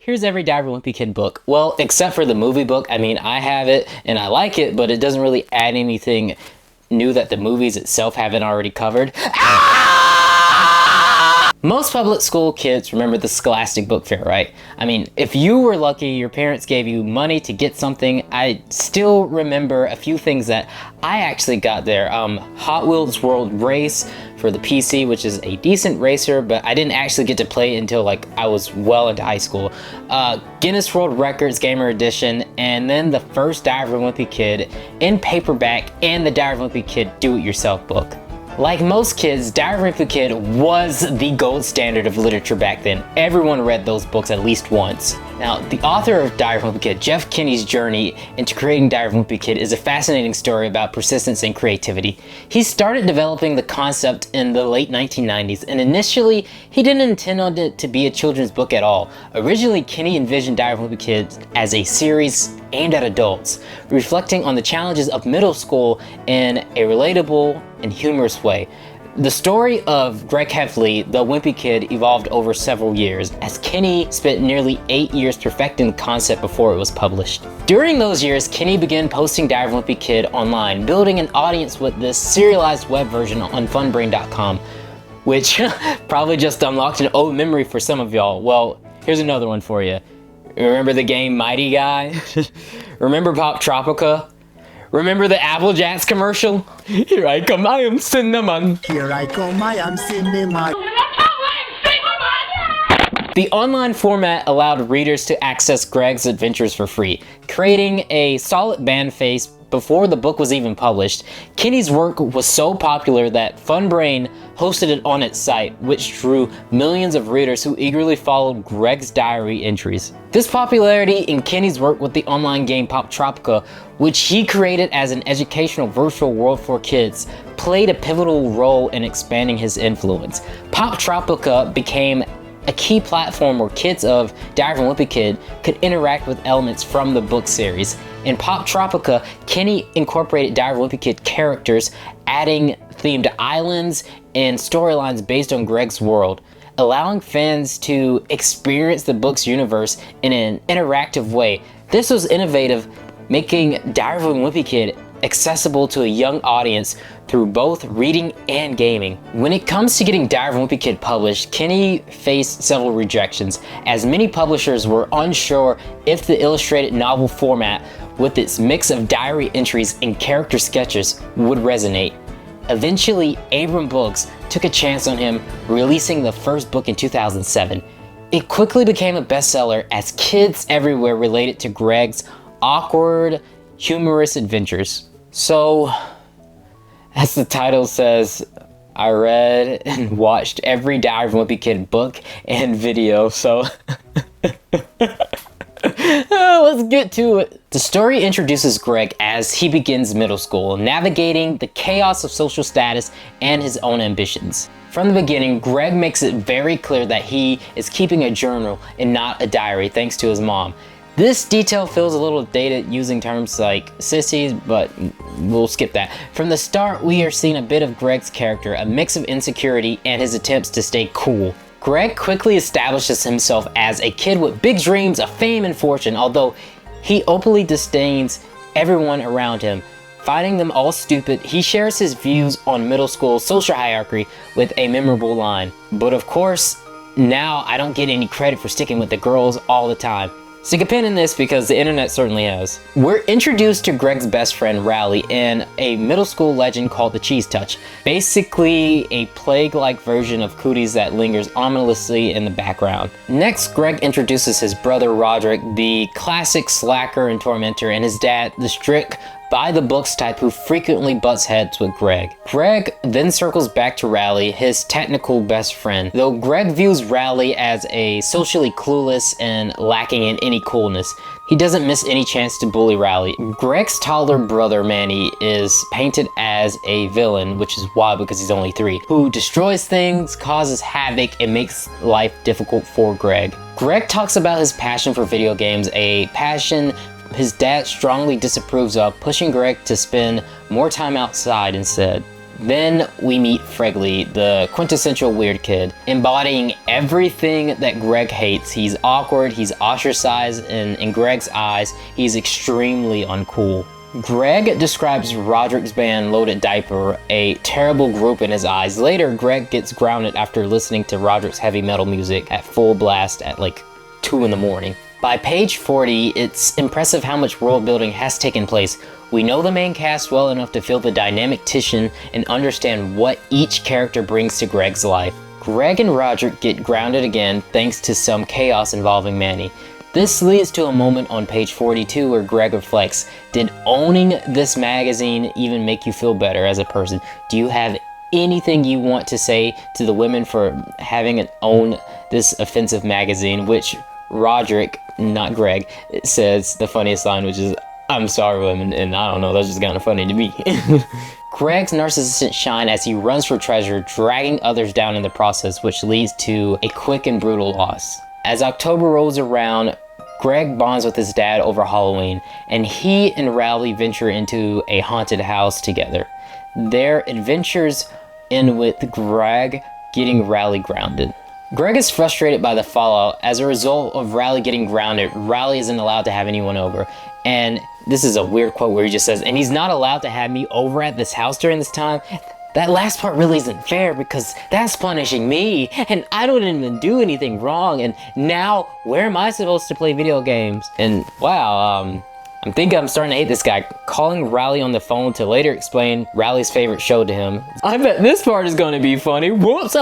here's every Diary of a Wimpy Kid book. Well, except for the movie book. I mean, I have it and I like it, but it doesn't really add anything new that the movies itself haven't already covered. Most public school kids remember the Scholastic Book Fair, right? I mean, if you were lucky, your parents gave you money to get something. I still remember a few things that I actually got there. Hot Wheels World Race for the PC, which is a decent racer, but I didn't actually get to play it until like I was well into high school. Guinness World Records Gamer Edition, and then the first Diary of a Wimpy Kid in paperback and the Diary of a Wimpy Kid do-it-yourself book. Like most kids, Diary of a Wimpy Kid was the gold standard of literature back then. Everyone read those books at least once. Now, the author of Diary of a Wimpy Kid, Jeff Kinney's journey into creating Diary of a Wimpy Kid is a fascinating story about persistence and creativity. He started developing the concept in the late 1990s, and initially, he didn't intend on it to be a children's book at all. Originally, Kinney envisioned Diary of a Wimpy Kid as a series aimed at adults, reflecting on the challenges of middle school in a relatable and humorous way. The story of Greg Heffley, the Wimpy Kid, evolved over several years, as Kinney spent nearly 8 years perfecting the concept before it was published. During those years, Kinney began posting Diary of a Wimpy Kid online, building an audience with this serialized web version on funbrain.com, which probably just unlocked an old memory for some of y'all. Well, here's another one for you. Remember the game Mighty Guy? Remember Pop Tropica? Remember the Apple Jacks commercial? Here I come, I am cinnamon. Here I come, I am cinnamon. The online format allowed readers to access Greg's adventures for free, creating a solid fan base before the book was even published. Kinney's work was so popular that Funbrain hosted it on its site, which drew millions of readers who eagerly followed Greg's diary entries. This popularity in Kinney's work with the online game Pop Tropica, which he created as an educational virtual world for kids, played a pivotal role in expanding his influence. Pop Tropica became a key platform where kids of Diary of a Wimpy Kid could interact with elements from the book series. In Pop Tropica, Kinney incorporated Diary of a Wimpy Kid characters, adding themed islands and storylines based on Greg's world, allowing fans to experience the book's universe in an interactive way. This was innovative, making Diary of a Wimpy Kid accessible to a young audience through both reading and gaming. When it comes to getting Diary of a Wimpy Kid published, Kinney faced several rejections, as many publishers were unsure if the illustrated novel format with its mix of diary entries and character sketches would resonate. Eventually, Abram Books took a chance on him, releasing the first book in 2007. It quickly became a bestseller as kids everywhere related to Greg's awkward, humorous adventures. So, as the title says, I read and watched every Diary of a Wimpy Kid book and video, so let's get to it. The story introduces Greg as he begins middle school, navigating the chaos of social status and his own ambitions. From the beginning, Greg makes it very clear that he is keeping a journal and not a diary, thanks to his mom. This detail feels a little dated using terms like sissies, but we'll skip that. From the start, we are seeing a bit of Greg's character, a mix of insecurity and his attempts to stay cool. Greg quickly establishes himself as a kid with big dreams of fame and fortune, although he openly disdains everyone around him. Finding them all stupid, he shares his views on middle school social hierarchy with a memorable line. But of course, now I don't get any credit for sticking with the girls all the time. Stick a pin in this because the internet certainly has. We're introduced to Greg's best friend Rowley and a middle school legend called the Cheese Touch. Basically a plague-like version of Cooties that lingers ominously in the background. Next, Greg introduces his brother Rodrick, the classic slacker and tormentor, and his dad, the strict by-the-books type who frequently butts heads with Greg. Greg then circles back to Rowley, his technical best friend, though Greg views Rowley as a socially clueless and lacking in any coolness. He doesn't miss any chance to bully Rowley. Greg's taller brother Manny is painted as a villain, which is wild because he's only 3, who destroys things, causes havoc, and makes life difficult for Greg. Greg talks about his passion for video games, a passion his dad strongly disapproves of, pushing Greg to spend more time outside instead. Then we meet Fregley, the quintessential weird kid, embodying everything that Greg hates. He's awkward, he's ostracized, and in Greg's eyes, he's extremely uncool. Greg describes Rodrick's band Loaded Diaper a terrible group in his eyes. Later, Greg gets grounded after listening to Rodrick's heavy metal music at full blast at like 2 in the morning. By page 40, it's impressive how much world building has taken place. We know the main cast well enough to feel the dynamic tension and understand what each character brings to Greg's life. Greg and Rodrick get grounded again thanks to some chaos involving Manny. This leads to a moment on page 42 where Greg reflects, did owning this magazine even make you feel better as a person? Do you have anything you want to say to the women for having owned this offensive magazine? Which Rodrick, not Greg, says the funniest line, which is, I'm sorry women, and I don't know, that's just kind of funny to me. Greg's narcissistic shine as he runs for treasure, dragging others down in the process, which leads to a quick and brutal loss. As October rolls around, Greg bonds with his dad over Halloween, and he and Rowley venture into a haunted house together. Their adventures end with Greg getting Rowley grounded. Greg is frustrated by the fallout. As a result of Rowley getting grounded, Rowley isn't allowed to have anyone over. And this is a weird quote where he just says, and he's not allowed to have me over at this house during this time. That last part really isn't fair because that's punishing me, and I don't even do anything wrong, and now where am I supposed to play video games? And wow, I'm thinking I'm starting to hate this guy, calling Rowley on the phone to later explain Rowley's favorite show to him. I bet this part is gonna be funny. Whoops,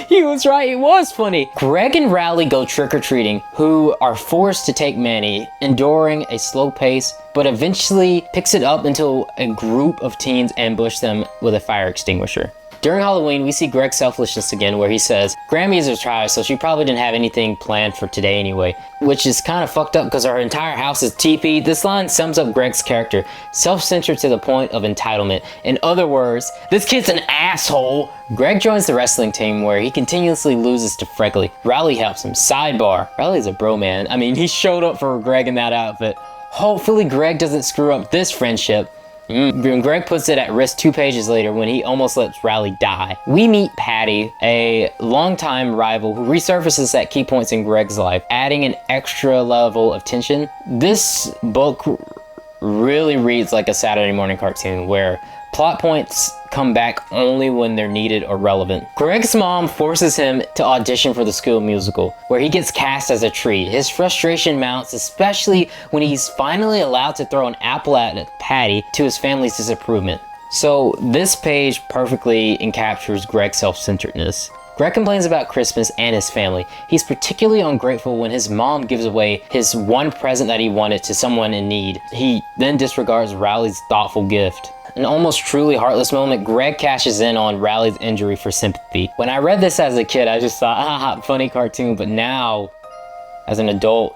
he was right, it was funny. Greg and Rowley go trick-or-treating, who are forced to take Manny, enduring a slow pace, but eventually picks it up until a group of teens ambush them with a fire extinguisher. During Halloween, we see Greg's selfishness again, where he says, Grammy's a try, so she probably didn't have anything planned for today anyway, which is kind of fucked up because our entire house is TP. This line sums up Greg's character, self-centered to the point of entitlement. In other words, this kid's an asshole. Greg joins the wrestling team where he continuously loses to Fregley. Rowley helps him. Sidebar, Rowley's a bro man. I mean, he showed up for Greg in that outfit. Hopefully Greg doesn't screw up this friendship. Greg puts it at risk 2 pages later when he almost lets Rowley die. We meet Patty, a longtime rival who resurfaces at key points in Greg's life, adding an extra level of tension. This book really reads like a Saturday morning cartoon where plot points come back only when they're needed or relevant. Greg's mom forces him to audition for the school musical, where he gets cast as a tree. His frustration mounts, especially when he's finally allowed to throw an apple at Patty to his family's disapproval. So this page perfectly encaptures Greg's self-centeredness. Greg complains about Christmas and his family. He's particularly ungrateful when his mom gives away his one present that he wanted to someone in need. He then disregards Rowley's thoughtful gift. An almost truly heartless moment, Greg cashes in on Rowley's injury for sympathy. When I read this as a kid, I just thought, haha, funny cartoon, but now, as an adult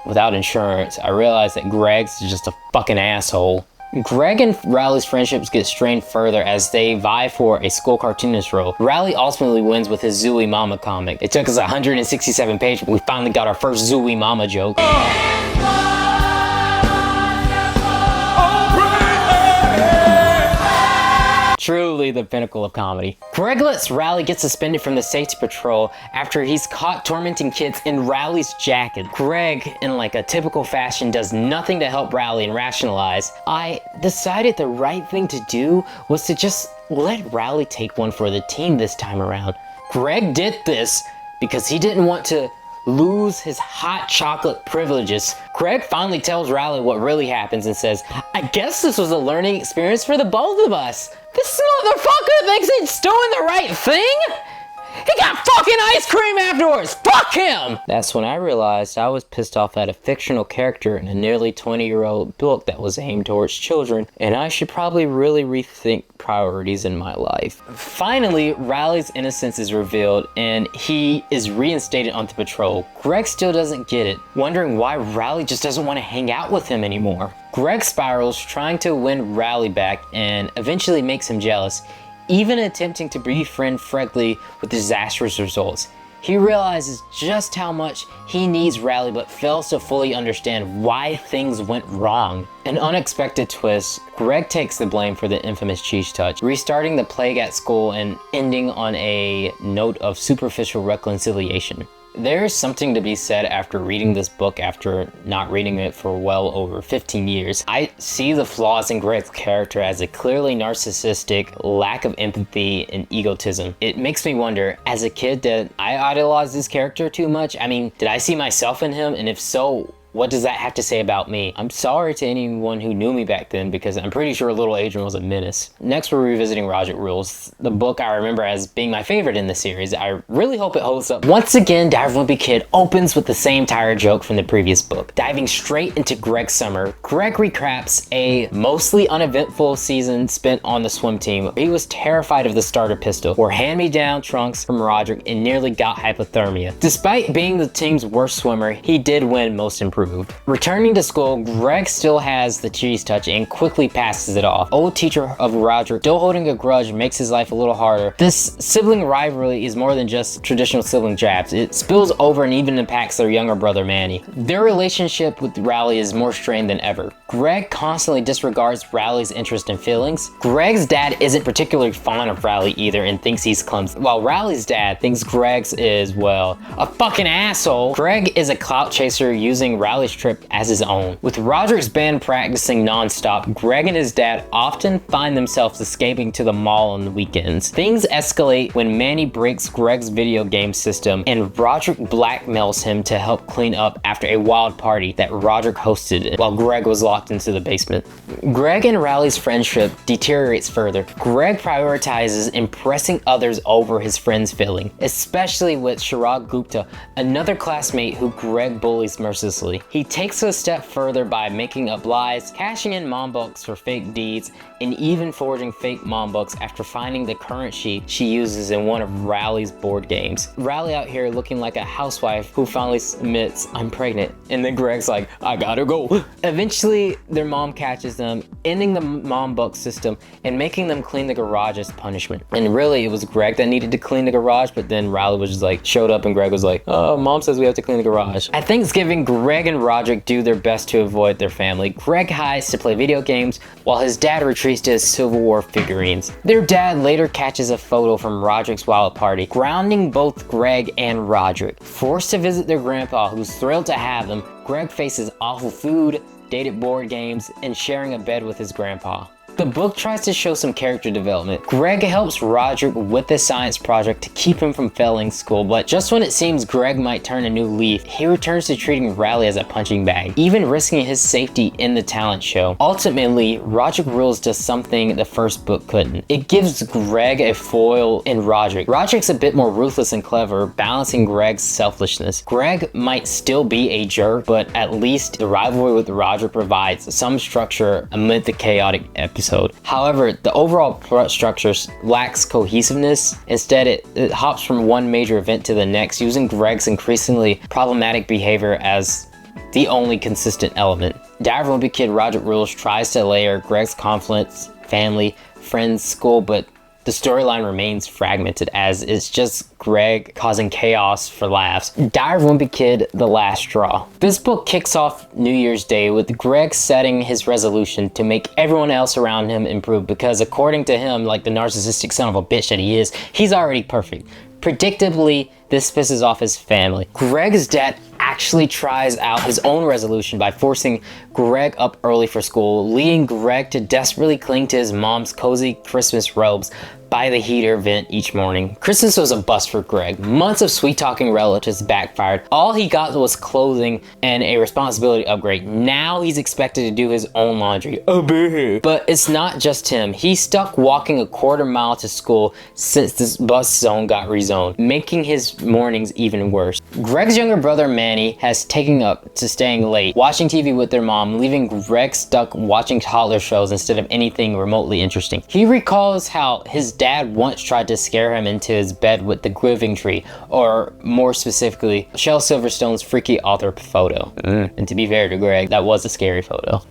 without insurance, I realized that Greg's just a fucking asshole. Greg and Rowley's friendships get strained further as they vie for a school cartoonist role. Rowley ultimately wins with his Zooey Mama comic. It took us 167 pages, but we finally got our first Zooey Mama joke. Truly the pinnacle of comedy. Greg lets Rowley get suspended from the safety patrol after he's caught tormenting kids in Rowley's jacket. Greg, in like a typical fashion, does nothing to help Rowley and rationalize. I decided the right thing to do was to just let Rowley take one for the team this time around. Greg did this because he didn't want to lose his hot chocolate privileges. Greg finally tells Rowley what really happens and says, I guess this was a learning experience for the both of us. This motherfucker thinks he's doing the right thing? He got fucking ice cream afterwards! Fuck him! That's when I realized I was pissed off at a fictional character in a nearly 20-year-old book that was aimed towards children, and I should probably really rethink priorities in my life. Finally, Rowley's innocence is revealed, and he is reinstated onto patrol. Greg still doesn't get it, wondering why Rowley just doesn't want to hang out with him anymore. Greg spirals, trying to win Rowley back, and eventually makes him jealous, even attempting to befriend Fregley with disastrous results. He realizes just how much he needs Rowley but fails to fully understand why things went wrong. An unexpected twist, Greg takes the blame for the infamous cheese touch, restarting the plague at school and ending on a note of superficial reconciliation. There is something to be said after reading this book after not reading it for well over 15 years. I see the flaws in Greg's character as a clearly narcissistic, lack of empathy, and egotism. It makes me wonder, as a kid, did I idolize this character too much? I mean, did I see myself in him? And if so, what does that have to say about me? I'm sorry to anyone who knew me back then because I'm pretty sure little Adrian was a menace. Next, we're revisiting Rodrick Rules, the book I remember as being my favorite in the series. I really hope it holds up. Once again, Diary of a Wimpy Kid opens with the same tired joke from the previous book. Diving straight into Greg's summer, Greg recaps a mostly uneventful season spent on the swim team. He was terrified of the starter pistol, wore hand-me-down trunks from Rodrick, and nearly got hypothermia. Despite being the team's worst swimmer, he did win Most Improved. Returning to school, Greg still has the cheese touch and quickly passes it off. Old teacher of Rodrick, still holding a grudge, makes his life a little harder. This sibling rivalry is more than just traditional sibling jabs. It spills over and even impacts their younger brother Manny. Their relationship with Rowley is more strained than ever. Greg constantly disregards Rowley's interest and feelings. Greg's dad isn't particularly fond of Rowley either and thinks he's clumsy, while Rowley's dad thinks Greg's is, well, a fucking asshole. Greg is a clout chaser using Rowley's trip as his own. With Rodrick's band practicing non-stop, Greg and his dad often find themselves escaping to the mall on the weekends. Things escalate when Manny breaks Greg's video game system and Rodrick blackmails him to help clean up after a wild party that Rodrick hosted while Greg was locked into the basement. Greg and Rowley's friendship deteriorates further. Greg prioritizes impressing others over his friend's feeling, especially with Chirag Gupta, another classmate who Greg bullies mercilessly. He takes it a step further by making up lies, cashing in mom books for fake deeds, and even forging fake mom books after finding the currency she uses in one of Rowley's board games. Rowley out here looking like a housewife who finally admits, I'm pregnant, and then Greg's like, I gotta go. Eventually, their mom catches them, ending the mom book system and making them clean the garage as punishment. And really, it was Greg that needed to clean the garage, but then Rowley was just like, showed up and Greg was like, oh, mom says we have to clean the garage. At Thanksgiving, Greg and Rodrick do their best to avoid their family. Greg hides to play video games while his dad retreats to his Civil War figurines. Their dad later catches a photo from Rodrick's wild party, grounding both Greg and Rodrick. Forced to visit their grandpa, who's thrilled to have them, Greg faces awful food, dated board games, and sharing a bed with his grandpa. The book tries to show some character development. Greg helps Rodrick with the science project to keep him from failing school, but just when it seems Greg might turn a new leaf, he returns to treating Rowley as a punching bag, even risking his safety in the talent show. Ultimately, Rodrick Rules does something the first book couldn't. It gives Greg a foil in Rodrick. Rodrick's a bit more ruthless and clever, balancing Greg's selfishness. Greg might still be a jerk, but at least the rivalry with Rodrick provides some structure amid the chaotic episode. However, the overall plot structure lacks cohesiveness. Instead, it hops from one major event to the next, using Greg's increasingly problematic behavior as the only consistent element. Diary of a Wimpy Kid Rodrick Rules tries to layer Greg's conflicts, family, friends, school, but the storyline remains fragmented as it's just Greg causing chaos for laughs. Diary of a Wimpy Kid, The Last Straw. This book kicks off New Year's Day with Greg setting his resolution to make everyone else around him improve because according to him, like the narcissistic son of a bitch that he is, he's already perfect. Predictably, this pisses off his family. Greg's dad actually tries out his own resolution by forcing Greg up early for school, leading Greg to desperately cling to his mom's cozy Christmas robes by the heater vent each morning. Christmas was a bust for Greg. Months of sweet-talking relatives backfired. All he got was clothing and a responsibility upgrade. Now he's expected to do his own laundry. Oh, boo-hoo. But it's not just him. He's stuck walking a quarter mile to school since this bus zone got rezoned, making his mornings even worse. Greg's younger brother Manny has taken up to staying late, watching TV with their mom, leaving Greg stuck watching toddler shows instead of anything remotely interesting. He recalls how his dad once tried to scare him into his bed with the Giving Tree, or more specifically, Shel Silverstone's freaky author photo. And to be fair to Greg, that was a scary photo.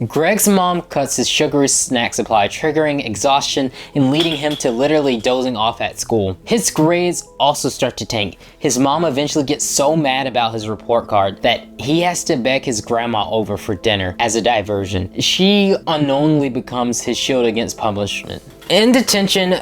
Greg's mom cuts his sugary snack supply, triggering exhaustion and leading him to literally dozing off at school. His grades also start to tank. His mom eventually gets so mad about his report card that he has to beg his grandma over for dinner as a diversion. She unknowingly becomes his shield against punishment. In detention,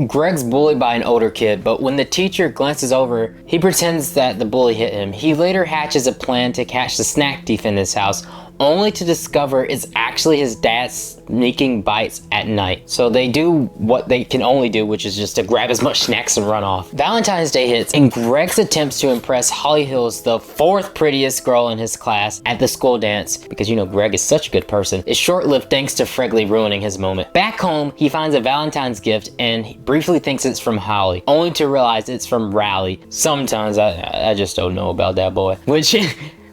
Greg's bullied by an older kid, but when the teacher glances over, he pretends that the bully hit him. He later hatches a plan to catch the snack thief in his house, only to discover it's actually his dad sneaking bites at night. So they do what they can only do, which is just to grab as much snacks and run off. Valentine's Day hits, and Greg's attempts to impress Holly Hills, the 4th prettiest girl in his class, at the school dance, because you know Greg is such a good person, is short-lived thanks to Fregley ruining his moment. Back home, he finds a Valentine's gift and he briefly thinks it's from Holly, only to realize it's from Rowley. Sometimes I just don't know about that boy, which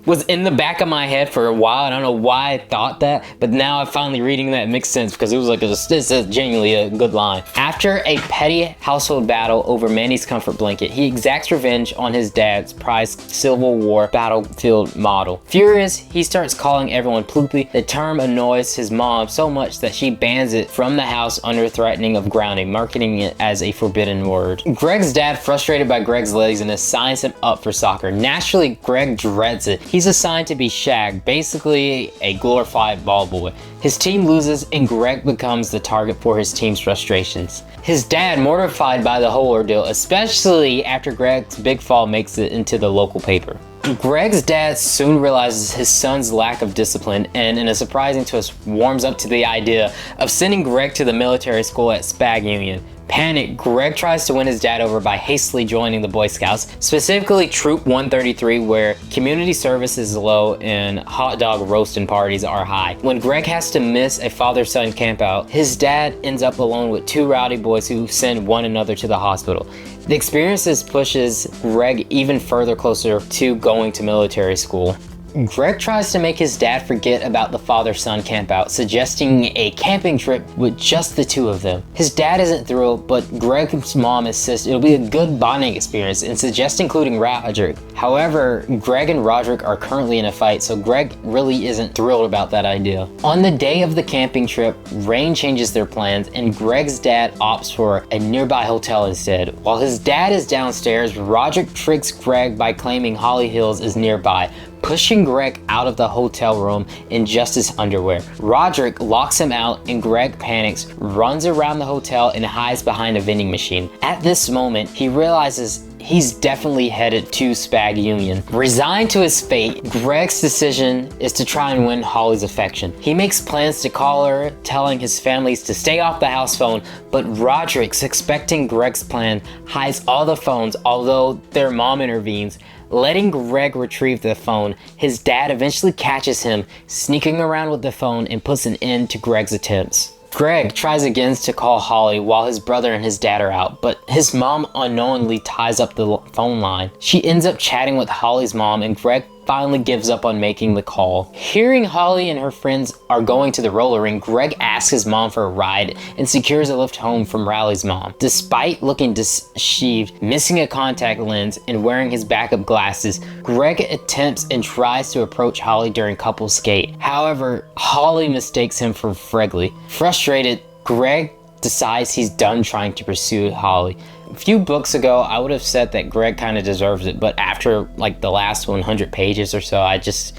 was in the back of my head for a while. I don't know why I thought that, but now I'm finally reading that, it makes sense because it was like this is genuinely a good line. After a petty household battle over Manny's comfort blanket, he exacts revenge on his dad's prized Civil War battlefield model. Furious, he starts calling everyone ploopy. The term annoys his mom so much that she bans it from the house under threatening of grounding, marketing it as a forbidden word. Greg's dad, frustrated by Greg's legs, and signs him up for soccer. Naturally, Greg dreads it. He's assigned to be Shag, basically a glorified ball boy. His team loses and Greg becomes the target for his team's frustrations. His dad, mortified by the whole ordeal, especially after Greg's big fall makes it into the local paper. Greg's dad soon realizes his son's lack of discipline and, in a surprising twist, warms up to the idea of sending Greg to the military school at Spag Union. Panicked, Greg tries to win his dad over by hastily joining the Boy Scouts, specifically Troop 133, where community service is low and hot dog roasting parties are high. When Greg has to miss a father-son campout, his dad ends up alone with 2 rowdy boys who send one another to the hospital. The experiences pushes Greg even further closer to going to military school. Greg tries to make his dad forget about the father-son campout, suggesting a camping trip with just the 2 of them. His dad isn't thrilled, but Greg's mom insists it'll be a good bonding experience and suggests including Rodrick. However, Greg and Rodrick are currently in a fight, so Greg really isn't thrilled about that idea. On the day of the camping trip, rain changes their plans and Greg's dad opts for a nearby hotel instead. While his dad is downstairs, Rodrick tricks Greg by claiming Holly Hills is nearby, pushing Greg out of the hotel room in just his underwear. Rodrick locks him out and Greg panics, runs around the hotel and hides behind a vending machine. At this moment, he realizes he's definitely headed to Spag Union. Resigned to his fate, Greg's decision is to try and win Holly's affection. He makes plans to call her, telling his families to stay off the house phone, but Rodrick, suspecting Greg's plan, hides all the phones, although their mom intervenes. Letting Greg retrieve the phone, his dad eventually catches him sneaking around with the phone and puts an end to Greg's attempts. Greg tries again to call Holly while his brother and his dad are out, but his mom unknowingly ties up the phone line. She ends up chatting with Holly's mom and Greg finally gives up on making the call. Hearing Holly and her friends are going to the roller rink, Greg asks his mom for a ride and secures a lift home from Rowley's mom. Despite looking deceived, missing a contact lens, and wearing his backup glasses, Greg attempts and tries to approach Holly during couples skate. However, Holly mistakes him for Fregley. Frustrated, Greg decides he's done trying to pursue Holly. A few books ago, I would have said that Greg kind of deserves it, but after like the last 100 pages or so, I just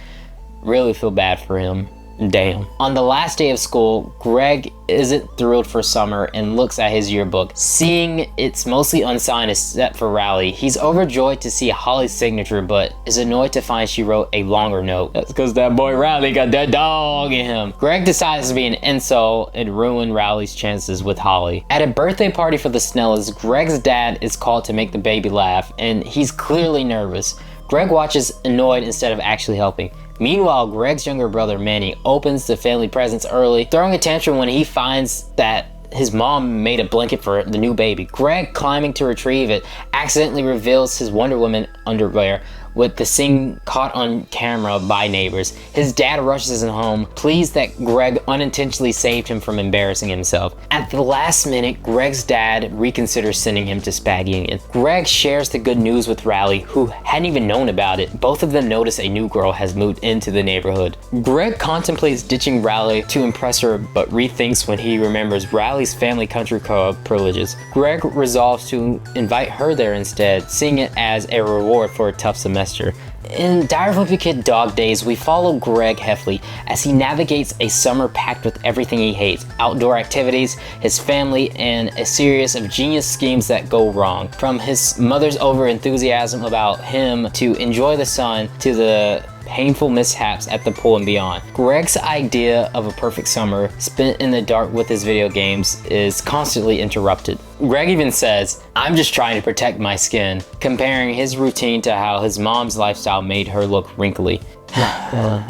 really feel bad for him. Damn. On the last day of school, Greg isn't thrilled for summer and looks at his yearbook. Seeing it's mostly unsigned except for Rowley, he's overjoyed to see Holly's signature, but is annoyed to find she wrote a longer note. That's because that boy Rowley got that dog in him. Greg decides to be an insult and ruin Rowley's chances with Holly. At a birthday party for the Snellas, Greg's dad is called to make the baby laugh, and he's clearly nervous. Greg watches annoyed instead of actually helping. Meanwhile, Greg's younger brother Manny opens the family presents early, throwing a tantrum when he finds that his mom made a blanket for the new baby. Greg, climbing to retrieve it, accidentally reveals his Wonder Woman underwear, with the scene caught on camera by neighbors. His dad rushes him home, pleased that Greg unintentionally saved him from embarrassing himself. At the last minute, Greg's dad reconsiders sending him to Spag Union. Greg shares the good news with Rowley, who hadn't even known about it. Both of them notice a new girl has moved into the neighborhood. Greg contemplates ditching Rowley to impress her, but rethinks when he remembers Rowley's family country club privileges. Greg resolves to invite her there instead, seeing it as a reward for a tough semester. In Diary of a Wimpy Kid Dog Days, we follow Greg Heffley as he navigates a summer packed with everything he hates: outdoor activities, his family, and a series of genius schemes that go wrong. From his mother's over-enthusiasm about him to enjoy the sun, to the painful mishaps at the pool and beyond. Greg's idea of a perfect summer spent in the dark with his video games is constantly interrupted. Greg even says, "I'm just trying to protect my skin," comparing his routine to how his mom's lifestyle made her look wrinkly.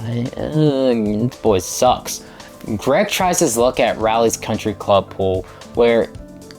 This boy sucks. Greg tries his luck at Rowley's country club pool, where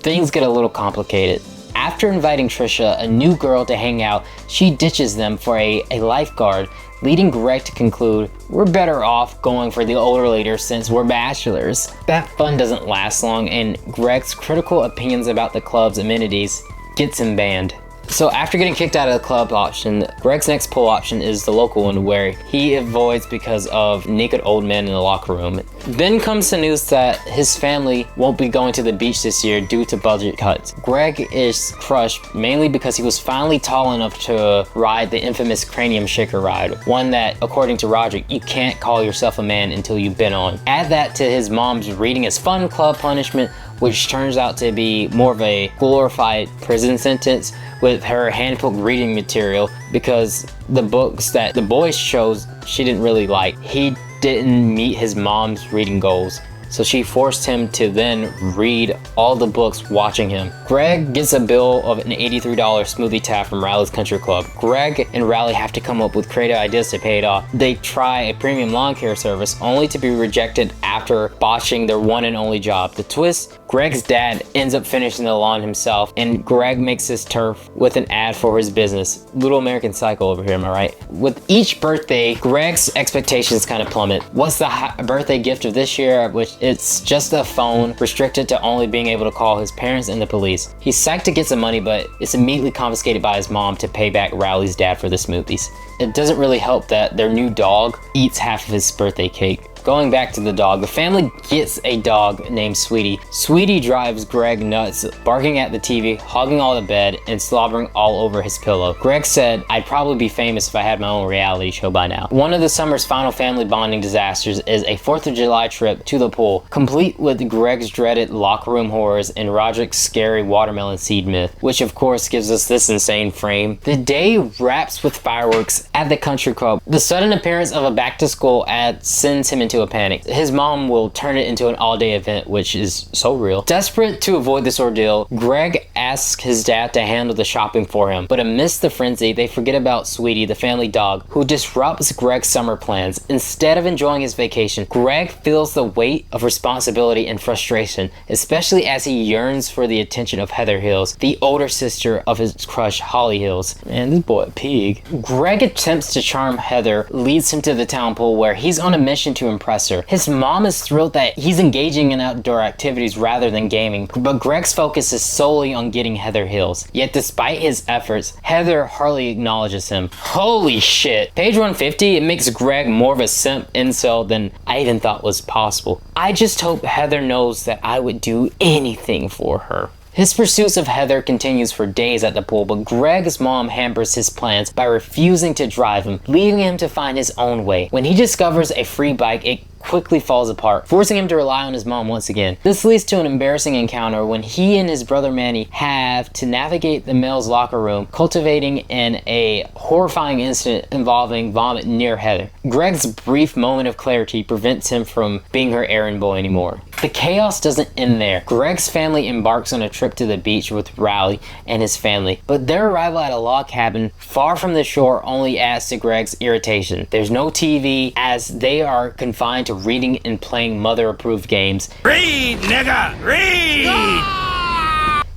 things get a little complicated. After inviting Trisha, a new girl, to hang out, she ditches them for a lifeguard, leading Greg to conclude, we're better off going for the older leader since we're bachelors. That fun doesn't last long, and Greg's critical opinions about the club's amenities gets him banned. So after getting kicked out of the club option, Greg's next pull option is the local one, where he avoids because of naked old men in the locker room. Then comes the news that his family won't be going to the beach this year due to budget cuts. Greg is crushed mainly because he was finally tall enough to ride the infamous cranium shaker ride, one that, according to Rodrick, you can't call yourself a man until you've been on. Add that to his mom's reading his fun club punishment, which turns out to be more of a glorified prison sentence, with her hand-picked reading material because the books that the boys chose she didn't really like. He didn't meet his mom's reading goals, so she forced him to then read all the books watching him. Greg gets a bill of an $83 smoothie tab from Rowley's Country Club. Greg and Rowley have to come up with creative ideas to pay it off. They try a premium lawn care service, only to be rejected after botching their one and only job. The twist: Greg's dad ends up finishing the lawn himself, and Greg makes his turf with an ad for his business. Little American Psycho over here, am I right? With each birthday, Greg's expectations kind of plummet. What's the birthday gift of this year? Which it's just a phone, restricted to only being able to call his parents and the police. He's psyched to get some money, but it's immediately confiscated by his mom to pay back Rowley's dad for the smoothies. It doesn't really help that their new dog eats half of his birthday cake. Going back to the dog, the family gets a dog named Sweetie. Sweetie drives Greg nuts, barking at the TV, hogging all the bed, and slobbering all over his pillow. Greg said, "I'd probably be famous if I had my own reality show by now." One of the summer's final family bonding disasters is a 4th of July trip to the pool, complete with Greg's dreaded locker room horrors and Rodrick's scary watermelon seed myth, which of course gives us this insane frame. The day wraps with fireworks at the country club. The sudden appearance of a back-to-school ad sends him into a panic. His mom will turn it into an all-day event, which is so real. Desperate to avoid this ordeal, Greg asks his dad to handle the shopping for him, but amidst the frenzy, they forget about Sweetie, the family dog, who disrupts Greg's summer plans. Instead of enjoying his vacation, Greg feels the weight of responsibility and frustration, especially as he yearns for the attention of Heather Hills, the older sister of his crush Holly Hills. Man, this boy a pig. Greg attempts to charm Heather, leads him to the town pool where he's on a mission to impress her. His mom is thrilled that he's engaging in outdoor activities rather than gaming, but Greg's focus is solely on getting Heather Hills. Yet despite his efforts, Heather hardly acknowledges him. Holy shit. Page 150, it makes Greg more of a simp incel than I even thought was possible. I just hope Heather knows that I would do anything for her. His pursuits of Heather continues for days at the pool, but Greg's mom hampers his plans by refusing to drive him, leaving him to find his own way. When he discovers a free bike, it quickly falls apart, forcing him to rely on his mom once again. This leads to an embarrassing encounter when he and his brother Manny have to navigate the male's locker room, culminating in a horrifying incident involving vomit near Heather. Greg's brief moment of clarity prevents him from being her errand boy anymore. The chaos doesn't end there. Greg's family embarks on a trip to the beach with Rowley and his family, but their arrival at a log cabin far from the shore only adds to Greg's irritation. There's no TV, as they are confined to reading and playing mother-approved games. Read, nigga! Read!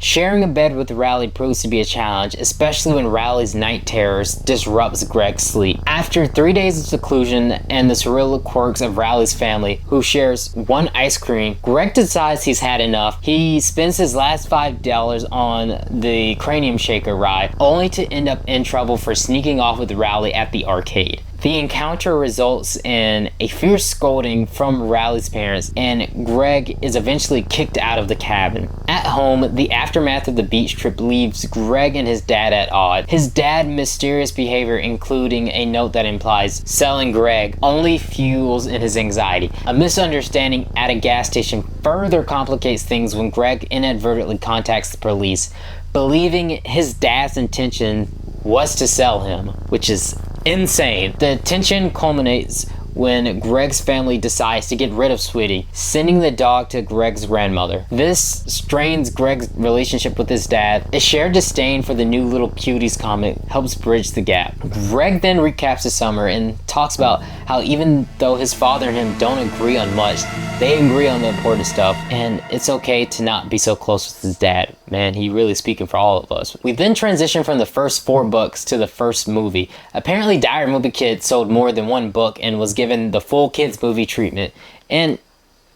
Sharing a bed with Rowley proves to be a challenge, especially when Rowley's night terrors disrupts Greg's sleep. After 3 days of seclusion and the surreal quirks of Rowley's family, who shares one ice cream, Greg decides he's had enough. He spends his last $5 on the cranium shaker ride, only to end up in trouble for sneaking off with Rowley at the arcade. The encounter results in a fierce scolding from Rowley's parents, and Greg is eventually kicked out of the cabin. At home, the aftermath of the beach trip leaves Greg and his dad at odds. His dad's mysterious behavior, including a note that implies selling Greg, only fuels in his anxiety. A misunderstanding at a gas station further complicates things when Greg inadvertently contacts the police, believing his dad's intention was to sell him, which is insane. The tension culminates when Greg's family decides to get rid of Sweetie, sending the dog to Greg's grandmother. This strains Greg's relationship with his dad. A shared disdain for the new Little Cuties comic helps bridge the gap. Greg then recaps the summer and talks about how even though his father and him don't agree on much, they agree on the important stuff, and it's okay to not be so close with his dad. Man, he really speaking for all of us. We then transition from the first 4 books to the first movie. Apparently, Diary of a Wimpy Kid sold more than 1 book and was given the full kids movie treatment, and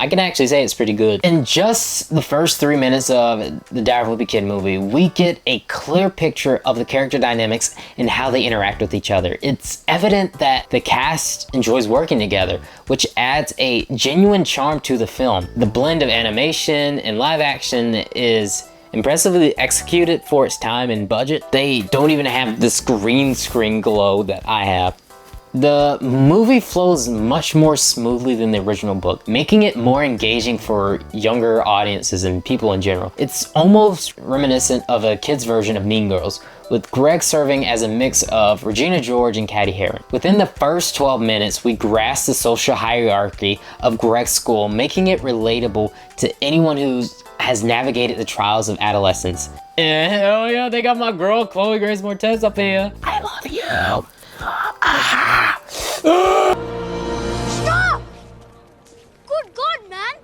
I can actually say it's pretty good. In just the first 3 minutes of the Diary of a Wimpy Kid movie, we get a clear picture of the character dynamics and how they interact with each other. It's evident that the cast enjoys working together, which adds a genuine charm to the film. The blend of animation and live action is impressively executed for its time and budget. They don't even have this green screen glow that I have. The movie flows much more smoothly than the original book, making it more engaging for younger audiences and people in general. It's almost reminiscent of a kid's version of Mean Girls, with Greg serving as a mix of Regina George and Cathy Heron. Within the first 12 minutes, we grasp the social hierarchy of Greg's school, making it relatable to anyone who has navigated the trials of adolescence. And hell yeah, they got my girl Chloe Grace Moretz up here. I love you. Stop! Good God, man!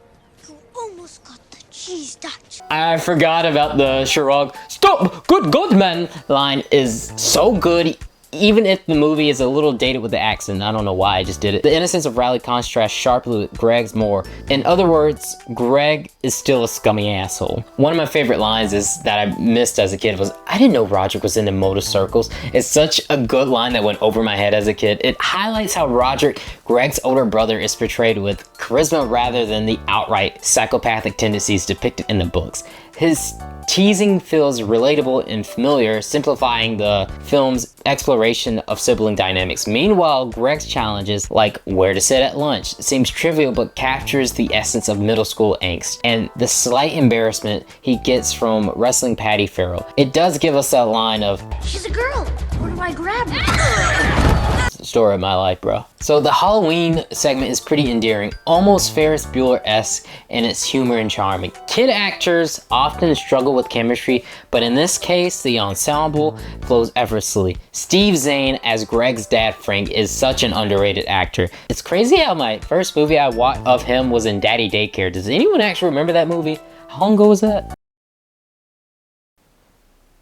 You almost got the cheese touch. I forgot about the Chirag "Stop! Good God, man" line is so good. Even if the movie is a little dated with the accent, I don't know why I just did it. The innocence of Rowley contrasts sharply with Greg's more. In other words, Greg is still a scummy asshole. One of my favorite lines is that I missed as a kid was, "I didn't know Rodrick was into motorcycles." It's such a good line that went over my head as a kid. It highlights how Rodrick, Greg's older brother, is portrayed with charisma rather than the outright psychopathic tendencies depicted in the books. His teasing feels relatable and familiar, simplifying the film's exploration of sibling dynamics. Meanwhile, Greg's challenges, like where to sit at lunch, seems trivial but captures the essence of middle school angst and the slight embarrassment he gets from wrestling Patty Farrell. It does give us that line of, She's a girl. What do I grab her? story of my life, bro. So the Halloween segment is pretty endearing, almost Ferris Bueller-esque in its humor and charming. Kid actors often struggle with chemistry, but in this case, the ensemble flows effortlessly. Steve Zahn as Greg's dad Frank is such an underrated actor. It's crazy how my first movie I watched of him was in Daddy Daycare. Does anyone actually remember that movie? How long ago was that?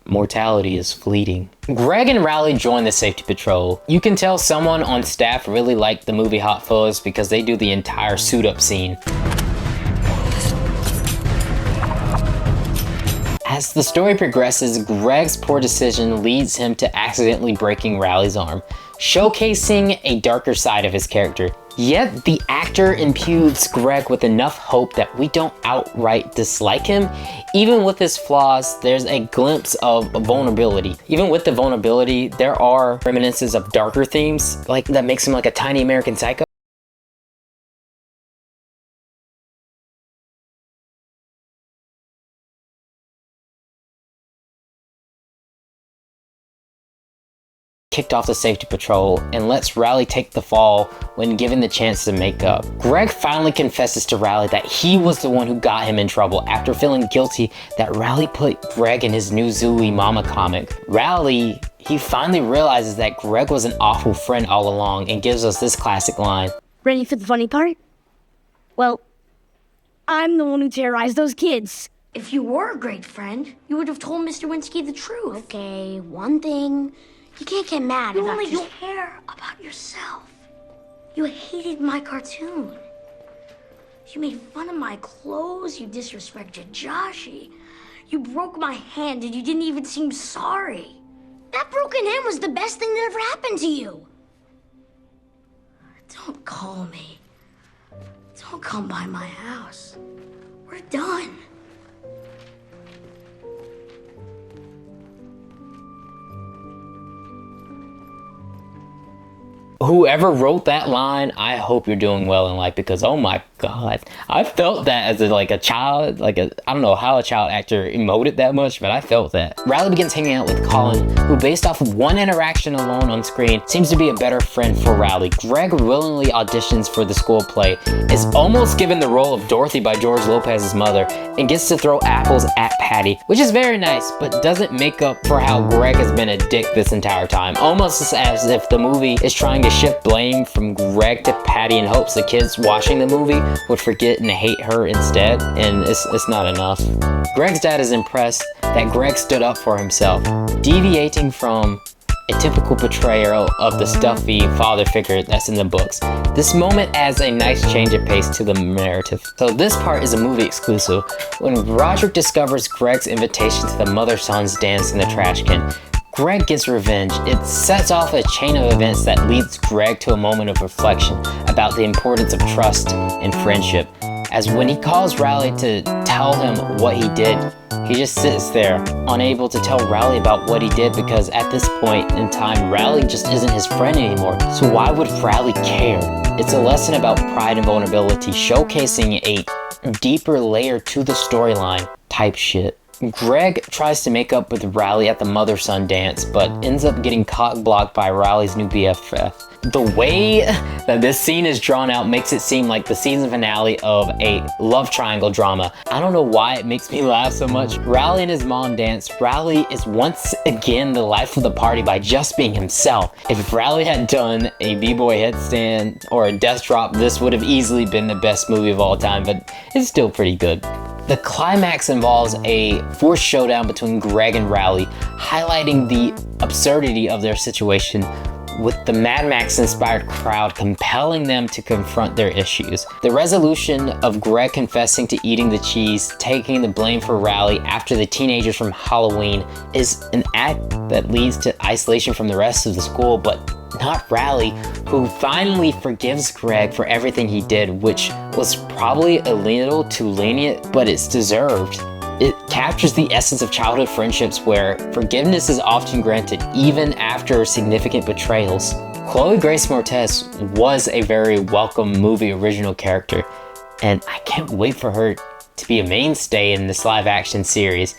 Mortality is fleeting. Greg and Rowley join the safety patrol. You can tell someone on staff really liked the movie Hot Fuzz because they do the entire suit up scene. As the story progresses, Greg's poor decision leads him to accidentally breaking Rowley's arm, showcasing a darker side of his character. Yet the actor imbues Greg with enough hope that we don't outright dislike him. Even with his flaws, there's a glimpse of vulnerability. Even with the vulnerability, there are reminiscences of darker themes, like that makes him like a tiny American Psycho. Kicked off the safety patrol and lets Rowley take the fall when given the chance to make up. Greg finally confesses to Rowley that he was the one who got him in trouble after feeling guilty that Rowley put Greg in his new Zooey Mama comic. Rowley, he finally realizes that Greg was an awful friend all along and gives us this classic line. Ready for the funny part? Well, I'm the one who terrorized those kids. If you were a great friend, you would have told Mr. Winsky the truth. Okay, one thing. You can't get mad about You only care about yourself. You hated my cartoon. You made fun of my clothes. You disrespected Joshy. You broke my hand and you didn't even seem sorry. That broken hand was the best thing that ever happened to you. Don't call me. Don't come by my house. We're done. Whoever wrote that line, I hope you're doing well in life, because oh my god, I felt that as a child. I don't know how a child actor emoted that much, but I felt that. Rowley begins hanging out with Colin, who based off of one interaction alone on screen seems to be a better friend for Rowley. Greg willingly auditions for the school play, is almost given the role of Dorothy by George Lopez's mother, and gets to throw apples at Patty, which is very nice, but doesn't make up for how Greg has been a dick this entire time. Almost as if the movie is trying to shift blame from Greg to Patty in hopes the kids watching the movie would forget and hate her instead, and it's not enough. Greg's dad is impressed that Greg stood up for himself, deviating from a typical portrayal of the stuffy father figure that's in the books. This moment adds a nice change of pace to the narrative. So this part is a movie exclusive. When Rodrick discovers Greg's invitation to the mother-son's dance in the trash can, Greg gets revenge. It sets off a chain of events that leads Greg to a moment of reflection about the importance of trust and friendship. As when he calls Rowley to tell him what he did, he just sits there, unable to tell Rowley about what he did, because at this point in time, Rowley just isn't his friend anymore. So why would Rowley care? It's a lesson about pride and vulnerability, showcasing a deeper layer to the storyline type shit. Greg tries to make up with Rowley at the mother-son dance, but ends up getting cock-blocked by Rowley's new BFF. The way that this scene is drawn out makes it seem like the season finale of a love triangle drama. I don't know why it makes me laugh so much. Rowley and his mom dance. Rowley is once again the life of the party by just being himself. If Rowley had done a b-boy headstand or a death drop, this would have easily been the best movie of all time, but it's still pretty good. The climax involves a forced showdown between Greg and Rowley, highlighting the absurdity of their situation, with the Mad Max inspired crowd compelling them to confront their issues. The resolution of Greg confessing to eating the cheese, taking the blame for Rowley after the teenagers from Halloween, is an act that leads to isolation from the rest of the school, but not Rowley, who finally forgives Greg for everything he did, which was probably a little too lenient, but it's deserved. It captures the essence of childhood friendships where forgiveness is often granted even after significant betrayals. Chloe Grace Moretz was a very welcome movie original character, and I can't wait for her to be a mainstay in this live action series.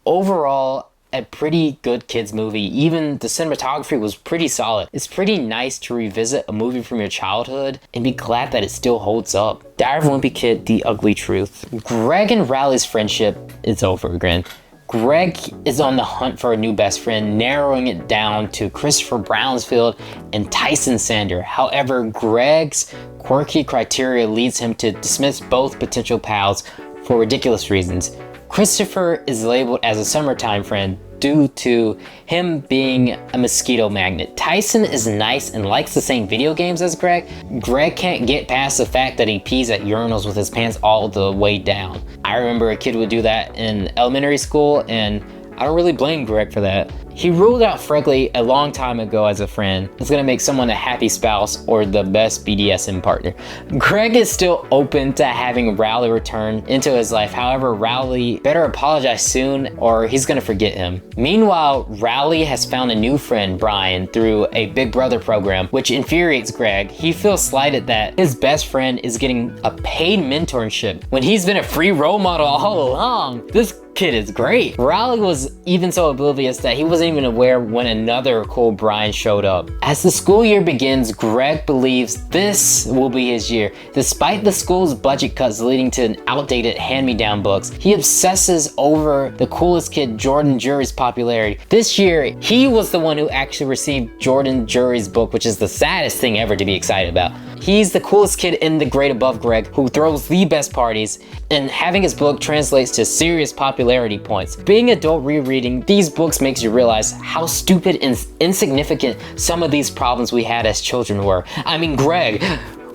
Overall, a pretty good kids movie. Even the cinematography was pretty solid. It's pretty nice to revisit a movie from your childhood and be glad that it still holds up. Diary of a Wimpy Kid, The Ugly Truth. Greg and Rowley's friendship is over again. Greg is on the hunt for a new best friend, narrowing it down to Christopher Brownsfield and Tyson Sander. However, Greg's quirky criteria leads him to dismiss both potential pals for ridiculous reasons. Christopher is labeled as a summertime friend due to him being a mosquito magnet. Tyson is nice and likes the same video games as Greg. Greg can't get past the fact that he pees at urinals with his pants all the way down. I remember a kid would do that in elementary school, and I don't really blame Greg for that. He ruled out Fregley a long time ago as a friend. It's gonna make someone a happy spouse or the best BDSM partner. Greg is still open to having Rowley return into his life. However, Rowley better apologize soon or he's gonna forget him. Meanwhile, Rowley has found a new friend, Brian, through a Big Brother program, which infuriates Greg. He feels slighted that his best friend is getting a paid mentorship when he's been a free role model all along. This kid is great. Rowley was even so oblivious that he wasn't even aware when another cool Brian showed up. As the school year begins, Greg believes this will be his year. Despite the school's budget cuts leading to outdated hand-me-down books, he obsesses over the coolest kid, Jordan Jury's popularity. This year, he was the one who actually received Jordan Jury's book, which is the saddest thing ever to be excited about. He's the coolest kid in the grade above Greg, who throws the best parties, and having his book translates to serious popularity points. Being adult rereading these books makes you realize how stupid and insignificant some of these problems we had as children were. I mean, Greg,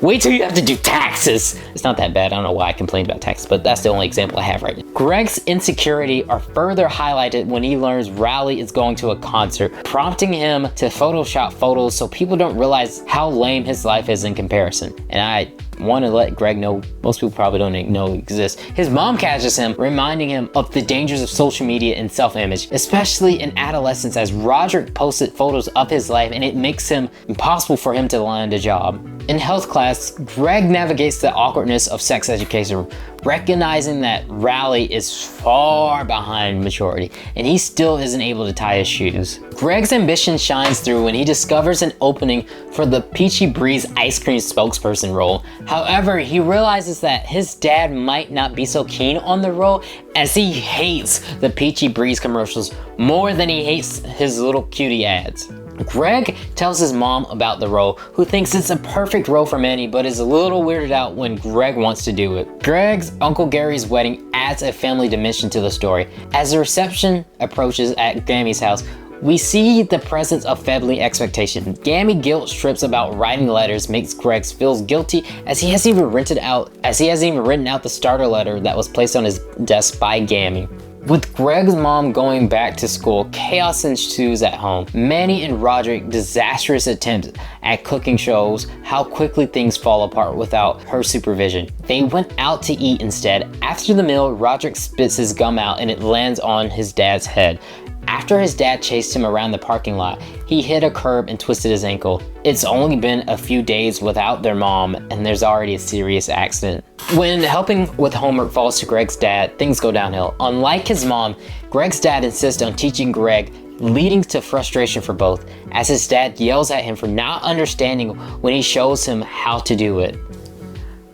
wait till you have to do taxes. It's not that bad. I don't know why I complained about taxes, but that's the only example I have right now. Greg's insecurity are further highlighted when he learns Rowley is going to a concert, prompting him to Photoshop photos so people don't realize how lame his life is in comparison. And I want to let Greg know, most people probably don't know exists. His mom catches him, reminding him of the dangers of social media and self-image, especially in adolescence, as Rodrick posted photos of his life and it makes him impossible for him to land a job. In health class, Greg navigates the awkwardness of sex education, recognizing that Rowley is far behind maturity and he still isn't able to tie his shoes. Greg's ambition shines through when he discovers an opening for the Peachy Breeze ice cream spokesperson role. However, he realizes that his dad might not be so keen on the role, as he hates the Peachy Breeze commercials more than he hates his little cutie ads. Greg tells his mom about the role, who thinks it's a perfect role for Manny, but is a little weirded out when Greg wants to do it. Greg's Uncle Gary's wedding adds a family dimension to the story. As the reception approaches at Gammy's house, we see the presence of family expectation. Gammy guilt strips about writing letters makes Greg feels guilty, as he hasn't even written out the starter letter that was placed on his desk by Gammy. With Greg's mom going back to school, chaos ensues at home. Manny and Rodrick's disastrous attempts at cooking shows how quickly things fall apart without her supervision. They went out to eat instead. After the meal, Rodrick spits his gum out and it lands on his dad's head. After his dad chased him around the parking lot, he hit a curb and twisted his ankle. It's only been a few days without their mom and there's already a serious accident. When helping with homework falls to Greg's dad, things go downhill. Unlike his mom, Greg's dad insists on teaching Greg, leading to frustration for both, as his dad yells at him for not understanding when he shows him how to do it.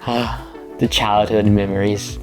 The childhood memories.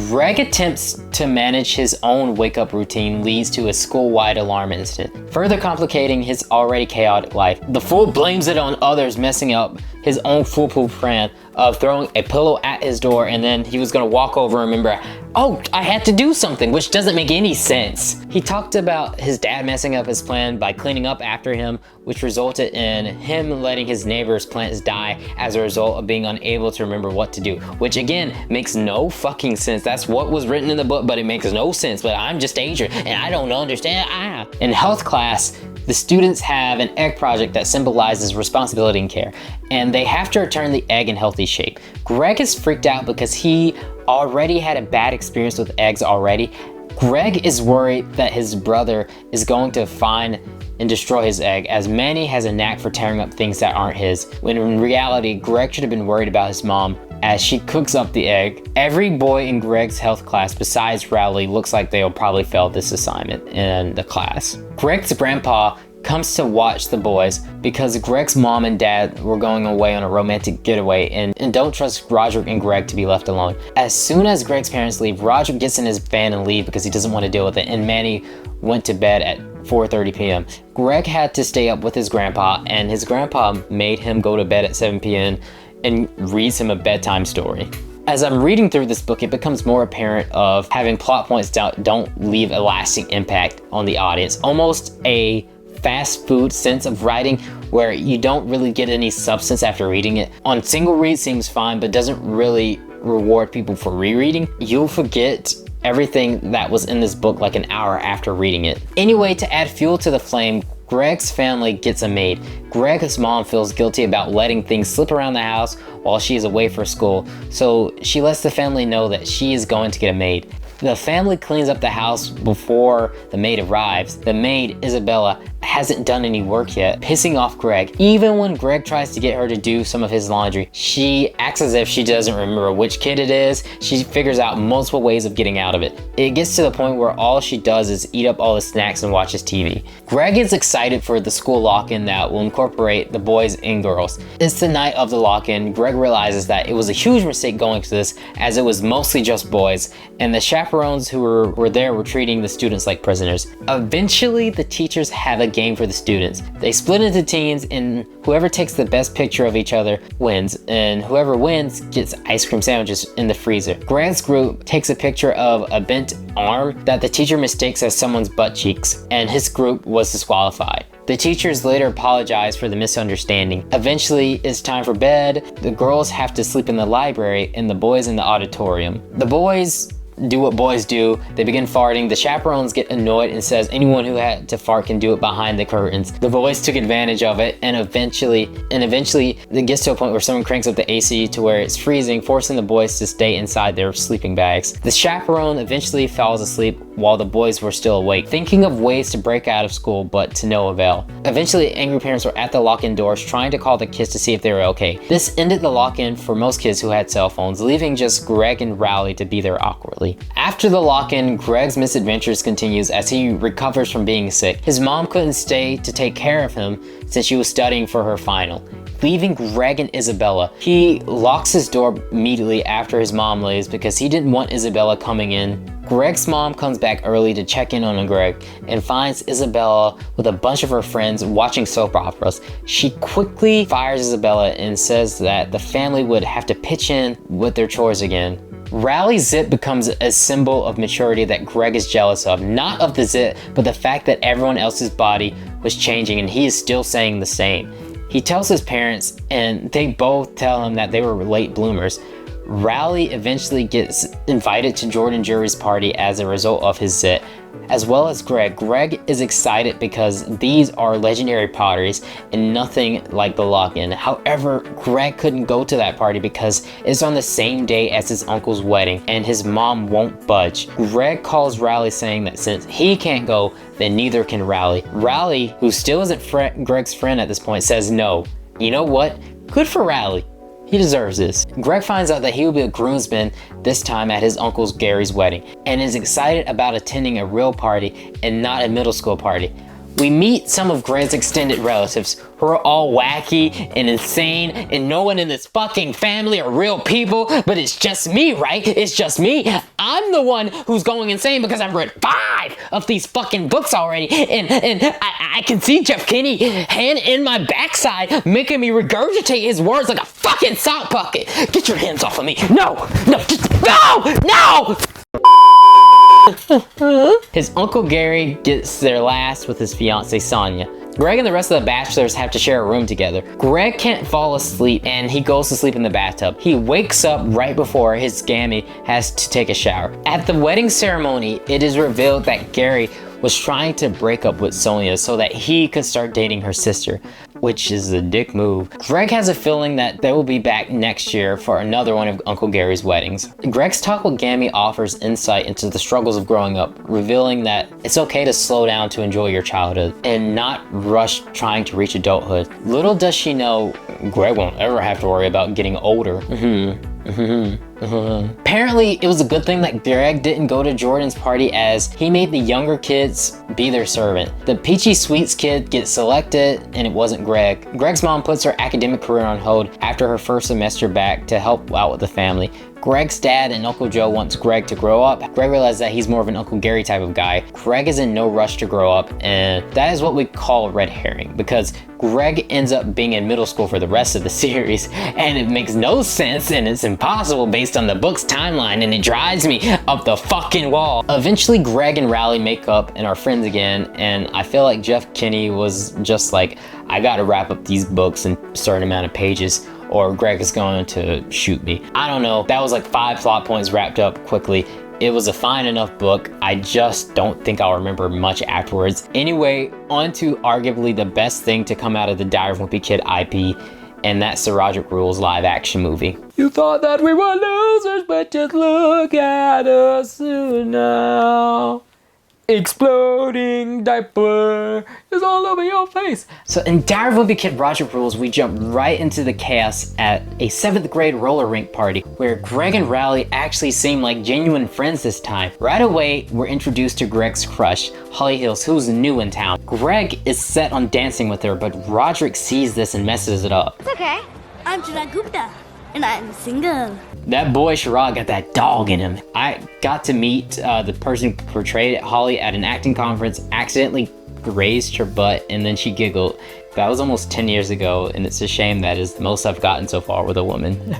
Greg attempts to manage his own wake-up routine leads to a school-wide alarm incident, further complicating his already chaotic life. The fool blames it on others, messing up his own foolproof plan of throwing a pillow at his door, and then he was gonna walk over and remember, oh, I had to do something, which doesn't make any sense. He talked about his dad messing up his plan by cleaning up after him, which resulted in him letting his neighbor's plants die as a result of being unable to remember what to do, which again makes no fucking sense. That's what was written in the book, but it makes no sense. But I'm just Adrian and I don't understand. In health class, the students have an egg project that symbolizes responsibility and care, and they have to return the egg in healthy shape. Greg is freaked out because he already had a bad experience with eggs already. Greg is worried that his brother is going to find and destroy his egg, as Manny has a knack for tearing up things that aren't his, when in reality, Greg should have been worried about his mom as she cooks up the egg. Every boy in Greg's health class besides Rowley looks like they'll probably fail this assignment in the class. Greg's grandpa comes to watch the boys because Greg's mom and dad were going away on a romantic getaway and don't trust Rodrick and Greg to be left alone. As soon as Greg's parents leave, Rodrick gets in his van and leave because he doesn't want to deal with it, and Manny went to bed at 4:30 p.m. Greg had to stay up with his grandpa, and his grandpa made him go to bed at 7 p.m. and reads him a bedtime story. As I'm reading through this book, it becomes more apparent of having plot points that don't leave a lasting impact on the audience. Almost a fast food sense of writing where you don't really get any substance after reading it. On single read seems fine, but doesn't really reward people for rereading. You'll forget everything that was in this book like an hour after reading it. Anyway, to add fuel to the flame, Greg's family gets a maid. Greg's mom feels guilty about letting things slip around the house while she is away for school, so she lets the family know that she is going to get a maid. The family cleans up the house before the maid arrives. The maid, Isabella, hasn't done any work yet, pissing off Greg. Even when Greg tries to get her to do some of his laundry, she acts as if she doesn't remember which kid it is. She figures out multiple ways of getting out of it. It gets to the point where all she does is eat up all the snacks and watches TV. Greg is excited for the school lock-in that will incorporate the boys and girls. It's the night of the lock-in. Greg realizes that it was a huge mistake going to this, as it was mostly just boys, and the chaperones who were there were treating the students like prisoners. Eventually, the teachers have a game for the students. They split into teams, and whoever takes the best picture of each other wins, and whoever wins gets ice cream sandwiches in the freezer. Greg's group takes a picture of a bent arm that the teacher mistakes as someone's butt cheeks, and his group was disqualified. The teachers later apologize for the misunderstanding. Eventually, it's time for bed. The girls have to sleep in the library and the boys in the auditorium. The boys do what boys do. They begin farting. The chaperones get annoyed and says anyone who had to fart can do it behind the curtains. The boys took advantage of it, and eventually it gets to a point where someone cranks up the AC to where it's freezing, forcing the boys to stay inside their sleeping bags. The chaperone eventually falls asleep while the boys were still awake, thinking of ways to break out of school, but to no avail. Eventually, angry parents were at the lock-in doors trying to call the kids to see if they were okay. This ended the lock-in for most kids who had cell phones, leaving just Greg and Rowley to be there awkwardly. After the lock-in, Greg's misadventures continues as he recovers from being sick. His mom couldn't stay to take care of him since she was studying for her final, leaving Greg and Isabella. He locks his door immediately after his mom leaves because he didn't want Isabella coming in. Greg's mom comes back early to check in on Greg and finds Isabella with a bunch of her friends watching soap operas. She quickly fires Isabella and says that the family would have to pitch in with their chores again. Rowley's zit becomes a symbol of maturity that Greg is jealous of, not of the zit, but the fact that everyone else's body was changing and he is still saying the same. He tells his parents, and they both tell him that they were late bloomers. Rowley eventually gets invited to Jordan Jury's party as a result of his zit, as well as Greg. Greg is excited because these are legendary potteries and nothing like the lock-in. However, Greg couldn't go to that party because it's on the same day as his uncle's wedding and his mom won't budge. Greg calls Rowley saying that since he can't go, then neither can Rowley. Rowley, who still isn't Greg's friend at this point, says no. You know what? Good for Rowley. He deserves this. Greg finds out that he will be a groomsman this time at his uncle's Gary's wedding and is excited about attending a real party and not a middle school party. We meet some of Greg's extended relatives who are all wacky and insane, and no one in this fucking family are real people, but it's just me, right? It's just me. I'm the one who's going insane because I've read 5 of these fucking books already, and I can see Jeff Kinney hand in my backside making me regurgitate his words like a fucking sock bucket. Get your hands off of me. No, no. His Uncle Gary gets there last with his fiancée Sonia. Greg and the rest of the bachelors have to share a room together. Greg can't fall asleep and he goes to sleep in the bathtub. He wakes up right before his gammy has to take a shower. At the wedding ceremony, it is revealed that Gary was trying to break up with Sonia so that he could start dating her sister, which is a dick move. Greg has a feeling that they will be back next year for another one of Uncle Gary's weddings. Greg's talk with Gammy offers insight into the struggles of growing up, revealing that it's okay to slow down to enjoy your childhood and not rush trying to reach adulthood. Little does she know, Greg won't ever have to worry about getting older. Apparently, it was a good thing that Greg didn't go to Jordan's party as he made the younger kids be their servant. The Peachy Sweets kid gets selected and it wasn't Greg. Greg's mom puts her academic career on hold after her first semester back to help out with the family. Greg's dad and Uncle Joe wants Greg to grow up. Greg realizes that he's more of an Uncle Gary type of guy. Greg is in no rush to grow up, and that is what we call a red herring because Greg ends up being in middle school for the rest of the series, and it makes no sense and it's impossible based on the book's timeline, and it drives me up the fucking wall. Eventually, Greg and Rowley make up and are friends again, and I feel like Jeff Kinney was just like, I gotta wrap up these books in a certain amount of pages or Greg is going to shoot me. I don't know, that was like 5 plot points wrapped up quickly. It was a fine enough book. I just don't think I'll remember much afterwards. Anyway, on to arguably the best thing to come out of the Diary of a Wimpy Kid IP, and that's the Rodrick Rules live action movie. You thought that we were losers, but just look at us now. Exploding diaper is all over your face. So in Diary of a Wimpy Kid Rodrick Rules, we jump right into the chaos at a 7th grade roller rink party where Greg and Rowley actually seem like genuine friends this time. Right away, we're introduced to Greg's crush, Holly Hills, who's new in town. Greg is set on dancing with her, but Rodrick sees this and messes it up. It's okay. I'm Chirag Gupta, and I'm single. That boy Chirag got that dog in him. I got to meet the person who portrayed Holly at an acting conference, accidentally raised her butt and then she giggled. That was almost 10 years ago, and it's a shame that is the most I've gotten so far with a woman.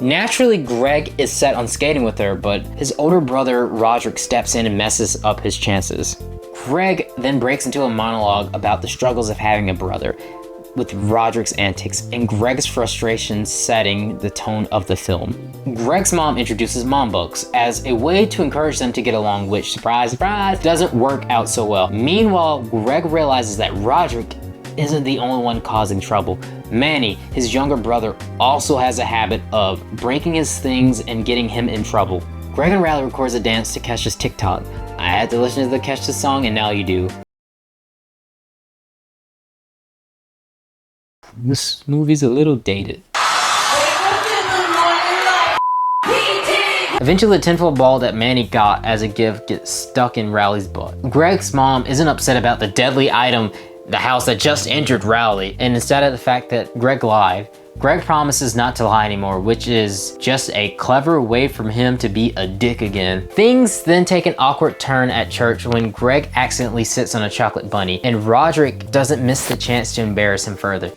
Naturally, Greg is set on skating with her, but his older brother Rodrick steps in and messes up his chances. Greg then breaks into a monologue about the struggles of having a brother, with Rodrick's antics and Greg's frustration setting the tone of the film. Greg's mom introduces mom books as a way to encourage them to get along, which, surprise, surprise, doesn't work out so well. Meanwhile, Greg realizes that Rodrick isn't the only one causing trouble. Manny, his younger brother, also has a habit of breaking his things and getting him in trouble. Greg and Rowley records a dance to Kesha's TikTok. I had to listen to the Kesha song, and now you do. This movie's a little dated. Eventually, the tinfoil ball that Manny got as a gift gets stuck in Rowley's butt. Greg's mom isn't upset about the deadly item, the house that just injured Rowley, and instead of the fact that Greg lied, Greg promises not to lie anymore, which is just a clever way for him to be a dick again. Things then take an awkward turn at church when Greg accidentally sits on a chocolate bunny, and Rodrick doesn't miss the chance to embarrass him further.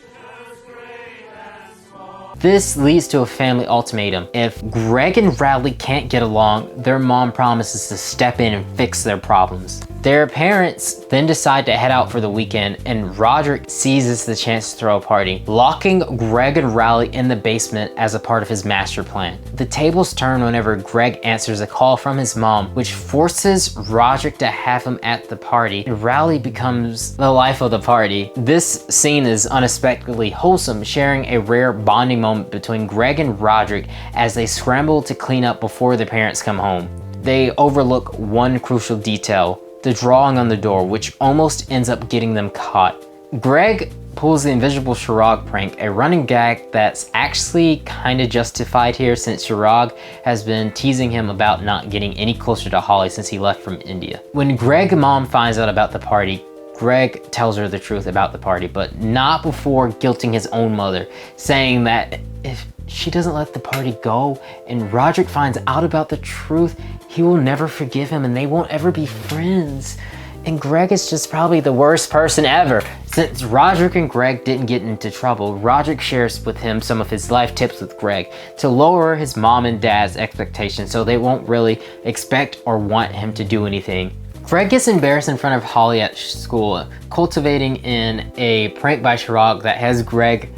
This leads to a family ultimatum. If Greg and Rowley can't get along, their mom promises to step in and fix their problems. Their parents then decide to head out for the weekend, and Rodrick seizes the chance to throw a party, locking Greg and Rowley in the basement as a part of his master plan. The tables turn whenever Greg answers a call from his mom, which forces Rodrick to have him at the party, and Rowley becomes the life of the party. This scene is unexpectedly wholesome, sharing a rare bonding moment between Greg and Rodrick as they scramble to clean up before their parents come home. They overlook one crucial detail: the drawing on the door, which almost ends up getting them caught. Greg pulls the invisible Chirag prank, a running gag that's actually kinda justified here since Chirag has been teasing him about not getting any closer to Holly since he left from India. When Greg's mom finds out about the party, Greg tells her the truth about the party, but not before guilting his own mother, saying that if she doesn't let the party go and Rodrick finds out about the truth, he will never forgive him and they won't ever be friends. And Greg is just probably the worst person ever. Since Rodrick and Greg didn't get into trouble, Rodrick shares with him some of his life tips with Greg to lower his mom and dad's expectations so they won't really expect or want him to do anything. Greg gets embarrassed in front of Holly at school, cultivating in a prank by Chirag that has Greg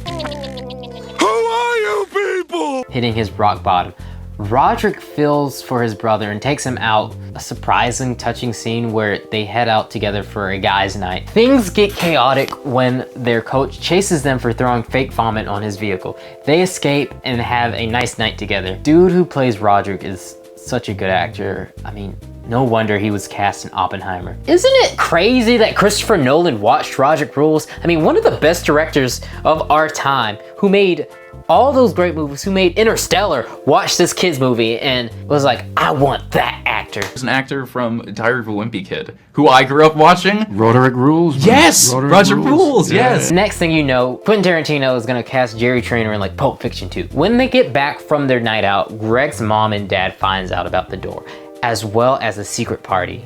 hitting his rock bottom. Rodrick feels for his brother and takes him out, a surprising, touching scene where they head out together for a guy's night. Things get chaotic when their coach chases them for throwing fake vomit on his vehicle. They escape and have a nice night together. Dude who plays Rodrick is such a good actor. I mean, no wonder he was cast in Oppenheimer. Isn't it crazy that Christopher Nolan watched Rodrick Rules? I mean, one of the best directors of our time, who made all those great movies, who made Interstellar, watched this kid's movie and was like, I want that actor. There's an actor from Diary of a Wimpy Kid, who I grew up watching. Rodrick rules. Yes! Rodrick rules, yes! Next thing you know, Quentin Tarantino is gonna cast Jerry Trainor in like Pulp Fiction 2. When they get back from their night out, Greg's mom and dad finds out about the door, as well as a secret party.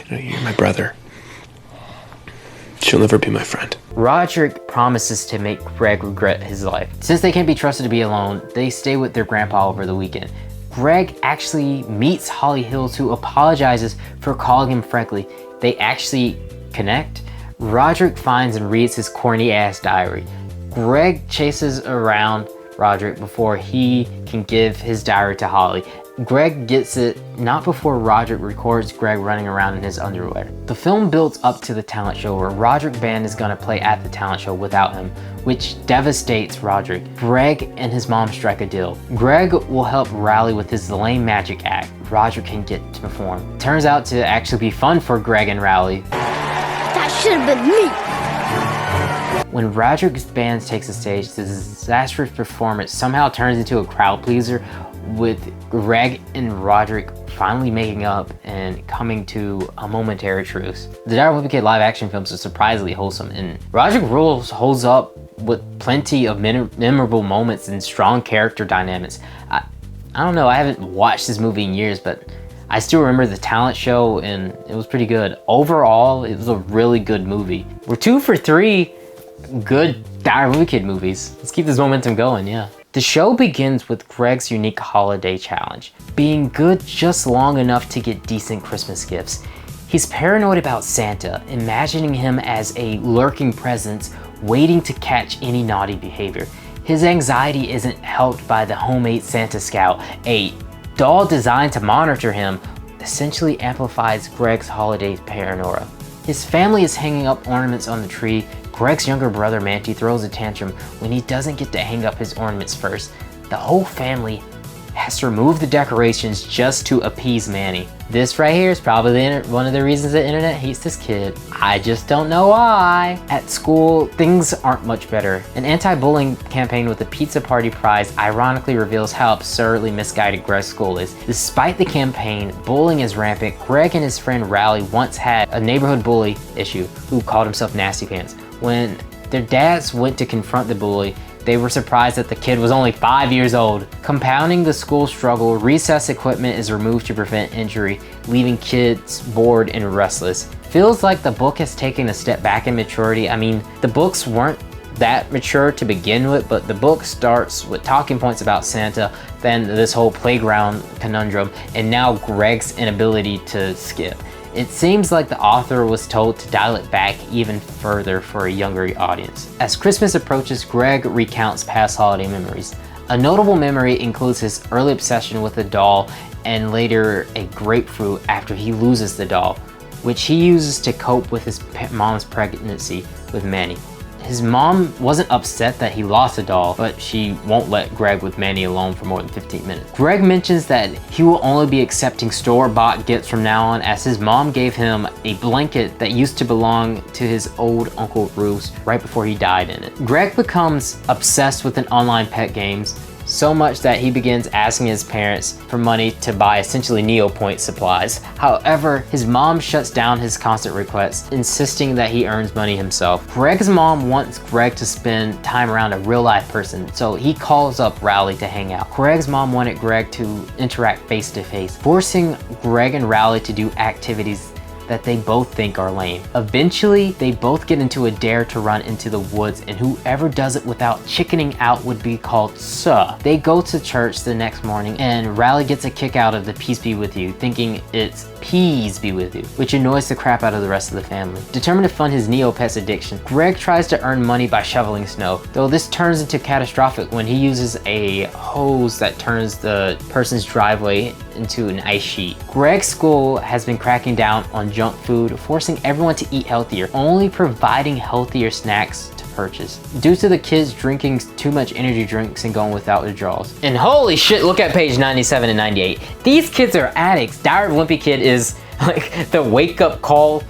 You're my brother. She'll never be my friend. Rodrick promises to make Greg regret his life. Since they can't be trusted to be alone, they stay with their grandpa over the weekend. Greg actually meets Holly Hills, who apologizes for calling him Freckly. They actually connect. Rodrick finds and reads his corny ass diary. Greg chases around Rodrick before he can give his diary to Holly. Greg gets it not before Rodrick records Greg running around in his underwear. The film builds up to the talent show where Rodrick Band is gonna play at the talent show without him, which devastates Rodrick. Greg and his mom strike a deal. Greg will help Rowley with his lame magic act Rodrick can get to perform. Turns out to actually be fun for Greg and Rowley. That should have been me. When Rodrick's band takes the stage, the disastrous performance somehow turns into a crowd pleaser, with Greg and Rodrick finally making up and coming to a momentary truce. The Diary of a Wimpy Kid live action films are surprisingly wholesome, and Rodrick Rules holds up with plenty of memorable moments and strong character dynamics. I don't know, I haven't watched this movie in years, but I still remember the talent show and it was pretty good. Overall, it was a really good movie. We're 2 for 3 good Diary of a Wimpy Kid movies. Let's keep this momentum going, yeah. The show begins with Greg's unique holiday challenge, being good just long enough to get decent Christmas gifts. He's paranoid about Santa, imagining him as a lurking presence waiting to catch any naughty behavior. His anxiety isn't helped by the homemade Santa Scout, a doll designed to monitor him, essentially amplifies Greg's holiday paranoia. His family is hanging up ornaments on the tree. Greg's younger brother Manty throws a tantrum when he doesn't get to hang up his ornaments first. The whole family has to remove the decorations just to appease Manny. This right here is probably one of the reasons the internet hates this kid. I just don't know why. At school, things aren't much better. An anti-bullying campaign with a pizza party prize ironically reveals how absurdly misguided Greg's school is. Despite the campaign, bullying is rampant. Greg and his friend Rowley once had a neighborhood bully issue who called himself Nasty Pants. When their dads went to confront the bully, they were surprised that the kid was only 5 years old. Compounding the school struggle, recess equipment is removed to prevent injury, leaving kids bored and restless. Feels like the book has taken a step back in maturity. I mean, the books weren't that mature to begin with, but the book starts with talking points about Santa, then this whole playground conundrum, and now Greg's inability to skip. It seems like the author was told to dial it back even further for a younger audience. As Christmas approaches, Greg recounts past holiday memories. A notable memory includes his early obsession with a doll and later a grapefruit after he loses the doll, which he uses to cope with his mom's pregnancy with Manny. His mom wasn't upset that he lost a doll, but she won't let Greg with Manny alone for more than 15 minutes. Greg mentions that he will only be accepting store-bought gifts from now on, as his mom gave him a blanket that used to belong to his old Uncle Bruce right before he died in it. Greg becomes obsessed with an online pet games, so much that he begins asking his parents for money to buy essentially Neopoint supplies. However, his mom shuts down his constant requests, insisting that he earns money himself. Greg's mom wants Greg to spend time around a real-life person, so he calls up Rowley to hang out. Greg's mom wanted Greg to interact face-to-face, forcing Greg and Rowley to do activities that they both think are lame. Eventually, they both get into a dare to run into the woods, and whoever does it without chickening out would be called Suh. They go to church the next morning, and Rowley gets a kick out of the peace be with you, thinking it's peas be with you, which annoys the crap out of the rest of the family. Determined to fund his Neopets addiction, Greg tries to earn money by shoveling snow, though this turns into catastrophic when he uses a hose that turns the person's driveway into an ice sheet. Greg's school has been cracking down on junk food, forcing everyone to eat healthier, only providing healthier snacks to purchase, due to the kids drinking too much energy drinks and going without withdrawals. And holy shit, look at page 97 and 98. These kids are addicts. Diary of a Wimpy Kid is like the wake-up call,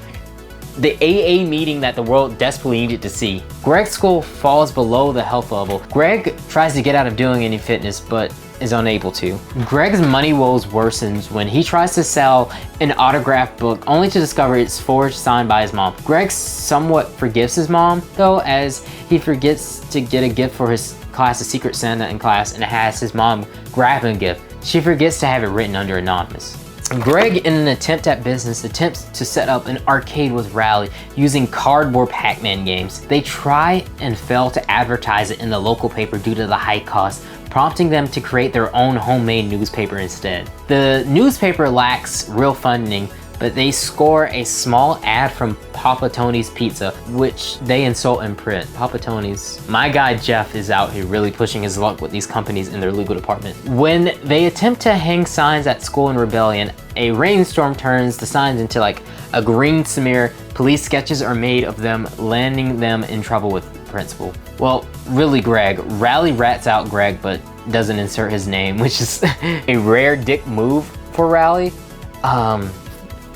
the AA meeting that the world desperately needed to see. Greg's school falls below the health level. Greg tries to get out of doing any fitness, but is unable to. Greg's money woes worsens when he tries to sell an autographed book only to discover it's forged, signed by his mom. Greg somewhat forgives his mom, though, as he forgets to get a gift for his class, a Secret Santa in class, and has his mom grab him a gift. She forgets to have it written under anonymous. Greg, in an attempt at business, attempts to set up an arcade with Rowley using cardboard Pac-Man games. They try and fail to advertise it in the local paper due to the high cost, prompting them to create their own homemade newspaper instead. The newspaper lacks real funding, but they score a small ad from Papa Tony's Pizza, which they insult and print. Papa Tony's. My guy Jeff is out here really pushing his luck with these companies in their legal department. When they attempt to hang signs at school in rebellion, a rainstorm turns the signs into like a green smear. Police sketches are made of them, landing them in trouble with the principal. Well, really Greg. Rowley rats out Greg, but doesn't insert his name, which is a rare dick move for Rowley.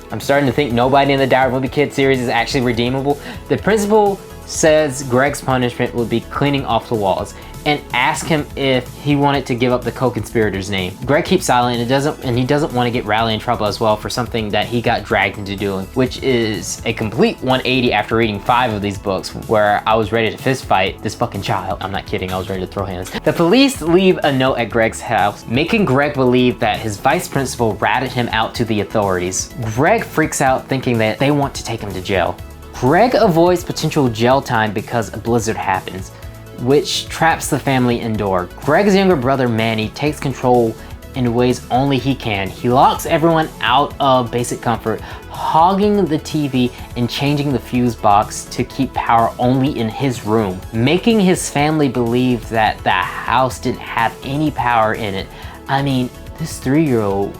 I'm starting to think nobody in the Diary of a Wimpy Kid series is actually redeemable. The principal says Greg's punishment would be cleaning off the walls, and ask him if he wanted to give up the co-conspirator's name. Greg keeps silent and he doesn't want to get Rowley in trouble as well for something that he got dragged into doing, which is a complete 180 after reading 5 of these books where I was ready to fist fight this fucking child. I'm not kidding, I was ready to throw hands. The police leave a note at Greg's house, making Greg believe that his vice principal ratted him out to the authorities. Greg freaks out thinking that they want to take him to jail. Greg avoids potential jail time because a blizzard happens, which traps the family indoor. Greg's younger brother Manny takes control in ways only he can. He locks everyone out of basic comfort, hogging the TV and changing the fuse box to keep power only in his room, making his family believe that the house didn't have any power in it. I mean, this 3-year-old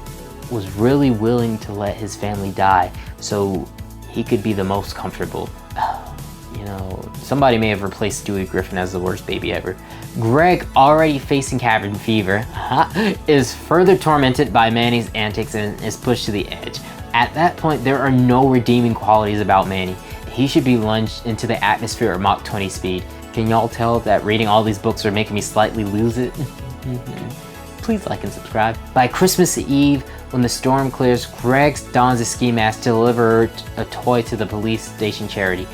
was really willing to let his family die so he could be the most comfortable. You know, somebody may have replaced Dewey Griffin as the worst baby ever. Greg, already facing cabin fever, is further tormented by Manny's antics and is pushed to the edge. At that point, there are no redeeming qualities about Manny. He should be lunged into the atmosphere at Mach 20 speed. Can y'all tell that reading all these books are making me slightly lose it? Please like and subscribe. By Christmas Eve, when the storm clears, Greg dons a ski mask to deliver a toy to the police station charity,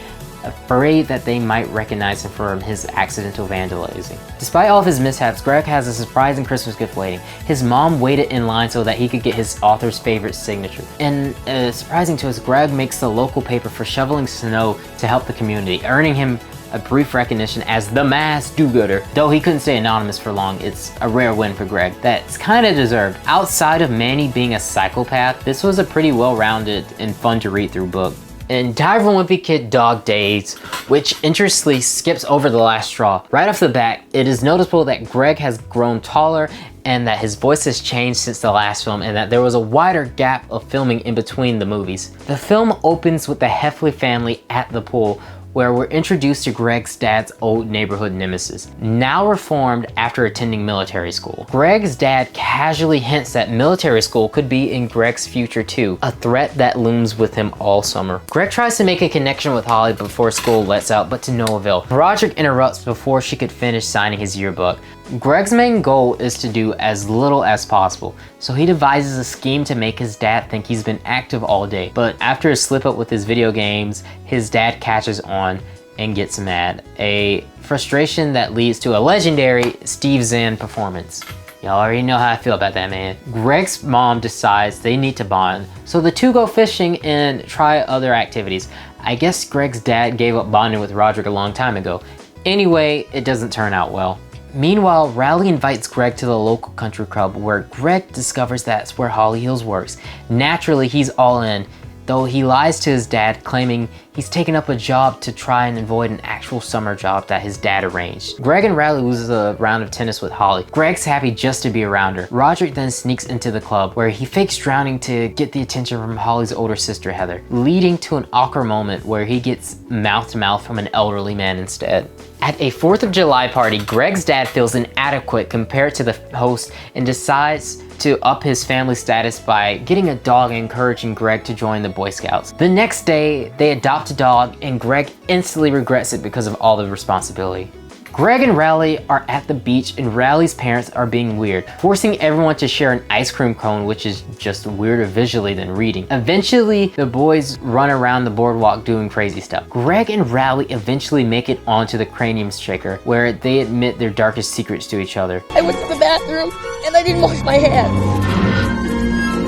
afraid that they might recognize him from his accidental vandalizing. Despite all of his mishaps, Greg has a surprising Christmas gift waiting. His mom waited in line so that he could get his author's favorite signature. And surprising to us, Greg makes the local paper for shoveling snow to help the community, earning him a brief recognition as the mass do-gooder. Though he couldn't stay anonymous for long, it's a rare win for Greg that's kind of deserved. Outside of Manny being a psychopath, this was a pretty well-rounded and fun to read through book. In Diary of a Wimpy Kid Dog Days, which interestingly skips over the last straw. Right off the bat, it is noticeable that Greg has grown taller and that his voice has changed since the last film and that there was a wider gap of filming in between the movies. The film opens with the Heffley family at the pool, where we're introduced to Greg's dad's old neighborhood nemesis, now reformed after attending military school. Greg's dad casually hints that military school could be in Greg's future too, a threat that looms with him all summer. Greg tries to make a connection with Holly before school lets out, but to no avail. Rodrick interrupts before she could finish signing his yearbook. Greg's main goal is to do as little as possible, so he devises a scheme to make his dad think he's been active all day. But after a slip up with his video games, his dad catches on and gets mad. A frustration that leads to a legendary Steve Zahn performance. Y'all already know how I feel about that man. Greg's mom decides they need to bond, so the two go fishing and try other activities. I guess Greg's dad gave up bonding with Rodrick a long time ago. Anyway, it doesn't turn out well. Meanwhile, Rowley invites Greg to the local country club where Greg discovers that's where Holly Hills works. Naturally, he's all in, though he lies to his dad, claiming he's taken up a job to try and avoid an actual summer job that his dad arranged. Greg and Rowley loses a round of tennis with Holly. Greg's happy just to be around her. Rodrick then sneaks into the club where he fakes drowning to get the attention from Holly's older sister Heather, leading to an awkward moment where he gets mouth-to-mouth from an elderly man instead. At a 4th of July party, Greg's dad feels inadequate compared to the host and decides to up his family status by getting a dog and encouraging Greg to join the Boy Scouts. The next day, they adopt a dog and Greg instantly regrets it because of all the responsibility. Greg and Rowley are at the beach and Rowley's parents are being weird, forcing everyone to share an ice cream cone, which is just weirder visually than reading. Eventually, the boys run around the boardwalk doing crazy stuff. Greg and Rowley eventually make it onto the cranium shaker, where they admit their darkest secrets to each other. I went to the bathroom and I didn't wash my hands.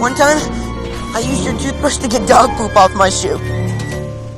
One time, I used your toothbrush to get dog poop off my shoe.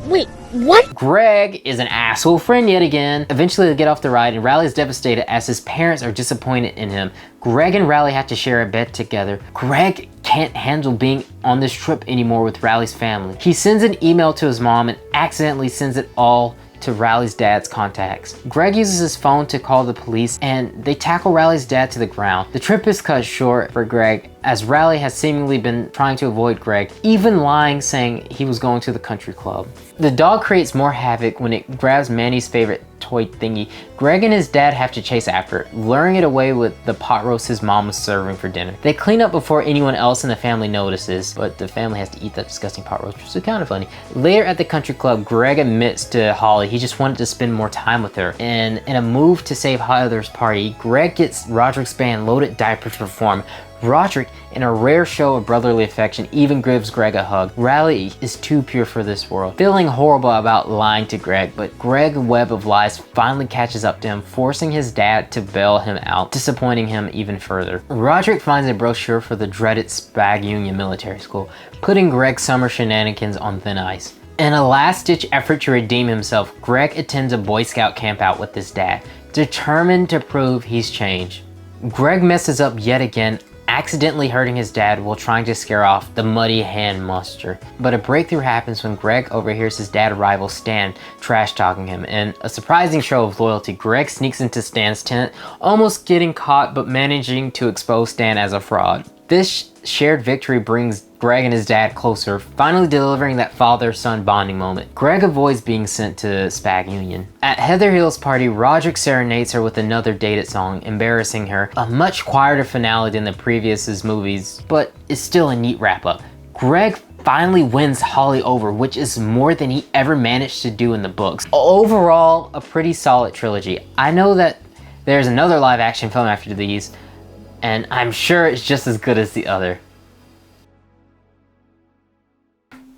Wait, what? Greg is an asshole friend yet again. Eventually they get off the ride and Rowley is devastated as his parents are disappointed in him. Greg and Rowley have to share a bed together. Greg can't handle being on this trip anymore with Rowley's family. He sends an email to his mom and accidentally sends it all to Rowley's dad's contacts. Greg uses his phone to call the police and they tackle Rowley's dad to the ground. The trip is cut short for Greg as Rowley has seemingly been trying to avoid Greg, even lying saying he was going to the country club. The dog creates more havoc when it grabs Manny's favorite toy thingy, Greg and his dad have to chase after it, luring it away with the pot roast his mom was serving for dinner. They clean up before anyone else in the family notices, but the family has to eat that disgusting pot roast, which is kind of funny. Later at the country club, Greg admits to Holly he just wanted to spend more time with her, and in a move to save Heather's party, Greg gets Rodrick's band Loaded Diapers to perform. Rodrick, in a rare show of brotherly affection, even gives Greg a hug. Rowley is too pure for this world, feeling horrible about lying to Greg, but Greg's web of lies finally catches up to him, forcing his dad to bail him out, disappointing him even further. Rodrick finds a brochure for the dreaded Spag Union military school, putting Greg's summer shenanigans on thin ice. In a last-ditch effort to redeem himself, Greg attends a Boy Scout campout with his dad, determined to prove he's changed. Greg messes up yet again, accidentally hurting his dad while trying to scare off the muddy hand monster. But a breakthrough happens when Greg overhears his dad rival Stan trash-talking him. In a surprising show of loyalty, Greg sneaks into Stan's tent, almost getting caught but managing to expose Stan as a fraud. This shared victory brings Greg and his dad closer, finally delivering that father-son bonding moment. Greg avoids being sent to Spag Union. At Heather Hill's party, Rodrick serenades her with another dated song, embarrassing her. A much quieter finale than the previous movies, but it's still a neat wrap-up. Greg finally wins Holly over, which is more than he ever managed to do in the books. Overall, a pretty solid trilogy. I know that there's another live-action film after these, and I'm sure it's just as good as the other.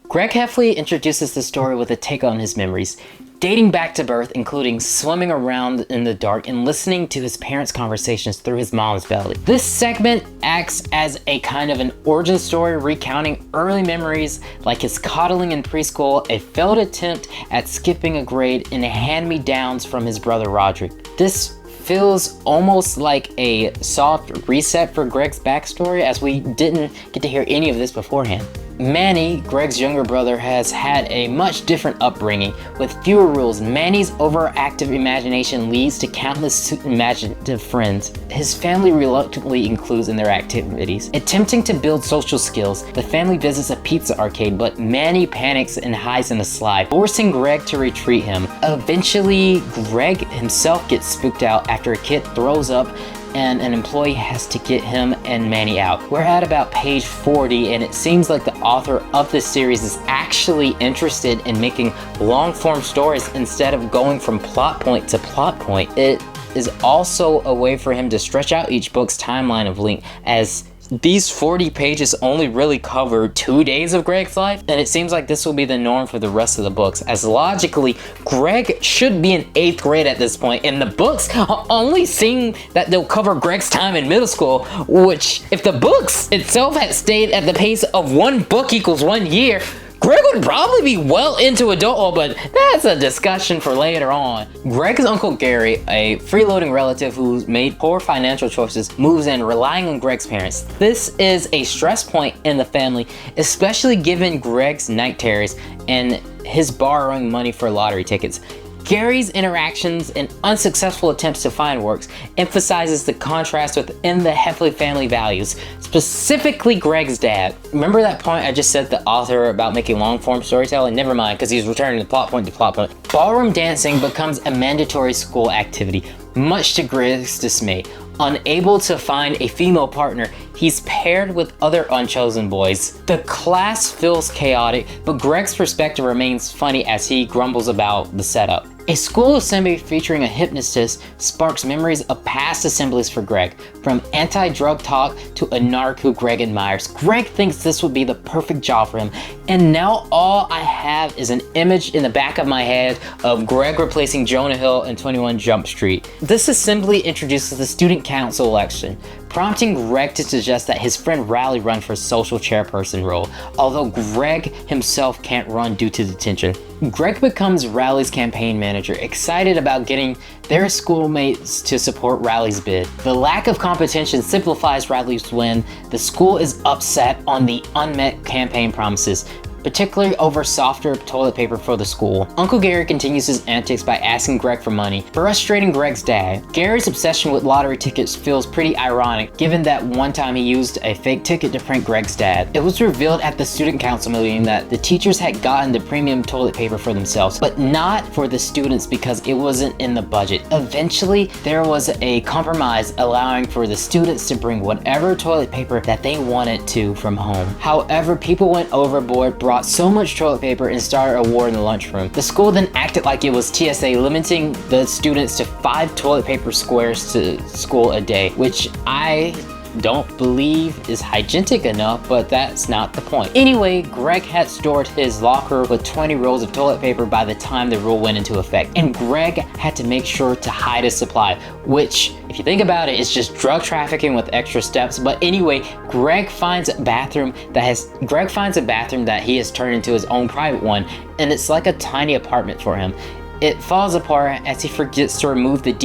Greg Heffley introduces the story with a take on his memories, dating back to birth, including swimming around in the dark and listening to his parents' conversations through his mom's belly. This segment acts as a kind of an origin story recounting early memories like his coddling in preschool, a failed attempt at skipping a grade, and hand-me-downs from his brother Rodrick. This feels almost like a soft reset for Greg's backstory, as we didn't get to hear any of this beforehand. Manny, Greg's younger brother, has had a much different upbringing with fewer rules. Manny's overactive imagination leads to countless imaginative friends his family reluctantly includes in their activities. Attempting to build social skills, the family visits a pizza arcade, but Manny panics and hides in a slide, forcing Greg to retreat him. Eventually, Greg himself gets spooked out after a kid throws up and an employee has to get him and Manny out. We're at about page 40, and it seems like the author of this series is actually interested in making long-form stories instead of going from plot point to plot point. It is also a way for him to stretch out each book's timeline of length, as these 40 pages only really cover 2 days of Greg's life, and it seems like this will be the norm for the rest of the books, as logically, Greg should be in 8th grade at this point, and the books only seem that they'll cover Greg's time in middle school, which, if the books itself had stayed at the pace of 1 book equals 1 year, Greg would probably be well into adulthood, but that's a discussion for later on. Greg's Uncle Gary, a freeloading relative who's made poor financial choices, moves in, relying on Greg's parents. This is a stress point in the family, especially given Greg's night terrors and his borrowing money for lottery tickets. Gary's interactions and unsuccessful attempts to find works emphasizes the contrast within the Heffley family values, specifically Greg's dad. Remember that point I just said the author about making long-form storytelling? Never mind, because he's returning the plot point to plot point. Ballroom dancing becomes a mandatory school activity, much to Greg's dismay. Unable to find a female partner, he's paired with other unchosen boys. The class feels chaotic, but Greg's perspective remains funny as he grumbles about the setup. A school assembly featuring a hypnotist sparks memories of past assemblies for Greg, from anti-drug talk to a narc who Greg admires. Greg thinks this would be the perfect job for him, and now all I have is an image in the back of my head of Greg replacing Jonah Hill in 21 Jump Street. This assembly introduces the student council election, prompting Greg to suggest that his friend Rowley run for social chairperson role, although Greg himself can't run due to detention. Greg becomes Rowley's campaign manager, excited about getting their schoolmates to support Rowley's bid. The lack of competition simplifies Rowley's win. The school is upset on the unmet campaign promises. particularly over softer toilet paper for the school. Uncle Gary continues his antics by asking Greg for money, frustrating Greg's dad. Gary's obsession with lottery tickets feels pretty ironic, given that one time he used a fake ticket to prank Greg's dad. It was revealed at the student council meeting that the teachers had gotten the premium toilet paper for themselves, but not for the students because it wasn't in the budget. Eventually, there was a compromise allowing for the students to bring whatever toilet paper that they wanted to from home. However, people went overboard, brought so much toilet paper, and started a war in the lunchroom. The school then acted like it was TSA, limiting the students to 5 toilet paper squares to school a day, which I don't believe is hygienic enough, but that's not the point. Anyway, Greg had stored his locker with 20 rolls of toilet paper by the time the rule went into effect, and Greg had to make sure to hide his supply, which, if you think about it, is just drug trafficking with extra steps. But anyway, Greg finds a bathroom that he has turned into his own private one, and it's like a tiny apartment for him. It falls apart as he forgets to remove the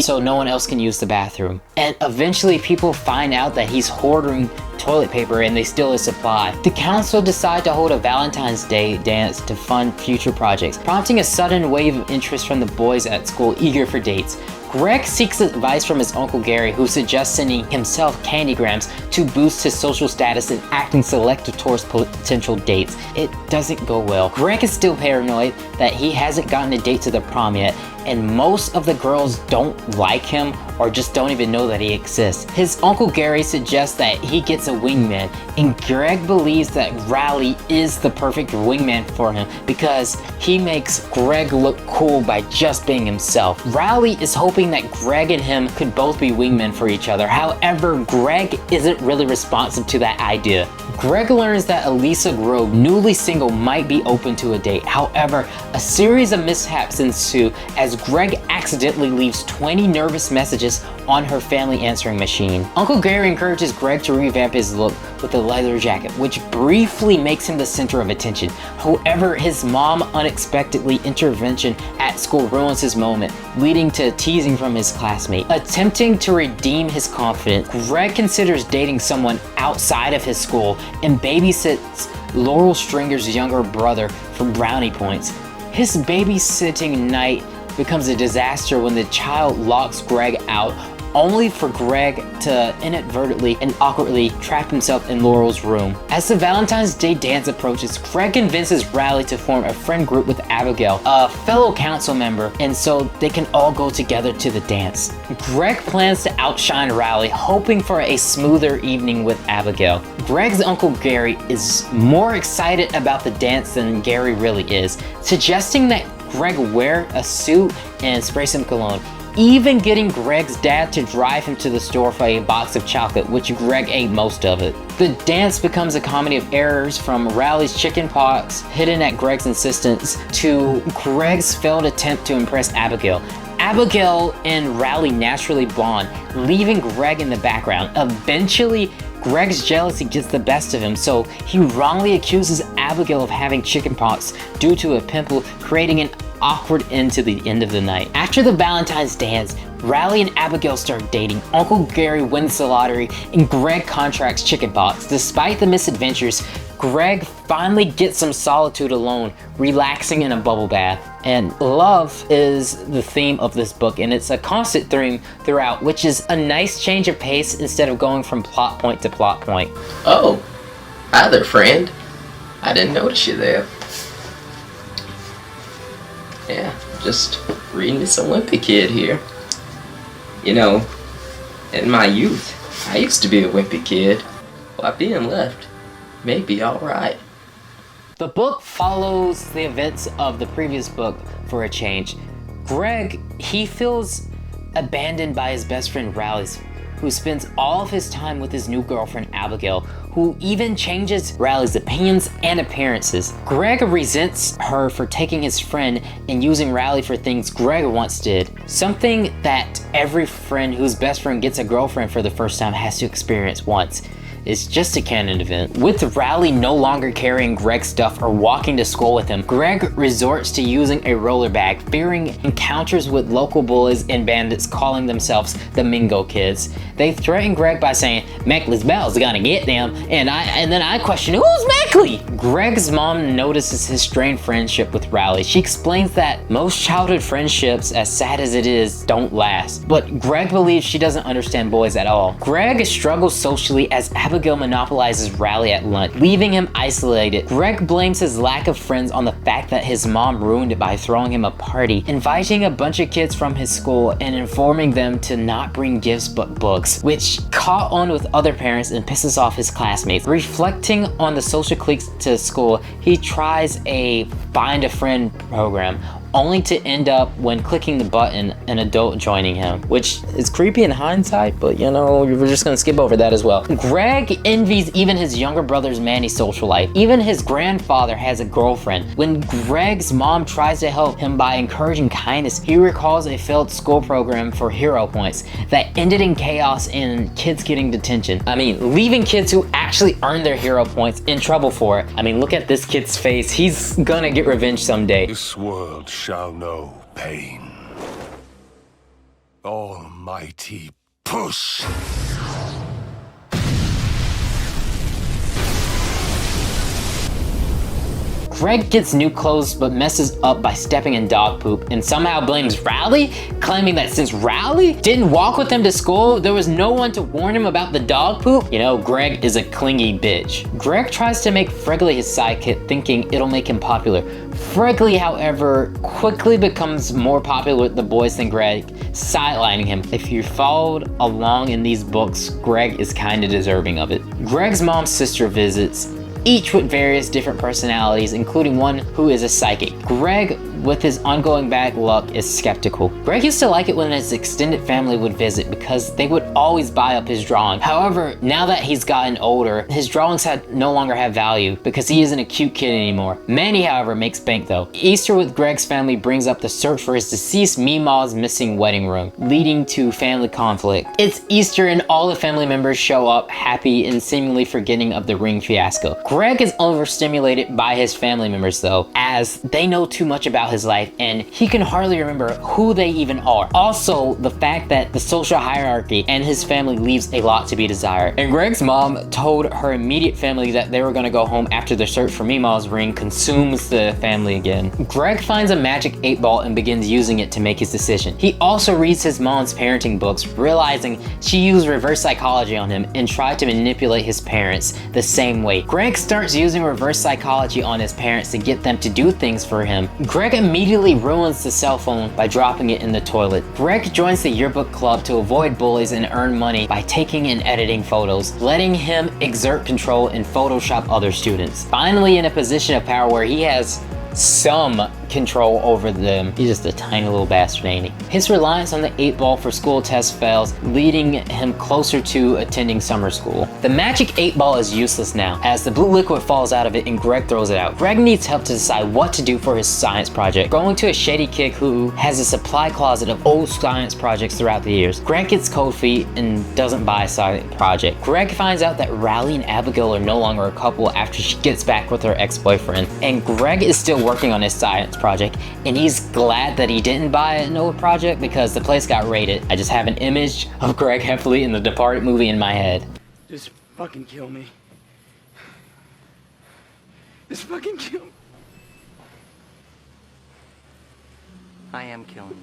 so no one else can use the bathroom. And eventually people find out that he's hoarding toilet paper and they steal his supply. The council decide to hold a Valentine's Day dance to fund future projects, prompting a sudden wave of interest from the boys at school eager for dates. Greg seeks advice from his Uncle Gary, who suggests sending himself candygrams to boost his social status and acting selective towards potential dates. It doesn't go well. Greg is still paranoid that he hasn't gotten a date to the prom yet, and most of the girls don't like him or just don't even know that he exists. His Uncle Gary suggests that he gets a wingman, and Greg believes that Rowley is the perfect wingman for him because he makes Greg look cool by just being himself. Rowley is hoping that Greg and him could both be wingmen for each other. However, Greg isn't really responsive to that idea. Greg learns that Elisa Grove, newly single, might be open to a date. However, a series of mishaps ensue as Greg accidentally leaves 20 nervous messages on her family answering machine. Uncle Gary encourages Greg to revamp his look with a leather jacket, which briefly makes him the center of attention. However, his mom unexpectedly intervention at school ruins his moment, leading to teasing from his classmate. Attempting to redeem his confidence, Greg considers dating someone outside of his school and babysits Laurel Stringer's younger brother for brownie points. His babysitting night becomes a disaster when the child locks Greg out, only for Greg to inadvertently and awkwardly trap himself in Laurel's room. As the Valentine's Day dance approaches, Greg convinces Rowley to form a friend group with Abigail, a fellow council member, and so they can all go together to the dance. Greg plans to outshine Rowley, hoping for a smoother evening with Abigail. Greg's Uncle Gary is more excited about the dance than Gary really is, suggesting that Greg wear a suit and spray some cologne, even getting Greg's dad to drive him to the store for a box of chocolate, which Greg ate most of it. The dance becomes a comedy of errors, from Rowley's chicken pox, hidden at Greg's insistence, to Greg's failed attempt to impress Abigail. Abigail and Rowley naturally bond, leaving Greg in the background. Eventually, Greg's jealousy gets the best of him, so he wrongly accuses Abigail of having chickenpox due to a pimple, creating an awkward end to the end of the night. After the Valentine's dance, Rowley and Abigail start dating. Uncle Gary wins the lottery, and Greg contracts chickenpox. Despite the misadventures, Greg finally gets some solitude alone, relaxing in a bubble bath. And love is the theme of this book, and it's a constant theme throughout, which is a nice change of pace instead of going from plot point to plot point. Oh, hi there, friend. I didn't notice you there. Yeah, just reading me some Wimpy Kid here. You know, in my youth, I used to be a Wimpy Kid. Why, being left may be alright. The book follows the events of the previous book for a change. Greg, he feels abandoned by his best friend Rowley, who spends all of his time with his new girlfriend Abigail, who even changes Rowley's opinions and appearances. Greg resents her for taking his friend and using Rowley for things Greg once did. Something that every friend whose best friend gets a girlfriend for the first time has to experience once. It's just a canon event. With Rowley no longer carrying Greg's stuff or walking to school with him, Greg resorts to using a roller bag, fearing encounters with local bullies and bandits calling themselves the Mingo Kids. They threaten Greg by saying Meckley's bell's gonna get them. And then I question, who's Meckley? Greg's mom notices his strained friendship with Rowley. She explains that most childhood friendships, as sad as it is, don't last. But Greg believes she doesn't understand boys at all. Greg struggles socially as Abigail monopolizes Rowley at lunch, leaving him isolated. Greg blames his lack of friends on the fact that his mom ruined it by throwing him a party, inviting a bunch of kids from his school and informing them to not bring gifts but books, which caught on with other parents and pisses off his classmates. Reflecting on the social cliques to school, he tries a find a friend program, only to end up, when clicking the button, an adult joining him, which is creepy in hindsight, but you know, we're just gonna skip over that as well. Greg envies even his younger brother's Manny social life. Even his grandfather has a girlfriend. When Greg's mom tries to help him by encouraging kindness, he recalls a failed school program for hero points that ended in chaos and kids getting detention. I mean, leaving kids who actually earned their hero points in trouble for it. I mean, look at this kid's face. He's gonna get revenge someday. This world shall know pain. Almighty push! Greg gets new clothes but messes up by stepping in dog poop and somehow blames Rowley, claiming that since Rowley didn't walk with him to school, there was no one to warn him about the dog poop. You know, Greg is a clingy bitch. Greg tries to make Fregley his sidekick, thinking it'll make him popular. Fregley, however, quickly becomes more popular with the boys than Greg, sidelining him. If you followed along in these books, Greg is kinda deserving of it. Greg's mom's sister visits, each with various different personalities, including one who is a psychic. Greg, with his ongoing bad luck, is skeptical. Greg used to like it when his extended family would visit because they would always buy up his drawing. However, now that he's gotten older, his drawings no longer have value because he isn't a cute kid anymore. Manny, however, makes bank though. Easter with Greg's family brings up the search for his deceased Meemaw's missing wedding ring, leading to family conflict. It's Easter and all the family members show up happy and seemingly forgetting of the ring fiasco. Greg is overstimulated by his family members though, as they know too much about his life and he can hardly remember who they even are. Also, the fact that the social hierarchy and his family leaves a lot to be desired. And Greg's mom told her immediate family that they were gonna go home after the search for Meemaw's ring consumes the family again. Greg finds a magic 8-ball and begins using it to make his decision. He also reads his mom's parenting books, realizing she used reverse psychology on him and tried to manipulate his parents the same way. Greg starts using reverse psychology on his parents to get them to do things for him. Greg immediately ruins the cell phone by dropping it in the toilet. Greg joins the yearbook club to avoid bullies and earn money by taking and editing photos, letting him exert control and Photoshop other students. Finally in a position of power where he has some control over them. He's just a tiny little bastard, ain't he? His reliance on the 8-ball for school tests fails, leading him closer to attending summer school. The magic 8-ball is useless now, as the blue liquid falls out of it and Greg throws it out. Greg needs help to decide what to do for his science project, going to a shady kid who has a supply closet of old science projects throughout the years. Greg gets cold feet and doesn't buy a science project. Greg finds out that Rowley and Abigail are no longer a couple after she gets back with her ex-boyfriend, and Greg is still working on his science project, and he's glad that he didn't buy an old project because the place got raided. I just have an image of Greg Heffley in the Departed movie in my head. Just fucking kill me. Just fucking kill me. I am killing you.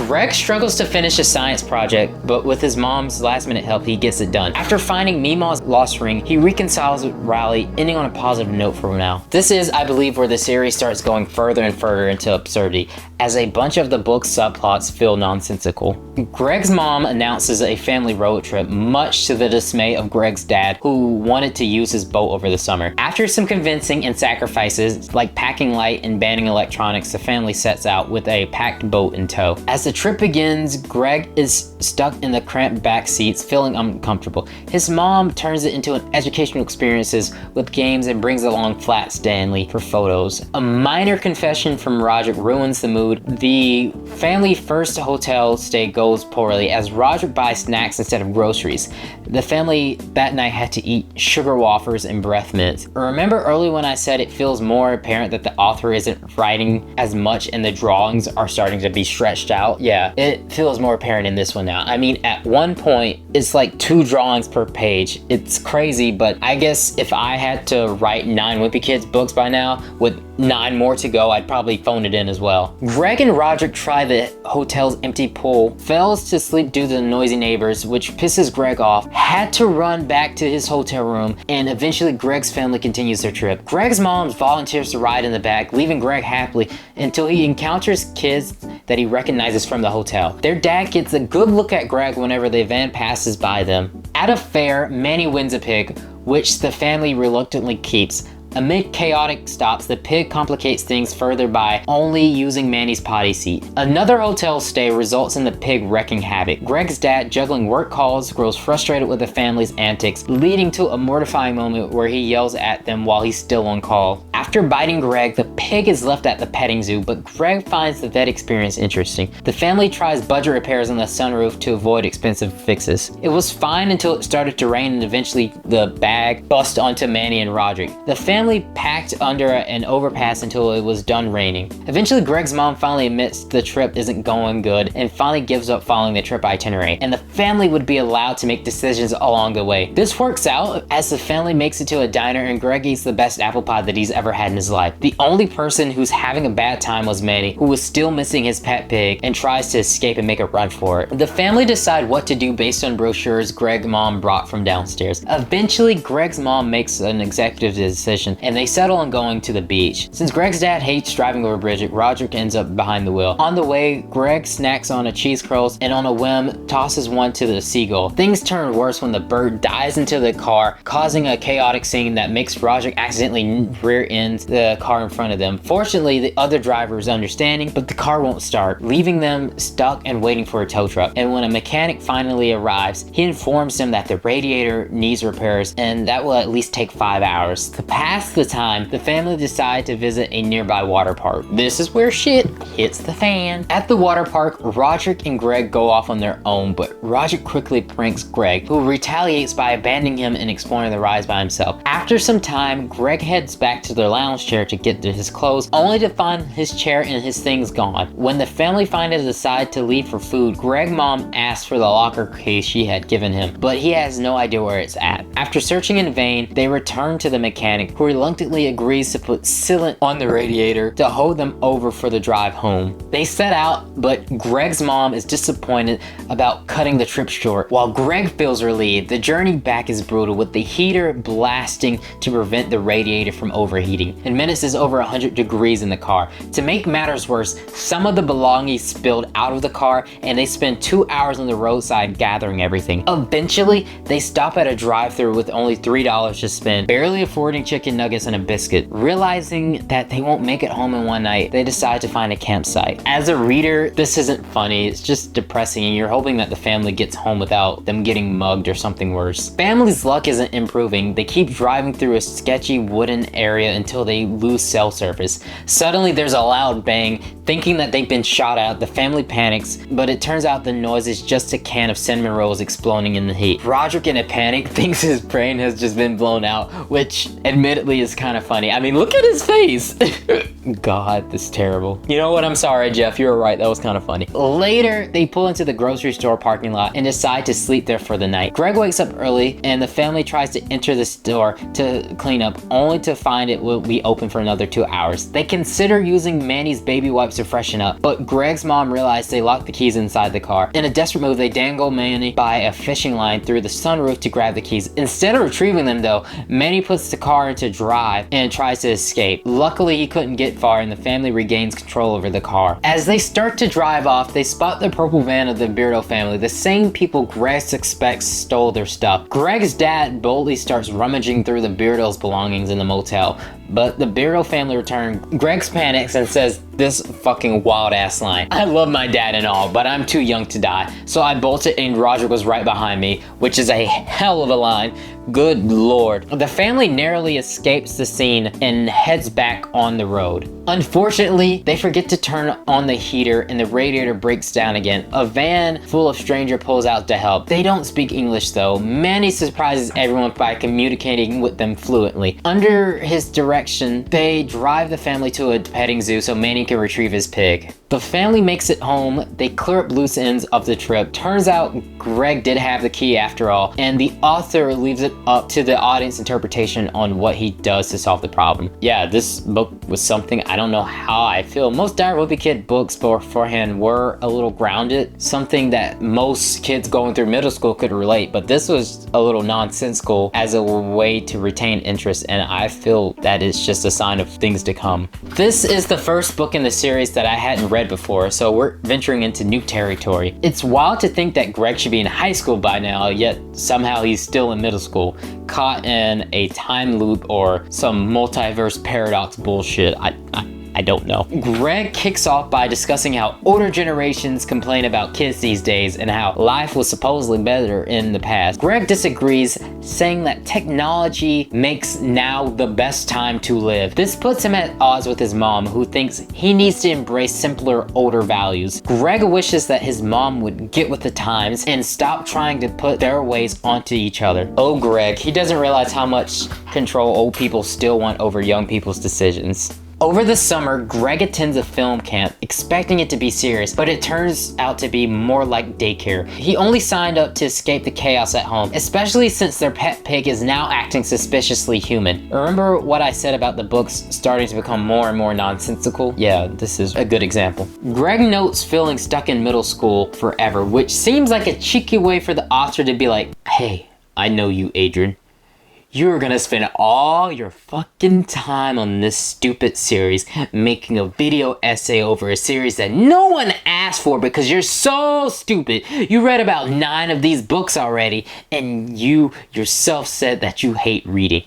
Greg struggles to finish his science project, but with his mom's last-minute help, he gets it done. After finding Meemaw's lost ring, he reconciles with Rowley, ending on a positive note for now. This is, I believe, where the series starts going further and further into absurdity, as a bunch of the book's subplots feel nonsensical. Greg's mom announces a family road trip, much to the dismay of Greg's dad, who wanted to use his boat over the summer. After some convincing and sacrifices, like packing light and banning electronics, the family sets out with a packed boat in tow. As the trip begins, Greg is stuck in the cramped back seats, feeling uncomfortable. His mom turns it into an educational experiences with games and brings along Flat Stanley for photos. A minor confession from Rodrick ruins the mood mood. The family first hotel stay goes poorly as Rodrick buys snacks instead of groceries. The family that night had to eat sugar wafers and breath mints. Remember early when I said it feels more apparent that the author isn't writing as much and the drawings are starting to be stretched out? Yeah, it feels more apparent in this one now. I mean, at one point, it's like 2 drawings per page. It's crazy, but I guess if I had to write 9 Wimpy Kids books by now, with 9 more to go, I'd probably phone it in as well. Greg and Rodrick try the hotel's empty pool, fails to sleep due to the noisy neighbors, which pisses Greg off, had to run back to his hotel room, and eventually Greg's family continues their trip. Greg's mom volunteers to ride in the back, leaving Greg happily until he encounters kids that he recognizes from the hotel. Their dad gets a good look at Greg whenever the van passes by them. At a fair, Manny wins a pig, which the family reluctantly keeps. Amid chaotic stops, the pig complicates things further by only using Manny's potty seat. Another hotel stay results in the pig wreaking havoc. Greg's dad, juggling work calls, grows frustrated with the family's antics, leading to a mortifying moment where he yells at them while he's still on call. After biting Greg, the pig is left at the petting zoo, but Greg finds the vet experience interesting. The family tries budget repairs on the sunroof to avoid expensive fixes. It was fine until it started to rain and eventually the bag bust onto Manny and Rodrick. The family packed under an overpass until it was done raining. Eventually, Greg's mom finally admits the trip isn't going good and finally gives up following the trip itinerary, and the family would be allowed to make decisions along the way. This works out as the family makes it to a diner and Greg eats the best apple pie that he's ever had in his life. The only person who's having a bad time was Manny, who was still missing his pet pig and tries to escape and make a run for it. The family decide what to do based on brochures Greg's mom brought from downstairs. Eventually, Greg's mom makes an executive decision and they settle on going to the beach. Since Greg's dad hates driving over Bridget, Rodrick ends up behind the wheel. On the way, Greg snacks on a cheese curls and on a whim tosses one to the seagull. Things turn worse when the bird dives into the car, causing a chaotic scene that makes Rodrick accidentally rear ends the car in front of them. Fortunately, the other driver is understanding, but the car won't start, leaving them stuck and waiting for a tow truck. And when a mechanic finally arrives, he informs them that the radiator needs repairs and that will at least take 5 hours. To pass the time, the family decide to visit a nearby water park. This is where shit hits the fan. At the water park, Rodrick and Greg go off on their own, but Rodrick quickly pranks Greg, who retaliates by abandoning him and exploring the rides by himself. After some time, Greg heads back to their lounge chair to get to his clothes, only to find his chair and his things gone. When the family finally decide to leave for food, Greg's mom asks for the locker key she had given him, but he has no idea where it's at. After searching in vain, they return to the mechanic, who reluctantly agrees to put sealant on the radiator to hold them over for the drive home. They set out, but Greg's mom is disappointed about cutting the trip short. While Greg feels relieved, the journey back is brutal, with the heater blasting to prevent the radiator from overheating. In minutes, it's over 100 degrees in the car. To make matters worse, some of the belongings spilled out of the car and they spend 2 hours on the roadside gathering everything. Eventually, they stop at a drive-thru with only $3 to spend, barely affording chicken nuggets and a biscuit. Realizing that they won't make it home in one night, they decide to find a campsite. As a reader, this isn't funny, it's just depressing and you're hoping that the family gets home without them getting mugged or something worse. Family's luck isn't improving. They keep driving through a sketchy wooden area until they lose cell service. Suddenly there's a loud bang. Thinking that they've been shot at, the family panics, but it turns out the noise is just a can of cinnamon rolls exploding in the heat. Rodrick, in a panic, thinks his brain has just been blown out, which admittedly is kind of funny. I mean, look at his face. God, this is terrible. You know what? I'm sorry, Jeff. You were right. That was kind of funny. Later, they pull into the grocery store parking lot and decide to sleep there for the night. Greg wakes up early and the family tries to enter the store to clean up, only to find it will be open for another 2 hours. They consider using Manny's baby wipes to freshen up, but Greg's mom realized they locked the keys inside the car. In a desperate move, they dangle Manny by a fishing line through the sunroof to grab the keys. Instead of retrieving them though, Manny puts the car into drive and tries to escape. Luckily, he couldn't get far and the family regains control over the car. As they start to drive off, they spot the purple van of the Beardo family, the same people Greg suspects stole their stuff. Greg's dad boldly starts rummaging through the Beardo's belongings in the motel, but the Beardo family return. Greg panics and says this fucking wild ass line. I love my dad and all, but I'm too young to die. So I bolted and Rodrick was right behind me, which is a hell of a line. Good lord. The family narrowly escapes the scene and heads back on the road. Unfortunately, they forget to turn on the heater and the radiator breaks down again. A van full of strangers pulls out to help. They don't speak English though. Manny surprises everyone by communicating with them fluently. Under his direction, they drive the family to a petting zoo so Manny can retrieve his pig. The family makes it home. They clear up loose ends of the trip. Turns out Greg did have the key after all, and the author leaves it up to the audience interpretation on what he does to solve the problem. Yeah, this book was something, I don't know how I feel. Most Dire Wimpy Kid books beforehand were a little grounded, something that most kids going through middle school could relate, but this was a little nonsensical as a way to retain interest, and I feel that it's just a sign of things to come. This is the first book in the series that I hadn't read before, so we're venturing into new territory. It's wild to think that Greg should be in high school by now, yet somehow he's still in middle school, caught in a time loop or some multiverse paradox bullshit. I don't know. Greg kicks off by discussing how older generations complain about kids these days and how life was supposedly better in the past. Greg disagrees, saying that technology makes now the best time to live. This puts him at odds with his mom, who thinks he needs to embrace simpler, older values. Greg wishes that his mom would get with the times and stop trying to put their ways onto each other. Oh, Greg, he doesn't realize how much control old people still want over young people's decisions. Over the summer, Greg attends a film camp, expecting it to be serious, but it turns out to be more like daycare. He only signed up to escape the chaos at home, especially since their pet pig is now acting suspiciously human. Remember what I said about the books starting to become more and more nonsensical? Yeah, this is a good example. Greg notes feeling stuck in middle school forever, which seems like a cheeky way for the author to be like, hey, I know you, Adrian. You're gonna spend all your fucking time on this stupid series making a video essay over a series that no one asked for because you're so stupid. You read about 9 of these books already and you yourself said that you hate reading.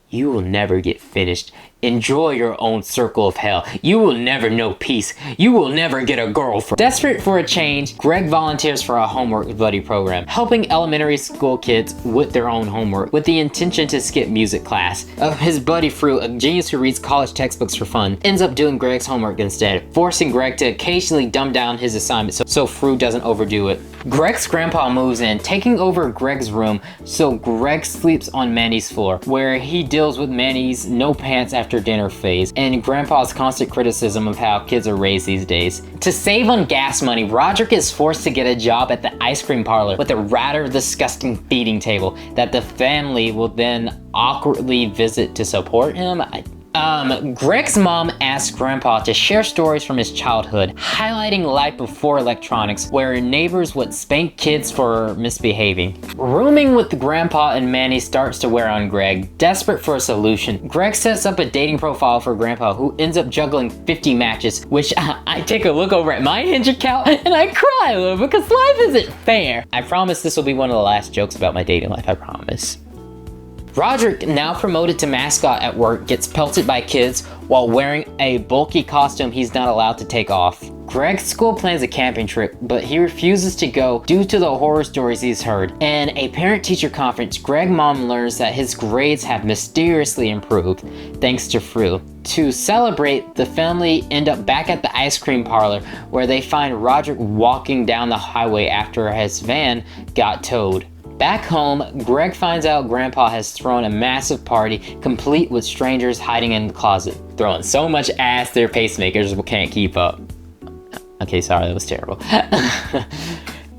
You will never get finished. Enjoy your own circle of hell. You will never know peace. You will never get a girlfriend. Desperate for a change, Greg volunteers for a homework buddy program, helping elementary school kids with their own homework with the intention to skip music class. His buddy Fru, a genius who reads college textbooks for fun, ends up doing Greg's homework instead, forcing Greg to occasionally dumb down his assignments so Fru doesn't overdo it. Greg's grandpa moves in, taking over Greg's room, so Greg sleeps on Manny's floor, where he deals with Manny's no pants after dinner phase and Grandpa's constant criticism of how kids are raised these days. To save on gas money, Rodrick is forced to get a job at the ice cream parlor with a rather disgusting feeding table that the family will then awkwardly visit to support him. Greg's mom asks Grandpa to share stories from his childhood, highlighting life before electronics, where neighbors would spank kids for misbehaving. Rooming with Grandpa and Manny starts to wear on Greg. Desperate for a solution, Greg sets up a dating profile for Grandpa, who ends up juggling 50 matches, which I take a look over at my Hinge account and I cry a little because life isn't fair. I promise this will be one of the last jokes about my dating life, I promise. Rodrick, now promoted to mascot at work, gets pelted by kids while wearing a bulky costume he's not allowed to take off. Greg's school plans a camping trip, but he refuses to go due to the horror stories he's heard. In a parent-teacher conference, Greg's mom learns that his grades have mysteriously improved, thanks to Fru. To celebrate, the family end up back at the ice cream parlor, where they find Rodrick walking down the highway after his van got towed. Back home, Greg finds out Grandpa has thrown a massive party, complete with strangers hiding in the closet, throwing so much ass their pacemakers can't keep up. Okay, sorry, that was terrible.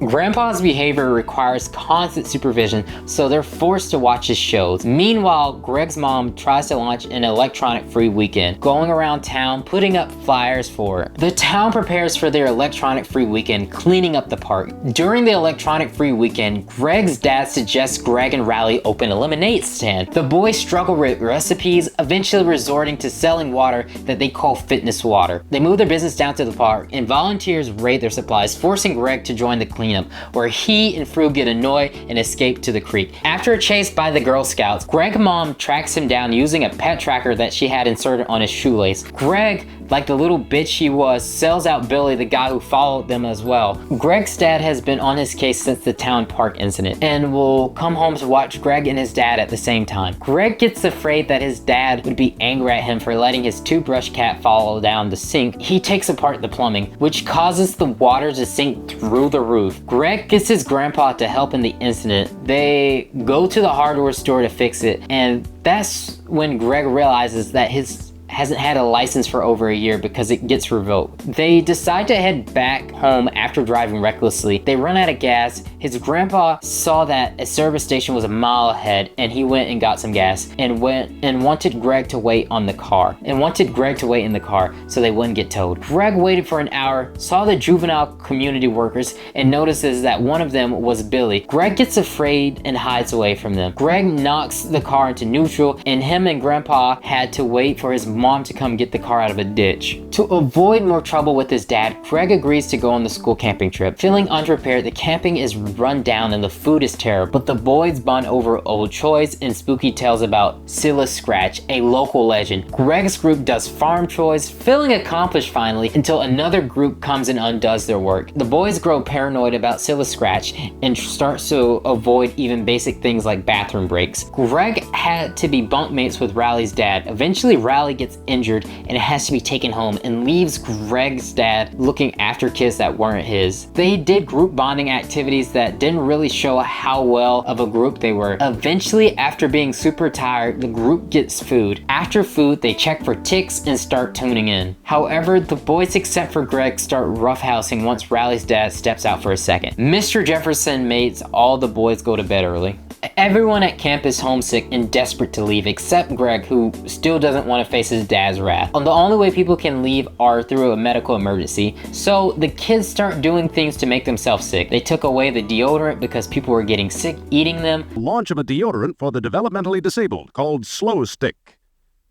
Grandpa's behavior requires constant supervision, so they're forced to watch his shows. Meanwhile, Greg's mom tries to launch an electronic-free weekend, going around town putting up flyers for it. The town prepares for their electronic-free weekend, cleaning up the park. During the electronic-free weekend, Greg's dad suggests Greg and Rowley open a lemonade stand. The boys struggle with recipes, eventually resorting to selling water that they call fitness water. They move their business down to the park, and volunteers raid their supplies, forcing Greg to join the cleanup cleanup, where he and Fru get annoyed and escape to the creek. After a chase by the Girl Scouts, Greg's mom tracks him down using a pet tracker that she had inserted on his shoelace. Greg, like the little bitch he was, sells out Billy, the guy who followed them as well. Greg's dad has been on his case since the town park incident and will come home to watch Greg and his dad at the same time. Greg gets afraid that his dad would be angry at him for letting his toothbrush cap fall down the sink. He takes apart the plumbing, which causes the water to sink through the roof. Greg gets his grandpa to help in the incident. They go to the hardware store to fix it, and that's when Greg realizes that his hasn't had a license for over a year because it gets revoked. They decide to head back home after driving recklessly. They run out of gas. His grandpa saw that a service station was a mile ahead, and he went and got some gas and wanted Greg to wait in the car so they wouldn't get towed. Greg waited for an hour, saw the juvenile community workers, and notices that one of them was Billy. Greg gets afraid and hides away from them. Greg knocks the car into neutral, and him and grandpa had to wait for his mom to come get the car out of a ditch. To avoid more trouble with his dad, Greg agrees to go on the school camping trip. Feeling unprepared, the camping is run down and the food is terrible, but the boys bond over old chores and spooky tales about Scylla Scratch, a local legend. Greg's group does farm chores, feeling accomplished finally, until another group comes and undoes their work. The boys grow paranoid about Scylla Scratch and starts to avoid even basic things like bathroom breaks. Greg had to be bunkmates with Rowley's dad. Eventually, Rowley gets injured and has to be taken home and leaves Greg's dad looking after kids that weren't his. They did group bonding activities that didn't really show how well of a group they were. Eventually, after being super tired, the group gets food. After food, they check for ticks and start tuning in. However, the boys except for Greg start roughhousing once Rowley's dad steps out for a second. Mr. Jefferson makes all the boys go to bed early. Everyone at camp is homesick and desperate to leave except Greg, who still doesn't want to face his dad's wrath. The only way people can leave are through a medical emergency, so the kids start doing things to make themselves sick. They took away the deodorant because people were getting sick eating them. Launch of a deodorant for the developmentally disabled called Slow Stick.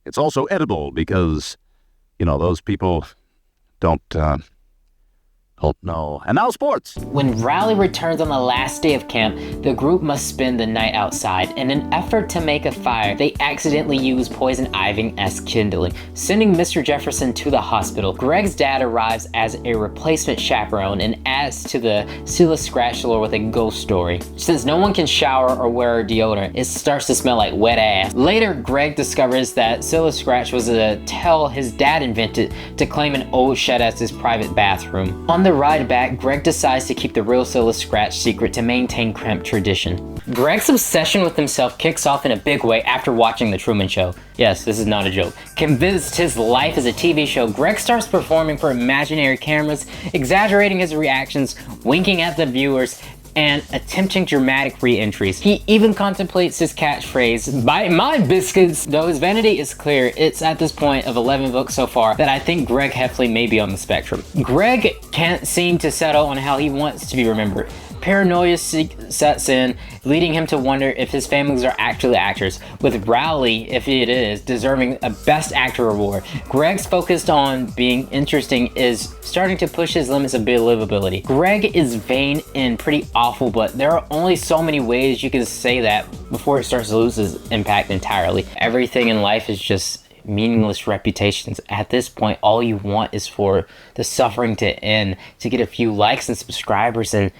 It's also edible because, you know, those people don't know. And now sports. When Rowley returns on the last day of camp, the group must spend the night outside. In an effort to make a fire, they accidentally use poison ivy as kindling, sending Mr. Jefferson to the hospital. Greg's dad arrives as a replacement chaperone and adds to the Scylla Scratch lore with a ghost story. Since no one can shower or wear deodorant, it starts to smell like wet ass. Later, Greg discovers that Scylla Scratch was a tale his dad invented to claim an old shed as his private bathroom. On the ride back, Greg decides to keep the real Scylla Scratch secret to maintain cramped tradition. Greg's obsession with himself kicks off in a big way after watching The Truman Show. Yes, this is not a joke. Convinced his life is a TV show, Greg starts performing for imaginary cameras, exaggerating his reactions, winking at the viewers, and attempting dramatic re-entries. He even contemplates his catchphrase, "Bite my biscuits." Though his vanity is clear, it's at this point of 11 books so far that I think Greg Heffley may be on the spectrum. Greg can't seem to settle on how he wants to be remembered. Paranoia sets in, leading him to wonder if his families are actually actors, with Rowley, if it is, deserving a Best Actor award. Greg's focused on being interesting is starting to push his limits of believability. Greg is vain and pretty awful, but there are only so many ways you can say that before it starts to lose its impact entirely. Everything in life is just meaningless reputations. At this point, all you want is for the suffering to end, to get a few likes and subscribers, and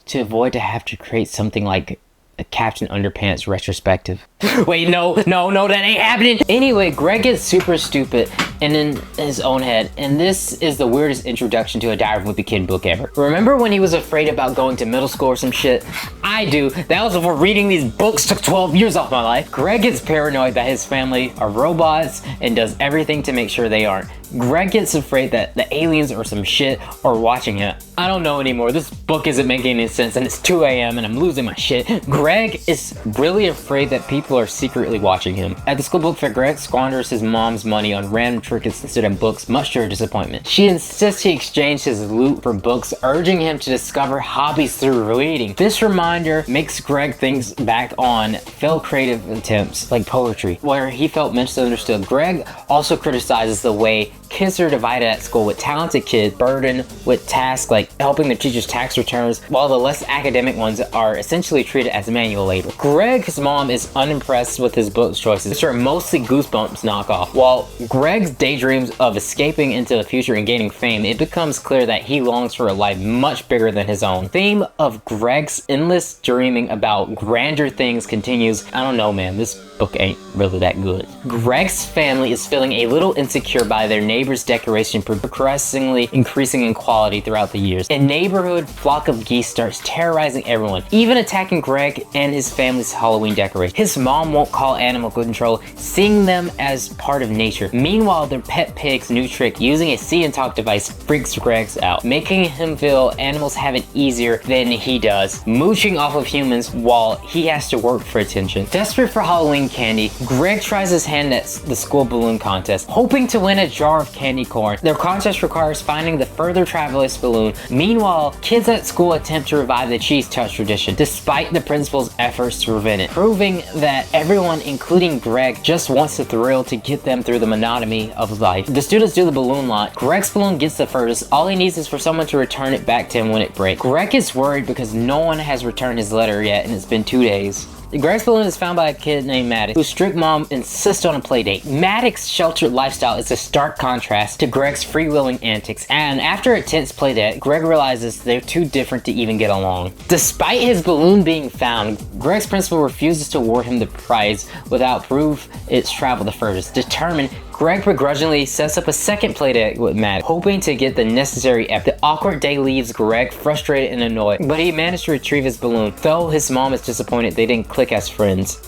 to avoid to have to create something like a Captain Underpants retrospective. Wait, no, that ain't happening! Anyway, Greg gets super stupid and in his own head, and this is the weirdest introduction to a Diary of a Wimpy Kid book ever. Remember when he was afraid about going to middle school or some shit? I do. That was before reading these books took 12 years off my life. Greg gets paranoid that his family are robots and does everything to make sure they aren't. Greg gets afraid that the aliens or some shit are watching him. I don't know anymore. This book isn't making any sense and it's 2 a.m. and I'm losing my shit. Greg is really afraid that people are secretly watching him. At the school book fair, Greg squanders his mom's money on random trinkets instead of books, much to her disappointment. She insists he exchange his loot for books, urging him to discover hobbies through reading. This reminder makes Greg think back on failed creative attempts like poetry, where he felt misunderstood. Greg also criticizes the way kids are divided at school, with talented kids burdened with tasks like helping their teachers' tax returns, while the less academic ones are essentially treated as manual labor. Greg's mom is unimpressed with his book choices, which are mostly Goosebumps knockoff. While Greg's daydreams of escaping into the future and gaining fame, it becomes clear that he longs for a life much bigger than his own. Theme of Greg's endless dreaming about grander things continues. I don't know, man, this book ain't really that good. Greg's family is feeling a little insecure by their neighbor's decoration progressively increasing in quality throughout the years. A neighborhood flock of geese starts terrorizing everyone, even attacking Greg and his family's Halloween decoration. His mom won't call animal control, seeing them as part of nature. Meanwhile, their pet pig's new trick, using a see and talk device, freaks Greg out, making him feel animals have it easier than he does, mooching off of humans while he has to work for attention. Desperate for Halloween candy, Greg tries his hand at the school balloon contest, hoping to win a jar of candy corn. Their contest requires finding the further travelers balloon. Meanwhile, kids at school attempt to revive the cheese touch tradition, despite the principal's efforts to prevent it, proving that everyone, including Greg, just wants the thrill to get them through the monotony of life. The students do the balloon launch. Greg's balloon gets the furthest. All he needs is for someone to return it back to him when it breaks. Greg is worried because no one has returned his letter yet, and it's been 2 days. Greg's balloon is found by a kid named Maddox, whose strict mom insists on a play date. Maddox's sheltered lifestyle is a stark contrast to Greg's freewheeling antics, and after a tense play date, Greg realizes they're too different to even get along. Despite his balloon being found, Greg's principal refuses to award him the prize without proof it's traveled the furthest. Determined, Greg begrudgingly sets up a second playdate with Matt, hoping to get the necessary F. The awkward day leaves Greg frustrated and annoyed, but he managed to retrieve his balloon, though his mom is disappointed they didn't click as friends.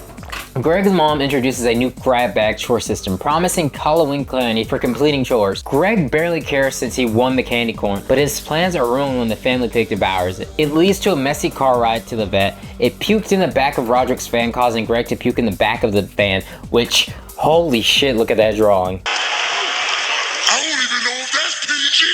Greg's mom introduces a new grab bag chore system, promising Halloween candy for completing chores. Greg barely cares since he won the candy corn, but his plans are ruined when the family pig devours it. It leads to a messy car ride to the vet. It puked in the back of Rodrick's van, causing Greg to puke in the back of the van, which, holy shit, look at that drawing. I don't even know if that's PG.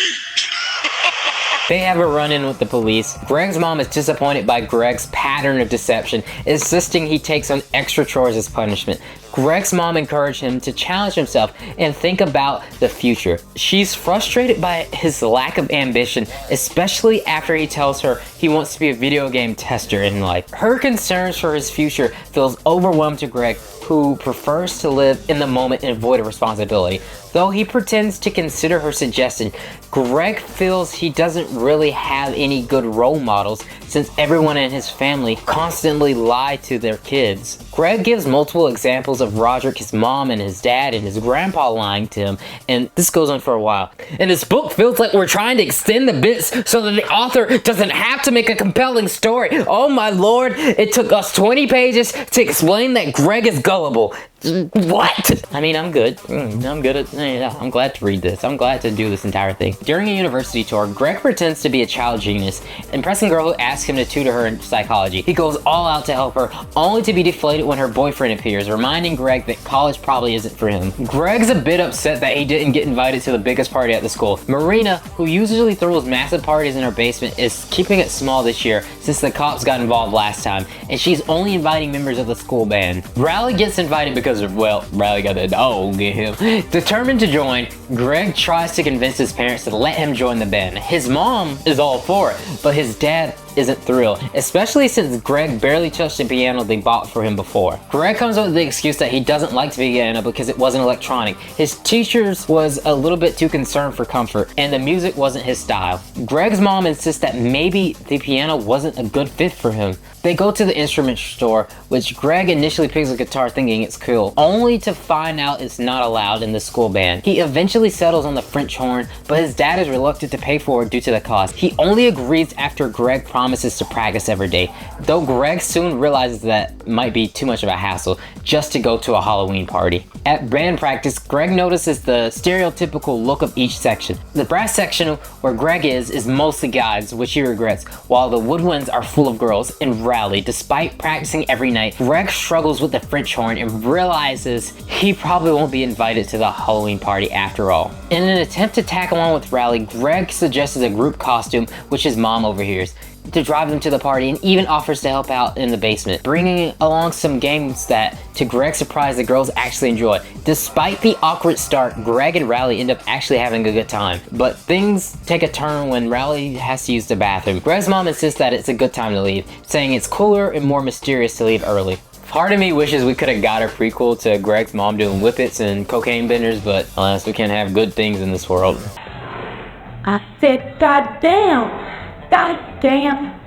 They have a run-in with the police. Greg's mom is disappointed by Greg's pattern of deception, insisting he takes on extra chores as punishment. Greg's mom encouraged him to challenge himself and think about the future. She's frustrated by his lack of ambition, especially after he tells her he wants to be a video game tester in life. Her concerns for his future feels overwhelmed to Greg, who prefers to live in the moment and avoid a responsibility. Though he pretends to consider her suggestion, Greg feels he doesn't really have any good role models since everyone in his family constantly lie to their kids. Greg gives multiple examples of Rodrick, his mom, and his dad, and his grandpa lying to him, and this goes on for a while. And this book feels like we're trying to extend the bits so that the author doesn't have to make a compelling story. Oh my lord, it took us 20 pages to explain that Greg is gullible. What? I mean, I'm good. I'm glad to read this. I'm glad to do this entire thing. During a university tour, Greg pretends to be a child genius, impressing a girl who asks him to tutor her in psychology. He goes all out to help her, only to be deflated when her boyfriend appears, reminding Greg that college probably isn't for him. Greg's a bit upset that he didn't get invited to the biggest party at the school. Marina, who usually throws massive parties in her basement, is keeping it small this year since the cops got involved last time, and she's only inviting members of the school band. Rowley gets invited because Rowley got the dog in him. Determined to join, Greg tries to convince his parents to let him join the band. His mom is all for it, but his dad isn't thrilled, especially since Greg barely touched the piano they bought for him before. Greg comes up with the excuse that he doesn't like the piano because it wasn't electronic. His teachers was a little bit too concerned for comfort, and the music wasn't his style. Greg's mom insists that maybe the piano wasn't a good fit for him. They go to the instrument store, which Greg initially picks a guitar thinking it's cool, only to find out it's not allowed in the school band. He eventually settles on the French horn, but his dad is reluctant to pay for it due to the cost. He only agrees after Greg promises to practice every day, though Greg soon realizes that might be too much of a hassle just to go to a Halloween party. At band practice, Greg notices the stereotypical look of each section. The brass section where Greg is mostly guys, which he regrets, while the woodwinds are full of girls. And Rowley, despite practicing every night, Greg struggles with the French horn and realizes he probably won't be invited to the Halloween party after all. In an attempt to tag along with Rowley, Greg suggests a group costume, which his mom overhears. to drive them to the party and even offers to help out in the basement, bringing along some games that, to Greg's surprise, the girls actually enjoy. Despite the awkward start, Greg and Rowley end up actually having a good time, but things take a turn when Rowley has to use the bathroom. Greg's mom insists that it's a good time to leave, saying it's cooler and more mysterious to leave early. Part of me wishes we could have got a prequel to Greg's mom doing whippets and cocaine benders, but alas, we can't have good things in this world. I said, goddamn, goddamn.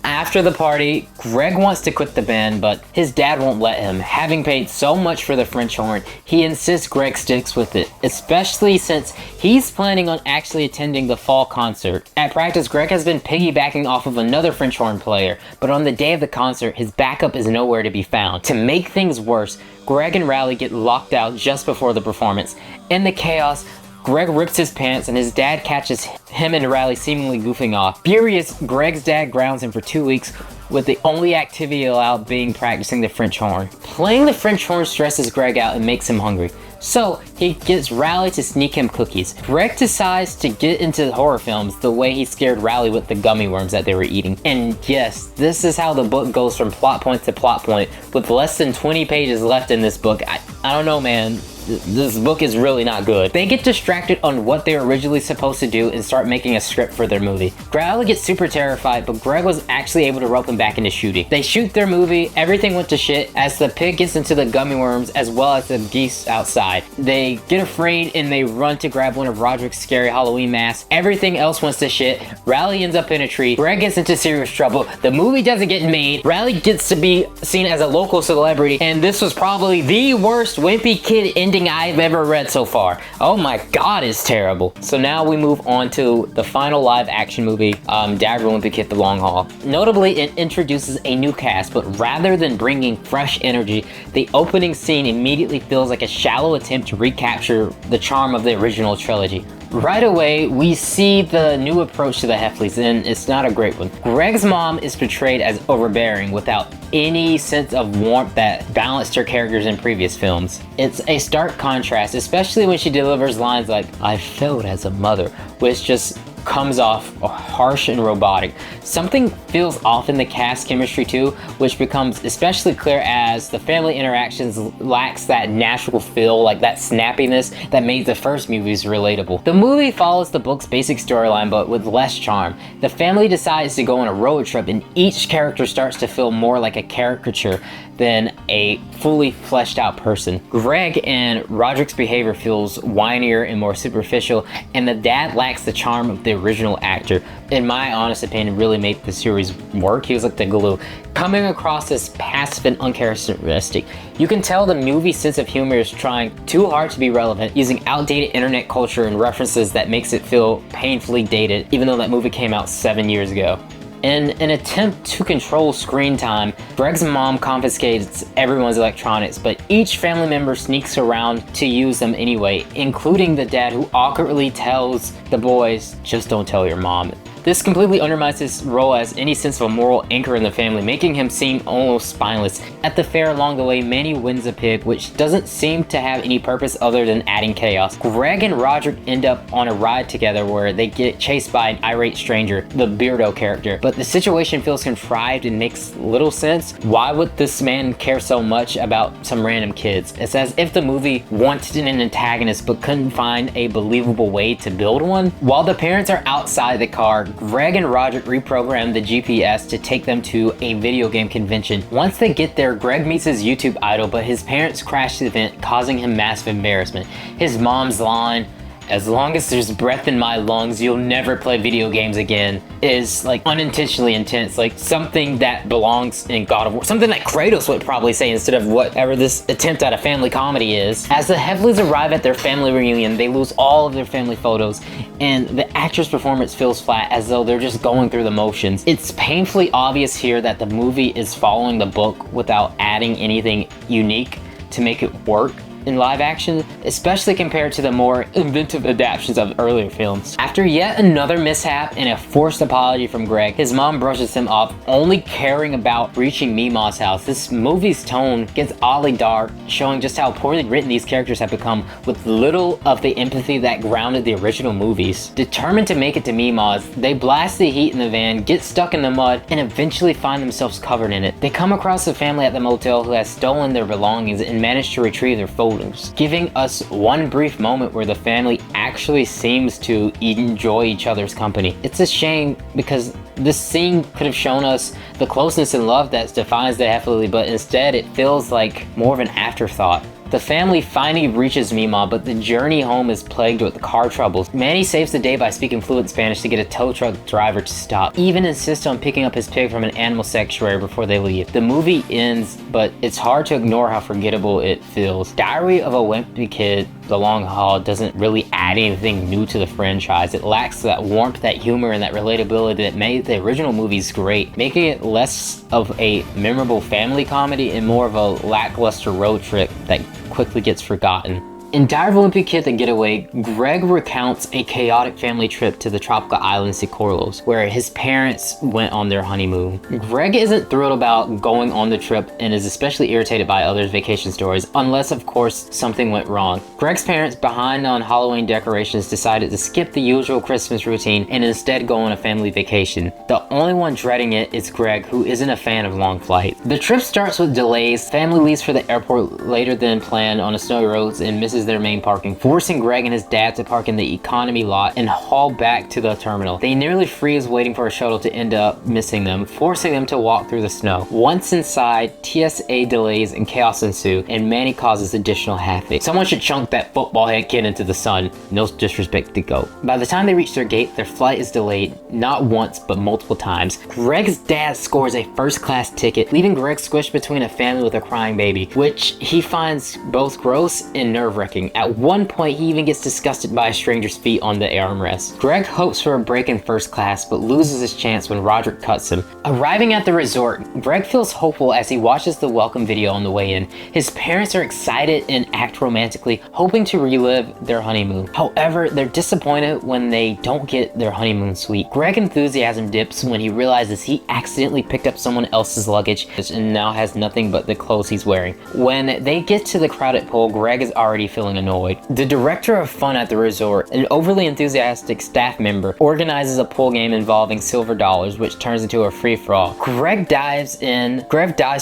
After the party, Greg wants to quit the band, but his dad won't let him. Having paid so much for the French horn, he insists Greg sticks with it, especially since he's planning on actually attending the fall concert. At practice, Greg has been piggybacking off of another French horn player, but on the day of the concert, his backup is nowhere to be found. To make things worse, Greg and Rowley get locked out just before the performance. In the chaos, Greg rips his pants and his dad catches him and Rowley seemingly goofing off. Furious, Greg's dad grounds him for 2 weeks, with the only activity allowed being practicing the French horn. Playing the French horn stresses Greg out and makes him hungry, so he gets Rowley to sneak him cookies. Greg decides to get into horror films the way he scared Rowley with the gummy worms that they were eating. And yes, this is how the book goes from plot point to plot point, with less than 20 pages left in this book. I don't know, man. This book is really not good. They get distracted on what they were originally supposed to do and start making a script for their movie. Rowley gets super terrified, but Greg was actually able to rope him back into shooting. They shoot their movie, everything went to shit as the pig gets into the gummy worms as well as the geese outside. They get afraid and they run to grab one of Rodrick's scary Halloween masks. Everything else went to shit. Rowley ends up in a tree. Greg gets into serious trouble. The movie doesn't get made. Rowley gets to be seen as a local celebrity, and this was probably the worst Wimpy Kid ending I've ever read so far. Oh my god, it's terrible. So now we move on to the final live action movie, Dagger Wimpy Kid: The Long Haul. Notably, it introduces a new cast, but rather than bringing fresh energy, the opening scene immediately feels like a shallow attempt to recapture the charm of the original trilogy. Right away, we see the new approach to the Heffleys, and it's not a great one. Greg's mom is portrayed as overbearing without any sense of warmth that balanced her characters in previous films. It's a stark contrast, especially when she delivers lines like, "I failed as a mother," which just comes off harsh and robotic. Something feels off in the cast chemistry too, which becomes especially clear as the family interactions lacks that natural feel, like that snappiness that made the first movies relatable. The movie follows the book's basic storyline but with less charm. The family decides to go on a road trip and each character starts to feel more like a caricature than a fully fleshed out person. Greg and Rodrick's behavior feels whinier and more superficial, and the dad lacks the charm of the original actor. In my honest opinion, really made the series work. He was like the glue, coming across as passive and uncharacteristic. You can tell the movie's sense of humor is trying too hard to be relevant, using outdated internet culture and references that makes it feel painfully dated, even though that movie came out 7 years ago. In an attempt to control screen time, Greg's mom confiscates everyone's electronics, but each family member sneaks around to use them anyway, including the dad who awkwardly tells the boys, "Just don't tell your mom." This completely undermines his role as any sense of a moral anchor in the family, making him seem almost spineless. At the fair along the way, Manny wins a pig, which doesn't seem to have any purpose other than adding chaos. Greg and Rodrick end up on a ride together where they get chased by an irate stranger, the Beardo character, but the situation feels contrived and makes little sense. Why would this man care so much about some random kids? It's as if the movie wanted an antagonist but couldn't find a believable way to build one. While the parents are outside the car, Greg and Rodrick reprogram the GPS to take them to a video game convention. Once they get there, Greg meets his YouTube idol, but his parents crash the event, causing him massive embarrassment. His mom's line, "As long as there's breath in my lungs, you'll never play video games again," is like unintentionally intense, like something that belongs in God of War, something that Kratos would probably say instead of whatever this attempt at a family comedy is. As the Heffleys arrive at their family reunion, they lose all of their family photos, and the actress' performance feels flat, as though they're just going through the motions. It's painfully obvious here that the movie is following the book without adding anything unique to make it work. in live action, especially compared to the more inventive adaptations of earlier films. After yet another mishap and a forced apology from Greg, his mom brushes him off, only caring about reaching Mima's house. This movie's tone gets oddly dark, showing just how poorly written these characters have become, with little of the empathy that grounded the original movies. Determined to make it to Mima's, they blast the heat in the van, get stuck in the mud, and eventually find themselves covered in it. They come across a family at the motel who has stolen their belongings and manage to retrieve their photos, giving us one brief moment where the family actually seems to enjoy each other's company. It's a shame because this scene could have shown us the closeness and love that defines the Heffley, but instead it feels like more of an afterthought. The family finally reaches Mima, but the journey home is plagued with car troubles. Manny saves the day by speaking fluent Spanish to get a tow truck driver to stop. Even insists on picking up his pig from an animal sanctuary before they leave. The movie ends, but it's hard to ignore how forgettable it feels. Diary of a Wimpy Kid, The Long Haul, doesn't really add anything new to the franchise. It lacks that warmth, that humor, and that relatability that made the original movies great, making it less of a memorable family comedy and more of a lackluster road trip that quickly gets forgotten. In Diary of a Wimpy Kid, The Getaway, Greg recounts a chaotic family trip to the tropical island Socorros, where his parents went on their honeymoon. Greg isn't thrilled about going on the trip and is especially irritated by others' vacation stories, unless of course something went wrong. Greg's parents, behind on Halloween decorations, decided to skip the usual Christmas routine and instead go on a family vacation. The only one dreading it is Greg, who isn't a fan of long flights. The trip starts with delays. Family leaves for the airport later than planned on a snowy roads and misses their main parking, forcing Greg and his dad to park in the economy lot and haul back to the terminal. They nearly freeze waiting for a shuttle to end up missing them, forcing them to walk through the snow. Once inside, TSA delays and chaos ensue, and Manny causes additional havoc. Someone should chunk that football head kid into the sun. No disrespect to go. By the time they reach their gate, their flight is delayed, not once but multiple times. Greg's dad scores a first-class ticket, leaving Greg squished between a family with a crying baby, which he finds both gross and nerve-wracking. At one point, he even gets disgusted by a stranger's feet on the armrest. Greg hopes for a break in first class, but loses his chance when Rodrick cuts him. Arriving at the resort, Greg feels hopeful as he watches the welcome video on the way in. His parents are excited and act romantically, hoping to relive their honeymoon. However, they're disappointed when they don't get their honeymoon suite. Greg's enthusiasm dips when he realizes he accidentally picked up someone else's luggage and now has nothing but the clothes he's wearing. When they get to the crowded pool, Greg is already feeling annoyed. The director of fun at the resort, an overly enthusiastic staff member, organizes a pool game involving silver dollars, which turns into a free-for-all. Greg dives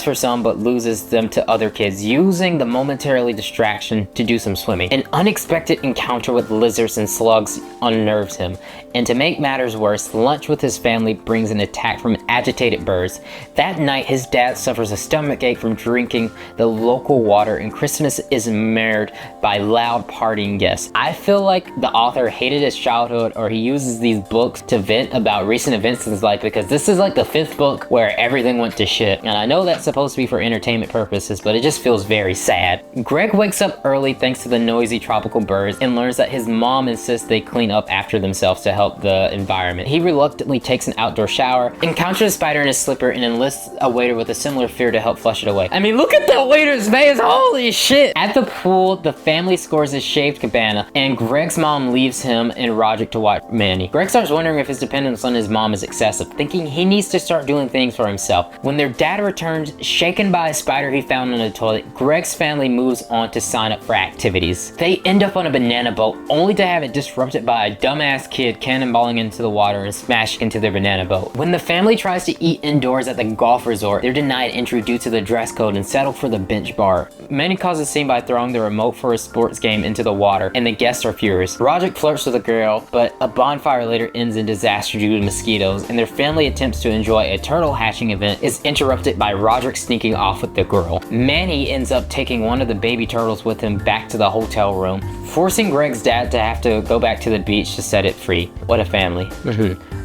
for some but loses them to other kids, using the momentarily distraction to do some swimming. An unexpected encounter with lizards and slugs unnerves him, and to make matters worse, lunch with his family brings an attack from agitated birds. That night, his dad suffers a stomachache from drinking the local water, and Christmas is marred by loud partying guests. I feel like the author hated his childhood, or he uses these books to vent about recent events in his life, because this is like the 5th book where everything went to shit. And I know that's supposed to be for entertainment purposes, but it just feels very sad. Greg wakes up early thanks to the noisy tropical birds and learns that his mom insists they clean up after themselves to help the environment. He reluctantly takes an outdoor shower, encounters a spider in his slipper, and enlists a waiter with a similar fear to help flush it away. I mean, look at the waiter's face, holy shit! At the pool, the family scores his shaved cabana, and Greg's mom leaves him and Rodrick to watch Manny. Greg starts wondering if his dependence on his mom is excessive, thinking he needs to start doing things for himself. When their dad returns, shaken by a spider he found in the toilet, Greg's family moves on to sign up for activities. They end up on a banana boat, only to have it disrupted by a dumbass kid cannonballing into the water and smashing into their banana boat. When the family tries to eat indoors at the golf resort, they're denied entry due to the dress code and settle for the bench bar. Manny causes a scene by throwing the remote for his sports game into the water, and the guests are furious. Rodrick flirts with a girl, but a bonfire later ends in disaster due to mosquitoes, and their family attempts to enjoy a turtle hatching event is interrupted by Rodrick sneaking off with the girl. Manny ends up taking one of the baby turtles with him back to the hotel room, forcing Greg's dad to have to go back to the beach to set it free. What a family.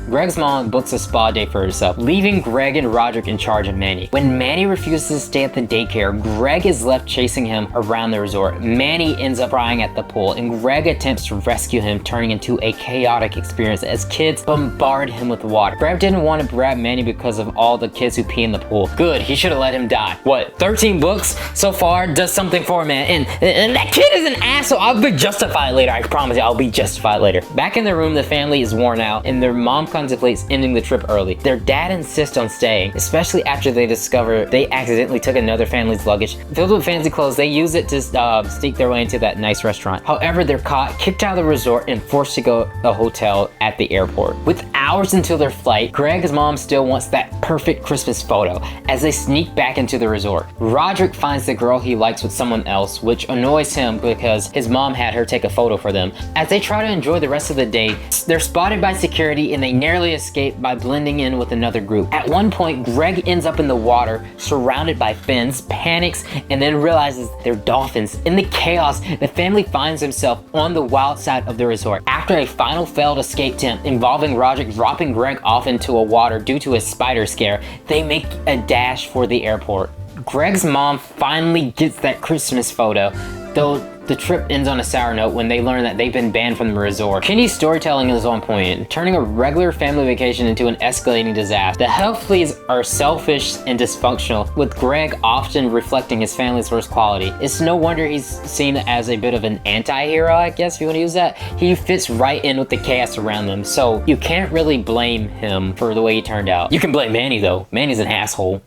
Greg's mom books a spa day for herself, leaving Greg and Rodrick in charge of Manny. When Manny refuses to stay at the daycare, Greg is left chasing him around the resort. Manny ends up crying at the pool, and Greg attempts to rescue him, turning into a chaotic experience as kids bombard him with water. Greg didn't want to grab Manny because of all the kids who pee in the pool. Good, he should have let him die. What, 13 books so far does something for a man, and that kid is an asshole. I'll be justified later, I promise you, I'll be justified later. Back in the room, the family is worn out, and their mom contemplates ending the trip early. Their dad insists on staying, especially after they discover they accidentally took another family's luggage. Filled with fancy clothes, they use it to sneak their way into that nice restaurant. However, they're caught, kicked out of the resort, and forced to go to a hotel at the airport. With hours until their flight, Greg's mom still wants that perfect Christmas photo as they sneak back into the resort. Rodrick finds the girl he likes with someone else, which annoys him because his mom had her take a photo for them. As they try to enjoy the rest of the day, they're spotted by security and they narrowly escape by blending in with another group. At one point, Greg ends up in the water, surrounded by fins, panics, and then realizes they're dolphins. In the chaos, the family finds himself on the wild side of the resort. After a final failed escape attempt involving Rodrick dropping Greg off into a water due to a spider scare, they make a dash for the airport. Greg's mom finally gets that Christmas photo, though the trip ends on a sour note when they learn that they've been banned from the resort. Kenny's storytelling is on point, turning a regular family vacation into an escalating disaster. The Healthleys are selfish and dysfunctional, with Greg often reflecting his family's worst quality. It's no wonder he's seen as a bit of an anti-hero, I guess, if you want to use that. He fits right in with the chaos around them, so you can't really blame him for the way he turned out. You can blame Manny though. Manny's an asshole.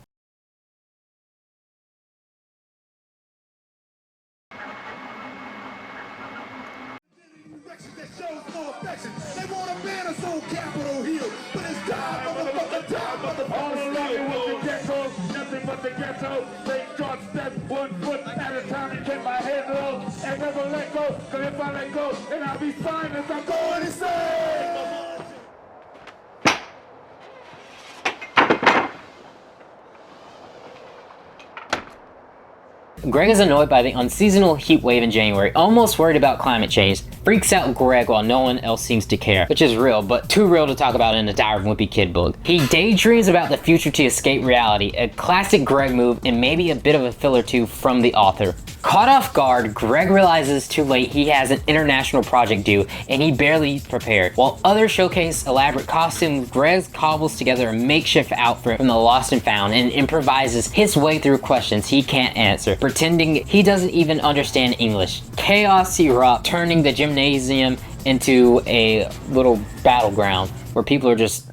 Greg is annoyed by the unseasonal heat wave in January, almost worried about climate change, freaks out Greg while no one else seems to care, which is real, but too real to talk about in the Diary of a Wimpy Kid book. He daydreams about the future to escape reality, a classic Greg move and maybe a bit of a filler too from the author. Caught off guard, Greg realizes too late he has an international project due, and he barely prepared. While others showcase elaborate costumes, Greg cobbles together a makeshift outfit from the lost and found and improvises his way through questions he can't answer, pretending he doesn't even understand English. Chaos erupts, turning the gymnasium into a little battleground where people are just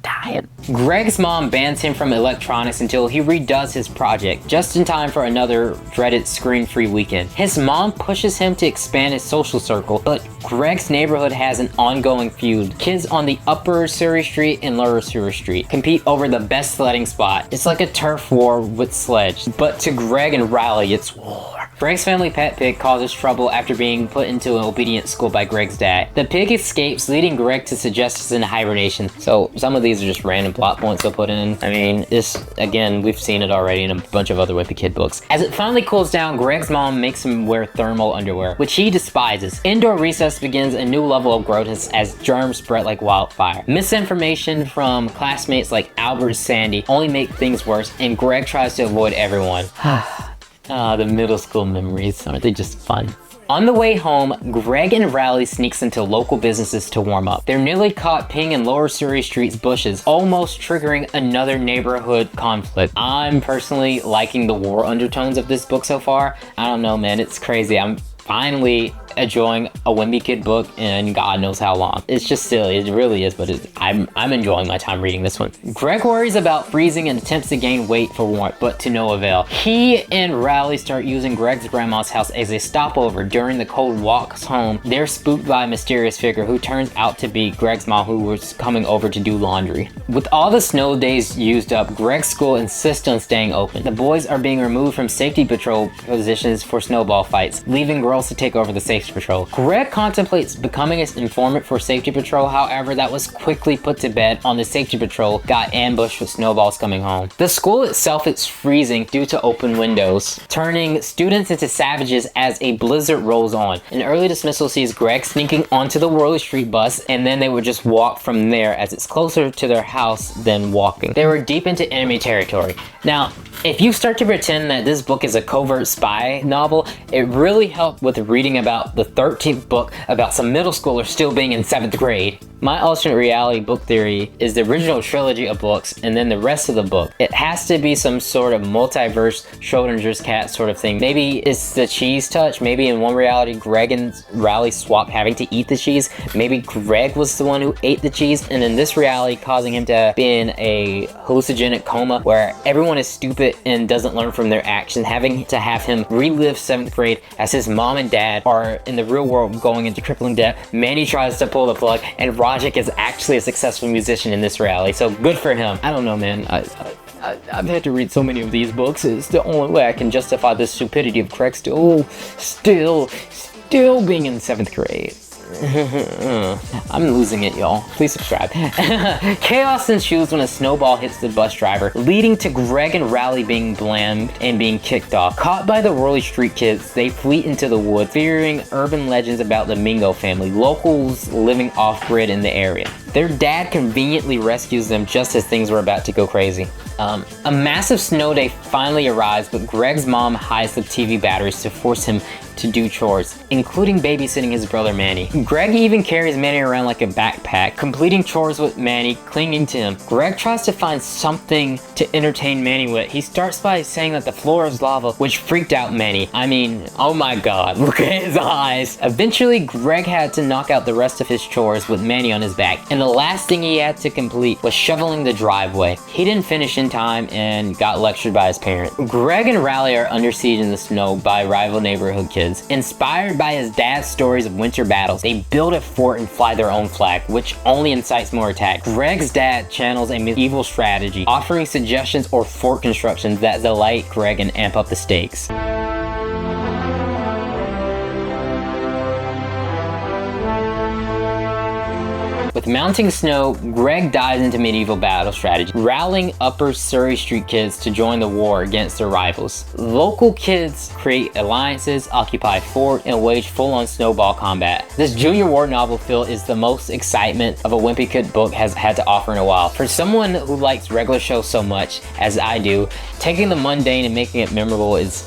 dying. Greg's mom bans him from electronics until he redoes his project, just in time for another dreaded screen-free weekend. His mom pushes him to expand his social circle, but Greg's neighborhood has an ongoing feud. Kids on the upper Surrey Street and lower Surrey Street compete over the best sledding spot. It's like a turf war with sledge, but to Greg and Rowley, it's war. Greg's family pet pig causes trouble after being put into an obedient school by Greg's dad. The pig escapes, leading Greg to suggest it's in hibernation. So some of these are just random plot points they'll put in. I mean, this, again, we've seen it already in a bunch of other Wimpy Kid books. As it finally cools down, Greg's mom makes him wear thermal underwear, which he despises. Indoor recess begins a new level of grossness as germs spread like wildfire. Misinformation from classmates like Albert and Sandy only make things worse, and Greg tries to avoid everyone. The middle school memories, aren't they just fun? On the way home, Greg and Rowley sneaks into local businesses to warm up. They're nearly caught peeing in Lower Surrey Street's bushes, almost triggering another neighborhood conflict. I'm personally liking the war undertones of this book so far. I don't know, man, it's crazy. I'm finally enjoying a Wimpy Kid book in God knows how long. It's just silly, it really is, but I'm enjoying my time reading this one. Greg worries about freezing and attempts to gain weight for warmth, but to no avail. He and Rowley start using Greg's grandma's house as a stopover during the cold walks home. They're spooked by a mysterious figure who turns out to be Greg's mom, who was coming over to do laundry. With all the snow days used up, Greg's school insists on staying open. The boys are being removed from safety patrol positions for snowball fights, leaving girls to take over the safe Safety Patrol. Greg contemplates becoming an informant for Safety Patrol, however that was quickly put to bed on the Safety Patrol got ambushed with snowballs coming home. The school itself is freezing due to open windows, turning students into savages as a blizzard rolls on. An early dismissal sees Greg sneaking onto the Rowley Street bus, and then they would just walk from there as it's closer to their house than walking. They were deep into enemy territory. Now, if you start to pretend that this book is a covert spy novel, it really helped with reading about the 13th book about some middle schoolers still being in 7th grade. My alternate reality book theory is the original trilogy of books and then the rest of the book. It has to be some sort of multiverse Schrodinger's cat sort of thing. Maybe it's the cheese touch. Maybe in one reality Greg and Rowley swapped having to eat the cheese. Maybe Greg was the one who ate the cheese, and in this reality causing him to be in a hallucinogenic coma where everyone is stupid and doesn't learn from their actions, having to have him relive 7th grade as his mom and dad are in the real world going into crippling debt. Manny tries to pull the plug, and Rodrick is actually a successful musician in this reality, so good for him. I don't know, man. I've had to read so many of these books. It's the only way I can justify the stupidity of Craig still being in 7th grade. I'm losing it, y'all. Please subscribe. Chaos ensues when a snowball hits the bus driver, leading to Greg and Rowley being blamed and being kicked off. Caught by the Rowley Street kids, they flee into the woods, fearing urban legends about the Mingo family, locals living off-grid in the area. Their dad conveniently rescues them just as things were about to go crazy. A massive snow day finally arrives, but Greg's mom hides the TV batteries to force him to do chores, including babysitting his brother Manny. Greg even carries Manny around like a backpack, completing chores with Manny clinging to him. Greg tries to find something to entertain Manny with. He starts by saying that the floor is lava, which freaked out Manny. I mean, oh my god, look at his eyes. Eventually, Greg had to knock out the rest of his chores with Manny on his back, and the last thing he had to complete was shoveling the driveway. He didn't finish in time and got lectured by his parent. Greg and Rowley are under siege in the snow by rival neighborhood kids. Inspired by his dad's stories of winter battles, they build a fort and fly their own flag, which only incites more attacks. Greg's dad channels a medieval strategy, offering suggestions or fort constructions that delight Greg and amp up the stakes. With mounting snow, Greg dives into medieval battle strategy, rallying Upper Surrey Street kids to join the war against their rivals. Local kids create alliances, occupy fort, and wage full-on snowball combat. This junior war novel feel is the most excitement of a Wimpy Kid book has had to offer in a while. For someone who likes regular shows so much as I do, taking the mundane and making it memorable is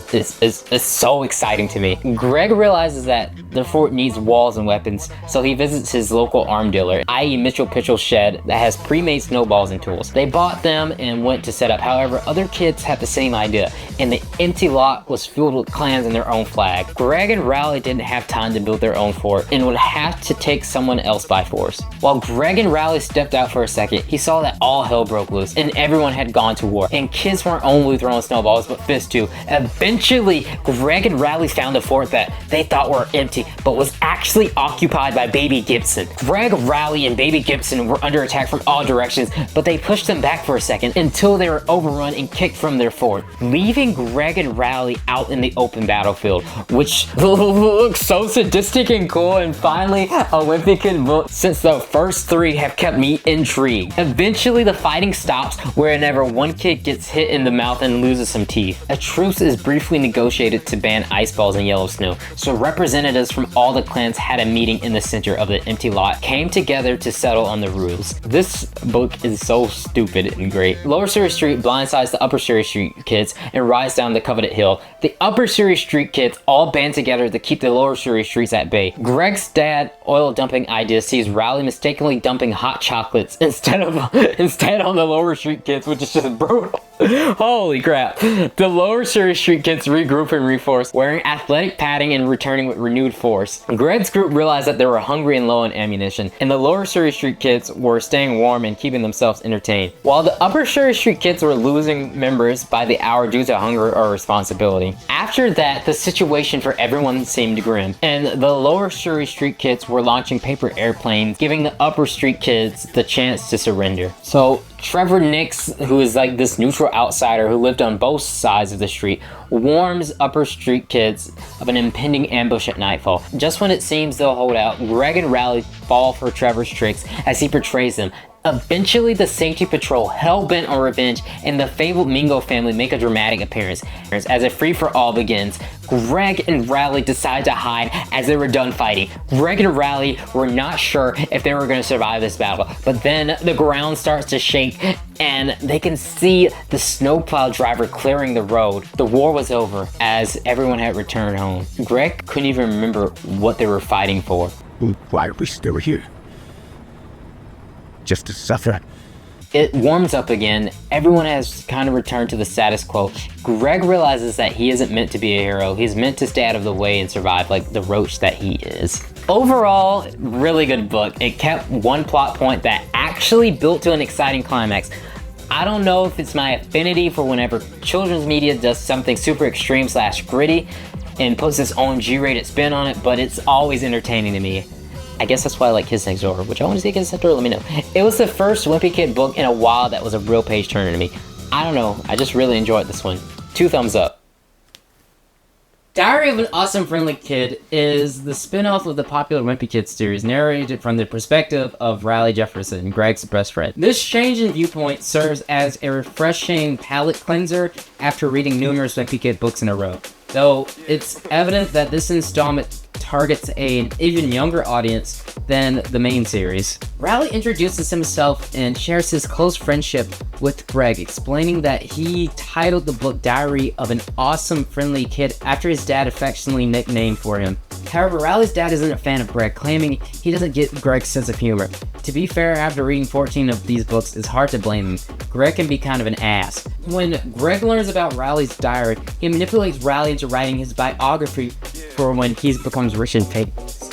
so exciting to me. Greg realizes that the fort needs walls and weapons, so he visits his local arm dealer, i.e. Mitchell Pitchell's shed that has pre-made snowballs and tools. They bought them and went to set up. However, other kids had the same idea, and the empty lot was filled with clans and their own flag. Greg and Rowley didn't have time to build their own fort and would have to take someone else by force. While Greg and Rowley stepped out for a second, he saw that all hell broke loose and everyone had gone to war, and kids weren't only throwing snowballs but fists too. Eventually, Greg and Rowley found a fort that they thought were empty but was actually occupied by Baby Gibson. Greg, Rowley, and Baby Gibson were under attack from all directions, but they pushed them back for a second until they were overrun and kicked from their fort, leaving Greg and Rowley out in the open battlefield, which looks so sadistic and cool. And finally, a Wimpy Kid book, since the first 3 have kept me intrigued. Eventually, the fighting stops whenever one kid gets hit in the mouth and loses some teeth. A truce is briefly negotiated to ban ice balls and yellow snow, so representatives from all the clans had a meeting in the center of the empty lot, came together to settle on the rules. This book is so stupid and great. Lower Surrey Street blindsides the Upper Surrey Street kids and rides down the coveted hill. The Upper Surrey Street kids all band together to keep the Lower Surrey Streets at bay. Greg's dad oil dumping idea sees Rowley mistakenly dumping hot chocolates instead on the Lower Street kids, which is just brutal. Holy crap. The Lower Surrey Street kids regroup and reforce, wearing athletic padding and returning with renewed force. Greg's group realized that they were hungry and low on ammunition, and the Lower Surrey Street kids were staying warm and keeping themselves entertained, while the Upper Surrey Street kids were losing members by the hour due to hunger or responsibility. After that, the situation for everyone seemed grim, and the Lower Surrey Street kids were launching paper airplanes, giving the Upper Street kids the chance to surrender. So Trevor Nix, who is like this neutral outsider who lived on both sides of the street, warns upper street kids of an impending ambush at nightfall. Just when it seems they'll hold out, Greg and Rowley fall for Trevor's tricks as he portrays them. Eventually, the Safety Patrol, hell-bent on revenge, and the fabled Mingo family make a dramatic appearance. As a free-for-all begins, Greg and Rowley decide to hide as they were done fighting. Greg and Rowley were not sure if they were going to survive this battle, but then the ground starts to shake and they can see the snowplow driver clearing the road. The war was over as everyone had returned home. Greg couldn't even remember what they were fighting for. Why are we still here? Just to suffer? It warms up again. Everyone has kind of returned to the status quo. Greg realizes that he isn't meant to be a hero. He's meant to stay out of the way and survive like the roach that he is. Overall, really good book. It kept one plot point that actually built to an exciting climax. I don't know if it's my affinity for whenever children's media does something super extreme / gritty and puts its own G-rated spin on it, but it's always entertaining to me. I guess that's why I like Kids Next Door, which I want to see Kids Next Door, let me know. It was the first Wimpy Kid book in a while that was a real page turner to me. I don't know, I just really enjoyed this one. 2 thumbs up. Diary of an Awesome Friendly Kid is the spin-off of the popular Wimpy Kid series, narrated from the perspective of Rowley Jefferson, Greg's best friend. This change in viewpoint serves as a refreshing palate cleanser after reading numerous Wimpy Kid books in a row. Though it's evident that this installment targets an even younger audience than the main series. Rowley introduces himself and shares his close friendship with Greg, explaining that he titled the book Diary of an Awesome Friendly Kid after his dad affectionately nicknamed for him. However, Rowley's dad isn't a fan of Greg, claiming he doesn't get Greg's sense of humor. To be fair, after reading 14 of these books, it's hard to blame him. Greg can be kind of an ass. When Greg learns about Rowley's diary, he manipulates Rowley into writing his biography for when he becomes rich and famous.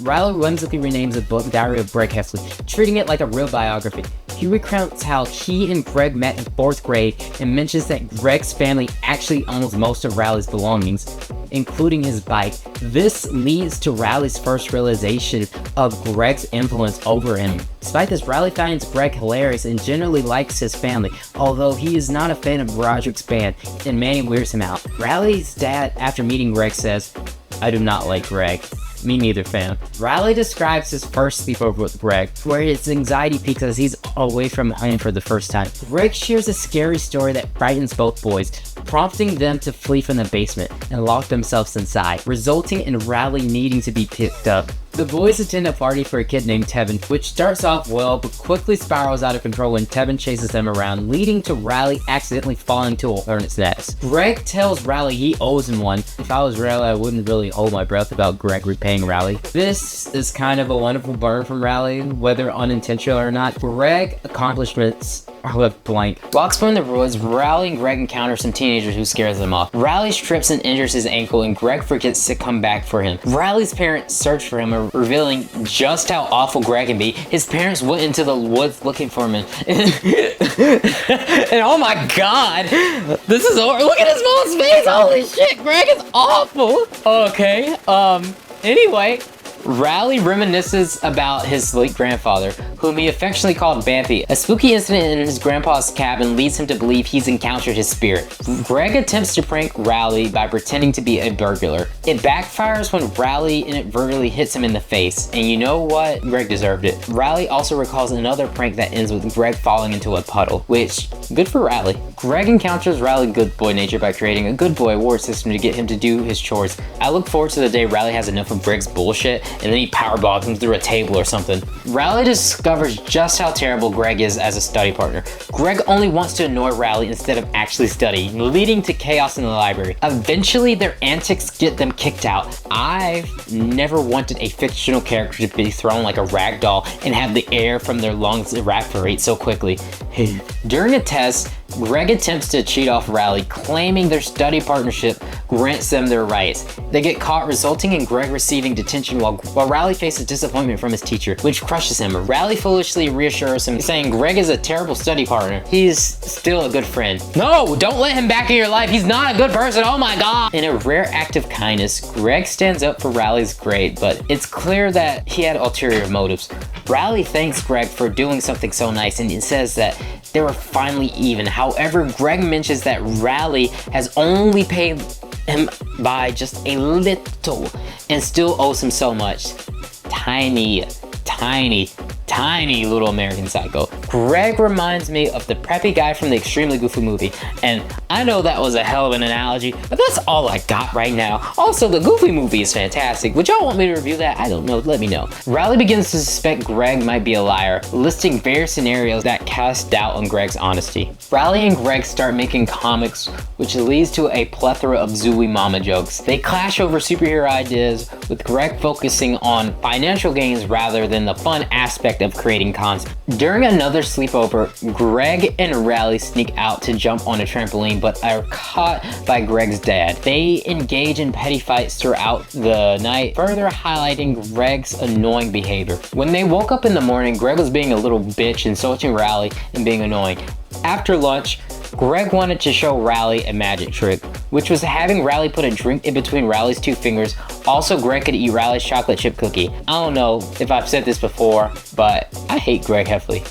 Rowley whimsically renames the book Diary of Greg Heffley, treating it like a real biography. He recounts how he and Greg met in 4th grade and mentions that Greg's family actually owns most of Rowley's belongings, including his bike. This leads to Rowley's first realization of Greg's influence over him. Despite this, Rowley finds Greg hilarious and generally likes his family, although he is not a fan of Rodrick's band, and Manny weirds him out. Rowley's dad, after meeting Greg, says, "I do not like Greg." Me neither, fam. Rowley describes his first sleepover with Greg, where his anxiety peaks as he's away from home for the first time. Greg shares a scary story that frightens both boys, prompting them to flee from the basement and lock themselves inside, resulting in Rowley needing to be picked up. The boys attend a party for a kid named Tevin, which starts off well, but quickly spirals out of control when Tevin chases them around, leading to Rowley accidentally falling into a hornet's nest. Greg tells Rowley he owes him one. If I was Rowley, I wouldn't really hold my breath about Greg repaying Rowley. This is kind of a wonderful burn from Rowley, whether unintentional or not. Greg accomplishments are left blank. While exploring the ruins, Rowley and Greg encounter some teenagers who scares them off. Rowley trips and injures his ankle, and Greg forgets to come back for him. Rowley's parents search for him, revealing just how awful Greg can be. His parents went into the woods looking for him, and oh my god, this is horrible. Look at his mom's face. Holy shit, Greg is awful. Okay, anyway, Rowley reminisces about his late grandfather, whom he affectionately called Bampy. A spooky incident in his grandpa's cabin leads him to believe he's encountered his spirit. Greg attempts to prank Rowley by pretending to be a burglar. It backfires when Rowley inadvertently hits him in the face, and you know what? Greg deserved it. Rowley also recalls another prank that ends with Greg falling into a puddle, which, good for Rowley. Greg encounters Rowley's good boy nature by creating a good boy award system to get him to do his chores. I look forward to the day Rowley has enough of Greg's bullshit and then he powerbombs him through a table or something. Rowley discovers just how terrible Greg is as a study partner. Greg only wants to annoy Rowley instead of actually studying, leading to chaos in the library. Eventually, their antics get them kicked out. I've never wanted a fictional character to be thrown like a rag doll and have the air from their lungs evaporate so quickly. During a test, Greg attempts to cheat off Rowley, claiming their study partnership grants them their rights. They get caught, resulting in Greg receiving detention while Rowley faces disappointment from his teacher, which crushes him. Rowley foolishly reassures him, saying Greg is a terrible study partner. He's still a good friend. No, don't let him back in your life. He's not a good person. Oh my god. In a rare act of kindness, Greg stands up for Rowley's grade, but it's clear that he had ulterior motives. Rowley thanks Greg for doing something so nice, and it says that they were finally even. However, Greg mentions that Rowley has only paid him by just a little and still owes him so much. Tiny little American Psycho. Greg reminds me of the preppy guy from the Extremely Goofy movie, and I know that was a hell of an analogy, but that's all I got right now. Also, the Goofy movie is fantastic. Would y'all want me to review that? I don't know, let me know. Rowley begins to suspect Greg might be a liar, listing various scenarios that cast doubt on Greg's honesty. Rowley and Greg start making comics, which leads to a plethora of Zooey Mama jokes. They clash over superhero ideas, with Greg focusing on financial gains rather than the fun aspect of creating content. During another sleepover, Greg and Rowley sneak out to jump on a trampoline but are caught by Greg's dad. They engage in petty fights throughout the night, further highlighting Greg's annoying behavior. When they woke up in the morning, Greg was being a little bitch, insulting Rowley and being annoying. After lunch, Greg wanted to show Rowley a magic trick, which was having Rowley put a drink in between Rowley's two fingers. Also, Greg could eat Rowley's chocolate chip cookie. I don't know if I've said this before, but I hate Greg Heffley.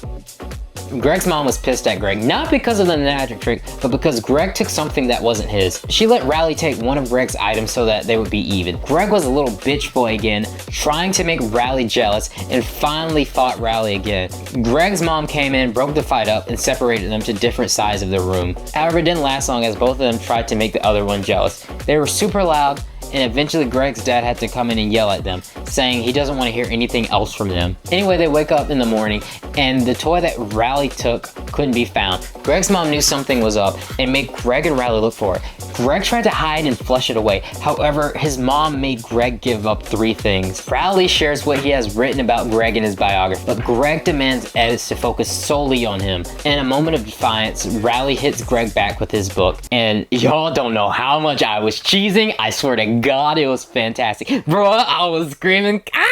Greg's mom was pissed at Greg, not because of the magic trick, but because Greg took something that wasn't his. She let Rowley take one of Greg's items so that they would be even. Greg was a little bitch boy again, trying to make Rowley jealous, and finally fought Rowley again. Greg's mom came in, broke the fight up, and separated them to different sides of the room. However, it didn't last long as both of them tried to make the other one jealous. They were super loud, and eventually Greg's dad had to come in and yell at them, saying he doesn't want to hear anything else from them. Anyway, they wake up in the morning, and the toy that Rowley took couldn't be found. Greg's mom knew something was up and made Greg and Rowley look for it. Greg tried to hide and flush it away. However, his mom made Greg give up 3 things. Rowley shares what he has written about Greg in his biography, but Greg demands edits to focus solely on him. In a moment of defiance, Rowley hits Greg back with his book, and y'all don't know how much I was cheesing. I swear to God, it was fantastic. Bro, I was screaming, ah!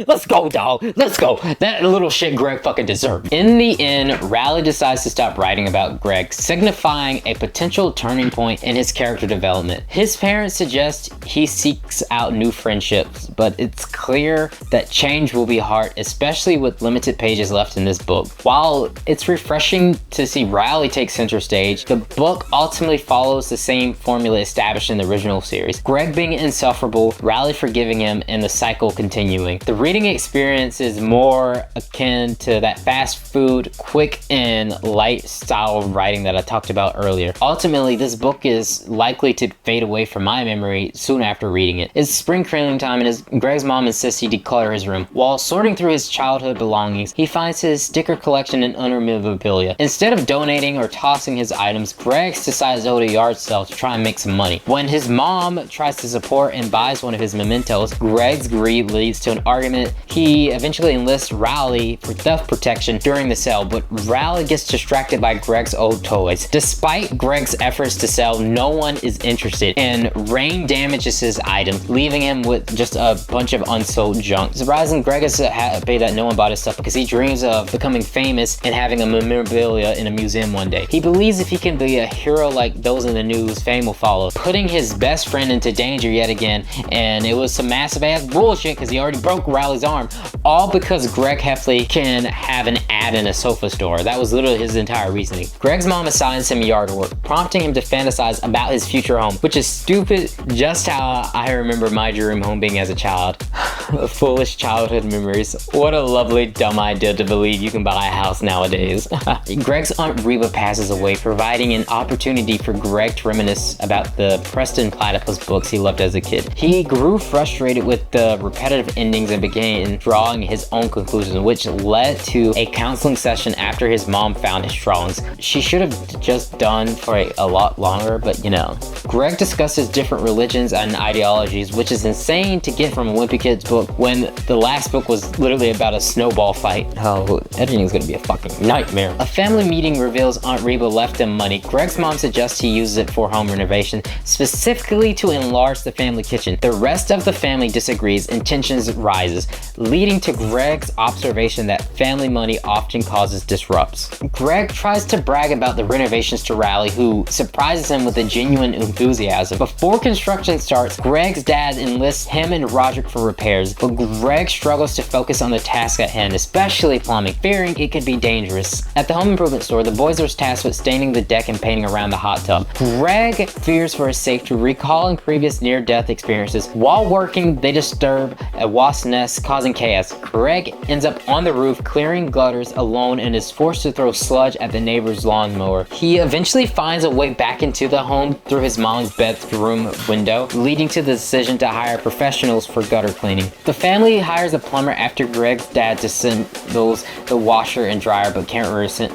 Let's go, dog. Let's go. That little shit Greg fucking deserved. In the end, Rowley decides to stop writing about Greg, signifying a potential turning point in his character development. His parents suggest he seeks out new friendships, but it's clear that change will be hard, especially with limited pages left in this book. While it's refreshing to see Rowley take center stage, the book ultimately follows the same formula established in the original series. Greg being insufferable, Rowley forgiving him, and the cycle continuing. The reading experience is more akin to that fast food, quick and light style of writing that I talked about earlier. Ultimately, this book is likely to fade away from my memory soon after reading it. It's spring cleaning time, and Greg's mom insists he declutter his room. While sorting through his childhood belongings, he finds his sticker collection and other memorabilia. Instead of donating or tossing his items, Greg decides to go to a yard sale to try and make some money. When his mom tries to support and buys one of his mementos, Greg's greed leads to an argument. He eventually enlists Rowley for theft protection during the sale, but Rowley gets distracted by Greg's old toys. Despite Greg's efforts to sell, no one is interested, and rain damages his item, leaving him with just a bunch of unsold junk. Surprising, Greg is happy that no one bought his stuff because he dreams of becoming famous and having a memorabilia in a museum one day. He believes if he can be a hero like those in the news, fame will follow, putting his best friend into danger yet again, and it was some massive ass bullshit because he already broke Rowley's arm, all because Greg Heffley can have an ad in a sofa store. That was literally his entire reasoning. Greg's mom assigns him yard work, prompting him to fantasize about his future home, which is stupid, just how I remember my dream home being as a child. Foolish childhood memories. What a lovely dumb idea to believe you can buy a house nowadays. Greg's Aunt Reba passes away, providing an opportunity for Greg to reminisce about the Preston Platypus books he loved as a kid. He grew frustrated with the repetitive endings and began drawing his own conclusions, which led to a counseling session after his mom found his drawings. She should have just done for a lot longer, but you know. Greg discusses different religions and ideologies, which is insane to get from a Wimpy Kid's book, book when the last book was literally about a snowball fight. Oh, editing is gonna be a fucking nightmare. A family meeting reveals Aunt Reba left him money. Greg's mom suggests he uses it for home renovation, specifically to enlarge the family kitchen. The rest of the family disagrees and tensions rises, leading to Greg's observation that family money often causes disrupts. Greg tries to brag about the renovations to Rowley, who surprises him with a genuine enthusiasm. Before construction starts, Greg's dad enlists him and Rodrick for repairs, but Greg struggles to focus on the task at hand, especially plumbing, fearing it could be dangerous. At the home improvement store, the boys are tasked with staining the deck and painting around the hot tub. Greg fears for his safety, recalling previous near-death experiences. While working, they disturb a wasp nest, causing chaos. Greg ends up on the roof clearing gutters alone and is forced to throw sludge at the neighbor's lawnmower. He eventually finds a way back into the home through his mom's bedroom window, leading to the decision to hire professionals for gutter cleaning. The family hires a plumber after Greg's dad disassembles the washer and dryer but can't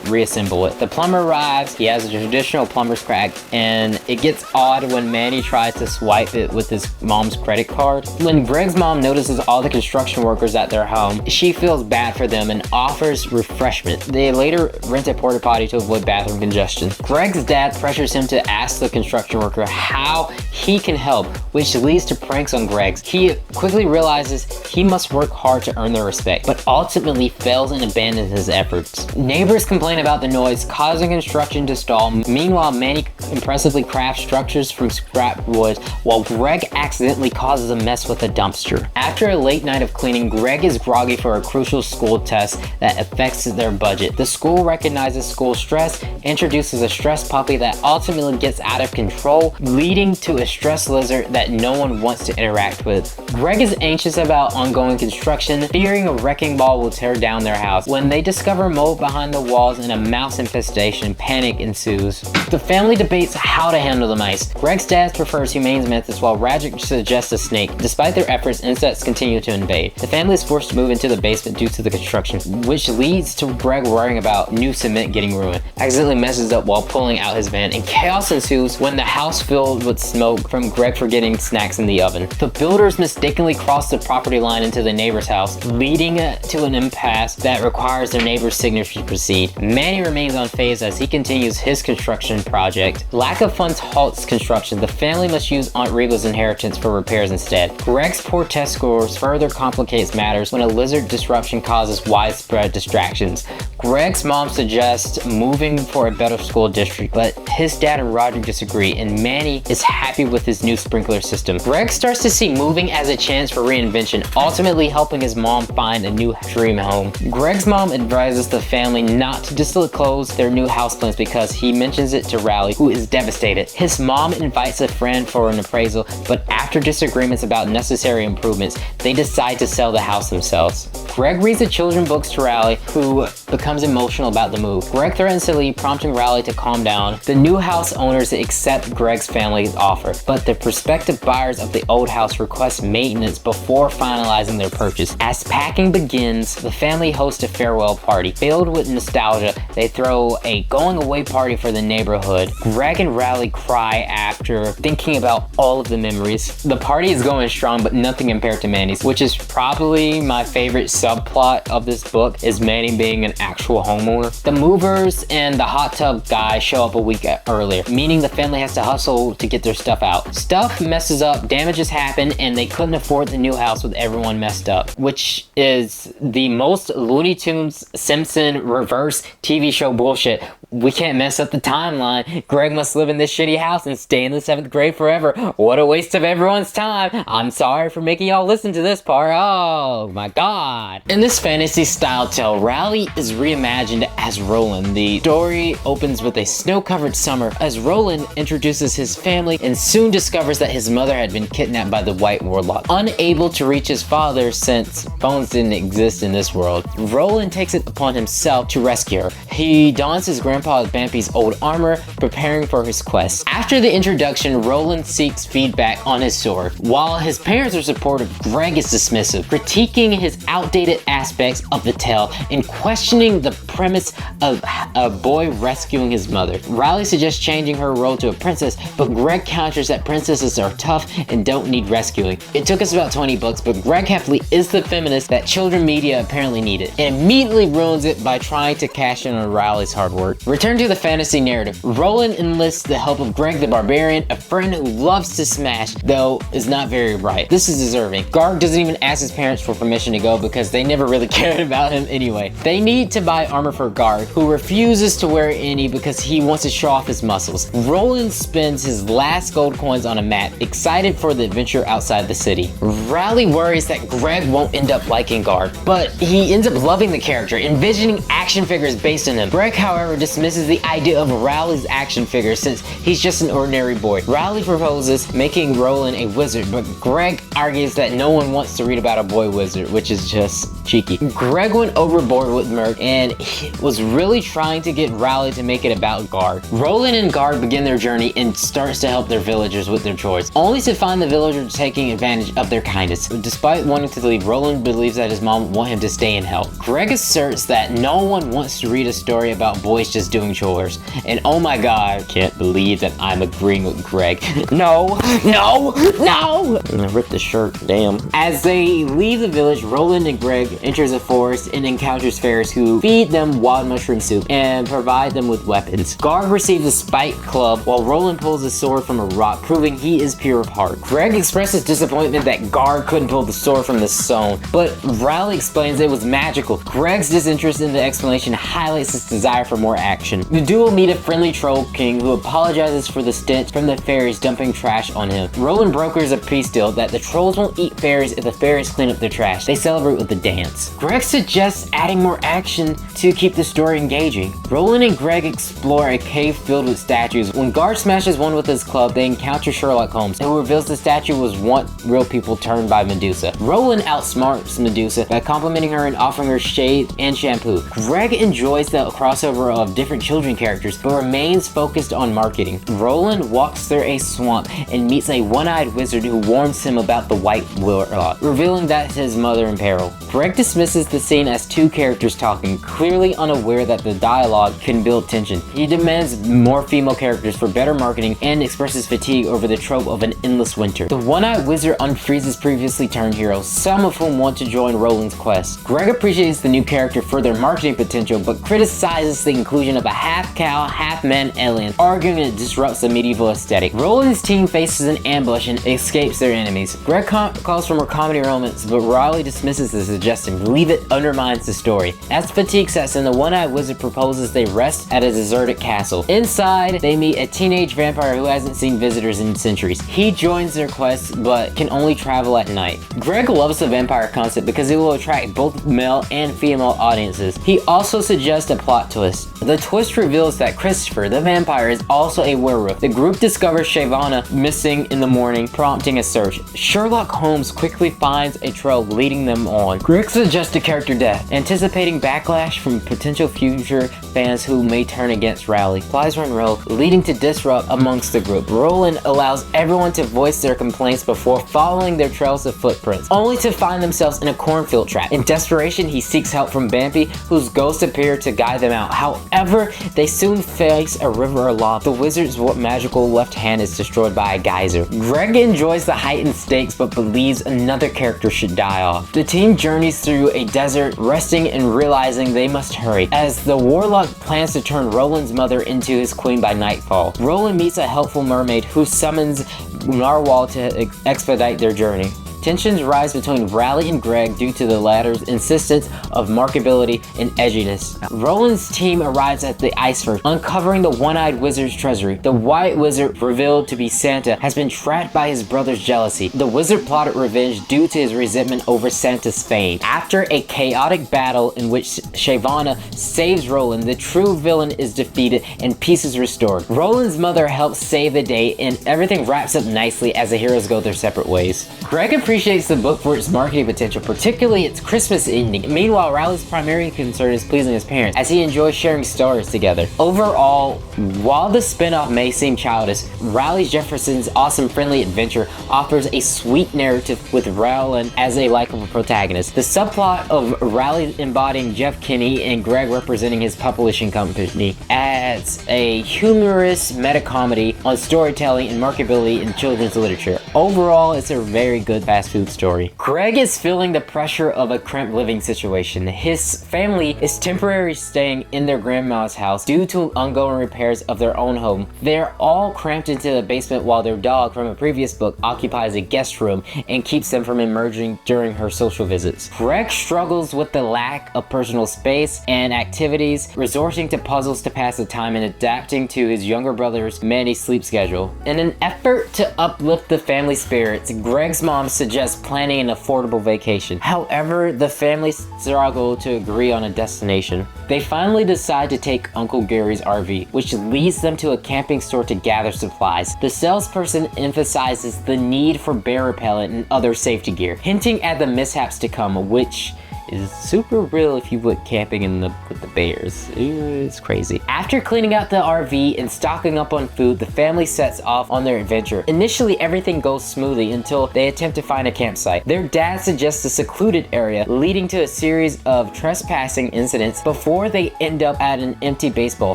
reassemble it. The plumber arrives, he has a traditional plumber's crack, and it gets odd when Manny tries to swipe it with his mom's credit card. When Greg's mom notices all the construction workers at their home, she feels bad for them and offers refreshment. They later rent a porta potty to avoid bathroom congestion. Greg's dad pressures him to ask the construction worker how he can help, which leads to pranks on Greg. He quickly realizes he must work hard to earn their respect, but ultimately fails and abandons his efforts. Neighbors complain about the noise, causing construction to stall. Meanwhile, Manny impressively crafts structures from scrap wood, while Greg accidentally causes a mess with a dumpster. After a late night of cleaning, Greg is groggy for a crucial school test that affects their budget. The school recognizes school stress, introduces a stress puppy that ultimately gets out of control, leading to a stress lizard that no one wants to interact with. Greg is anxious about ongoing construction, fearing a wrecking ball will tear down their house. When they discover mold behind the walls and a mouse infestation, panic ensues. The family debates how to handle the mice. Greg's dad prefers humane methods while Rodrick suggests a snake. Despite their efforts, insects continue to invade. The family is forced to move into the basement due to the construction, which leads to Greg worrying about new cement getting ruined. Accidentally messes up while pulling out his van, and chaos ensues when the house filled with smoke from Greg forgetting snacks in the oven. The builders mistakenly cross the property line into the neighbor's house, leading to an impasse that requires their neighbor's signature to proceed. Manny remains unfazed as he continues his construction project. Lack of funds halts construction. The family must use Aunt Reba's inheritance for repairs instead. Greg's poor test scores further complicates matters when a lizard disruption causes widespread distractions. Greg's mom suggests moving for a better school district, but his dad and Rodrick disagree, and Manny is happy with his new sprinkler system. Greg starts to see moving as a chance for reinvention, ultimately helping his mom find a new dream home. Greg's mom advises the family not to disclose their new house plans because he mentions it to Rowley, who is devastated. His mom invites a friend for an appraisal, but after disagreements about necessary improvements, they decide to sell the house themselves. Greg reads the children's books to Rowley, who becomes emotional about the move. Greg threatens to leave, prompting Rowley to calm down. The new house owners accept Greg's family's offer, but the prospective buyers of the old house request maintenance before finalizing their purchase. As packing begins, the family hosts a farewell party. Filled with nostalgia, they throw a going away party for the neighborhood. Greg and Rowley cry after thinking about all of the memories. The party is going strong, but nothing compared to Manny's, which is probably my favorite subplot of this book, is Manny being an actual homeowner. The movers and the hot tub guy show up a week earlier, meaning the family has to hustle to get their stuff out. Stuff messes up, damages happen, and they couldn't afford the new house with everyone messed up, which is the most Looney Tunes Simpson reverse TV show bullshit. We can't mess up the timeline. Greg must live in this shitty house and stay in the 7th grade forever. What a waste of everyone's time. I'm sorry for making y'all listen to this part. Oh my god. In this fantasy style tale, Rowley is reimagined as Roland. The story opens with a snow-covered summer as Roland introduces his family and soon discovers that his mother had been kidnapped by the White Warlock. Unable to reach his father since phones didn't exist in this world, Roland takes it upon himself to rescue her. He dons his grandfather's Grandpa Bampy's old armor, preparing for his quest. After the introduction, Roland seeks feedback on his sword. While his parents are supportive, Greg is dismissive, critiquing his outdated aspects of the tale and questioning the premise of a boy rescuing his mother. Rowley suggests changing her role to a princess, but Greg counters that princesses are tough and don't need rescuing. It took us about 20 books, but Greg Heffley is the feminist that children media apparently needed, and immediately ruins it by trying to cash in on Rowley's hard work. Return to the fantasy narrative. Roland enlists the help of Greg the Barbarian, a friend who loves to smash, though is not very bright. This is deserving. Garg doesn't even ask his parents for permission to go because they never really cared about him anyway. They need to buy armor for Garg, who refuses to wear any because he wants to show off his muscles. Roland spends his last gold coins on a map, excited for the adventure outside the city. Rowley worries that Greg won't end up liking Garg, but he ends up loving the character, envisioning action figures based on him. Greg, however, dismisses the idea of Rowley's action figure since he's just an ordinary boy. Rowley proposes making Roland a wizard, but Greg argues that no one wants to read about a boy wizard, which is just cheeky. Greg went overboard with Merc and he was really trying to get Rowley to make it about Garg. Roland and Garg begin their journey and starts to help their villagers with their chores, only to find the villagers taking advantage of their kindness. Despite wanting to leave, Roland believes that his mom wants him to stay and help. Greg asserts that no one wants to read a story about boys just doing chores, and oh my god, I can't believe that I'm agreeing with Greg. No! I ripped the shirt, damn. As they leave the village, Roland and Greg enters a forest and encounters fairies who feed them wild mushroom soup and provide them with weapons. Garg receives a spiked club while Roland pulls a sword from a rock, proving he is pure of heart. Greg expresses disappointment that Garg couldn't pull the sword from the stone, but Rowley explains it was magical. Greg's disinterest in the explanation highlights his desire for more action. The duo meet a friendly troll king who apologizes for the stench from the fairies dumping trash on him. Roland brokers a peace deal that the trolls won't eat fairies if the fairies clean up their trash. They celebrate with a dance. Greg suggests adding more action to keep the story engaging. Roland and Greg explore a cave filled with statues. When Garg smashes one with his club, they encounter Sherlock Holmes, who reveals the statue was once real people turned by Medusa. Roland outsmarts Medusa by complimenting her and offering her shade and shampoo. Greg enjoys the crossover of different children characters, but remains focused on marketing. Roland walks through a swamp and meets a one-eyed wizard who warns him about the White Warlock, revealing that's his mother in peril. Greg dismisses the scene as two characters talking, clearly unaware that the dialogue can build tension. He demands more female characters for better marketing and expresses fatigue over the trope of an endless winter. The one-eyed wizard unfreezes previously turned heroes, some of whom want to join Roland's quest. Greg appreciates the new character for their marketing potential, but criticizes the inclusion of a half-cow, half-man alien, arguing it disrupts the medieval aesthetic. Roland's team faces an ambush and escapes their enemies. Greg calls for more comedy romance, but Rowley dismisses the suggestion, believe it undermines the story. As fatigue sets in, the one-eyed wizard proposes they rest at a deserted castle. Inside, they meet a teenage vampire who hasn't seen visitors in centuries. He joins their quest, but can only travel at night. Greg loves the vampire concept because it will attract both male and female audiences. He also suggests a plot twist. The twist reveals that Christopher, the vampire, is also a werewolf. The group discovers Shavana missing in the morning, prompting a search. Sherlock Holmes quickly finds a trail leading them on. Greg suggests a character death, anticipating backlash from potential future fans who may turn against Rowley. Flies run rogue, leading to disrupt amongst the group. Roland allows everyone to voice their complaints before following their trails of footprints, only to find themselves in a cornfield trap. In desperation, he seeks help from Bampy, whose ghost appeared to guide them out. However, they soon face a river of lava. The wizard's magical left hand is destroyed by a geyser. Greg enjoys the heightened stakes, but believes another character should die off. The team journeys through a desert, resting and realizing they must hurry, as the warlock plans to turn Roland's mother into his queen by nightfall. Roland meets a helpful mermaid who summons Narwhal to expedite their journey. Tensions rise between Rowley and Greg due to the latter's insistence of markability and edginess. Roland's team arrives at the iceberg, uncovering the one-eyed wizard's treasury. The white wizard, revealed to be Santa, has been trapped by his brother's jealousy. The wizard plotted revenge due to his resentment over Santa's fame. After a chaotic battle in which Shavana saves Roland, the true villain is defeated and peace is restored. Roland's mother helps save the day, and everything wraps up nicely as the heroes go their separate ways. Greg appreciates the book for its marketing potential, particularly its Christmas ending. Meanwhile, Rowley's primary concern is pleasing his parents, as he enjoys sharing stories together. Overall, while the spin-off may seem childish, Rowley Jefferson's awesome friendly adventure offers a sweet narrative with Rowland as a likable protagonist. The subplot of Rowley embodying Jeff Kinney and Greg representing his publishing company adds a humorous meta-comedy on storytelling and marketability in children's literature. Overall, it's a very good fast food story. Greg is feeling the pressure of a cramped living situation. His family is temporarily staying in their grandma's house due to ongoing repairs of their own home. They're all cramped into the basement while their dog from a previous book occupies a guest room and keeps them from emerging during her social visits. Greg struggles with the lack of personal space and activities, resorting to puzzles to pass the time and adapting to his younger brother's many sleep schedule. In an effort to uplift the family spirits, Greg's mom suggests planning an affordable vacation. However, the family struggle to agree on a destination. They finally decide to take Uncle Gary's RV, which leads them to a camping store to gather supplies. The salesperson emphasizes the need for bear repellent and other safety gear, hinting at the mishaps to come, which is super real if you went camping with the bears. It's crazy. After cleaning out the RV and stocking up on food, the family sets off on their adventure. Initially, everything goes smoothly until they attempt to find a campsite. Their dad suggests a secluded area, leading to a series of trespassing incidents before they end up at an empty baseball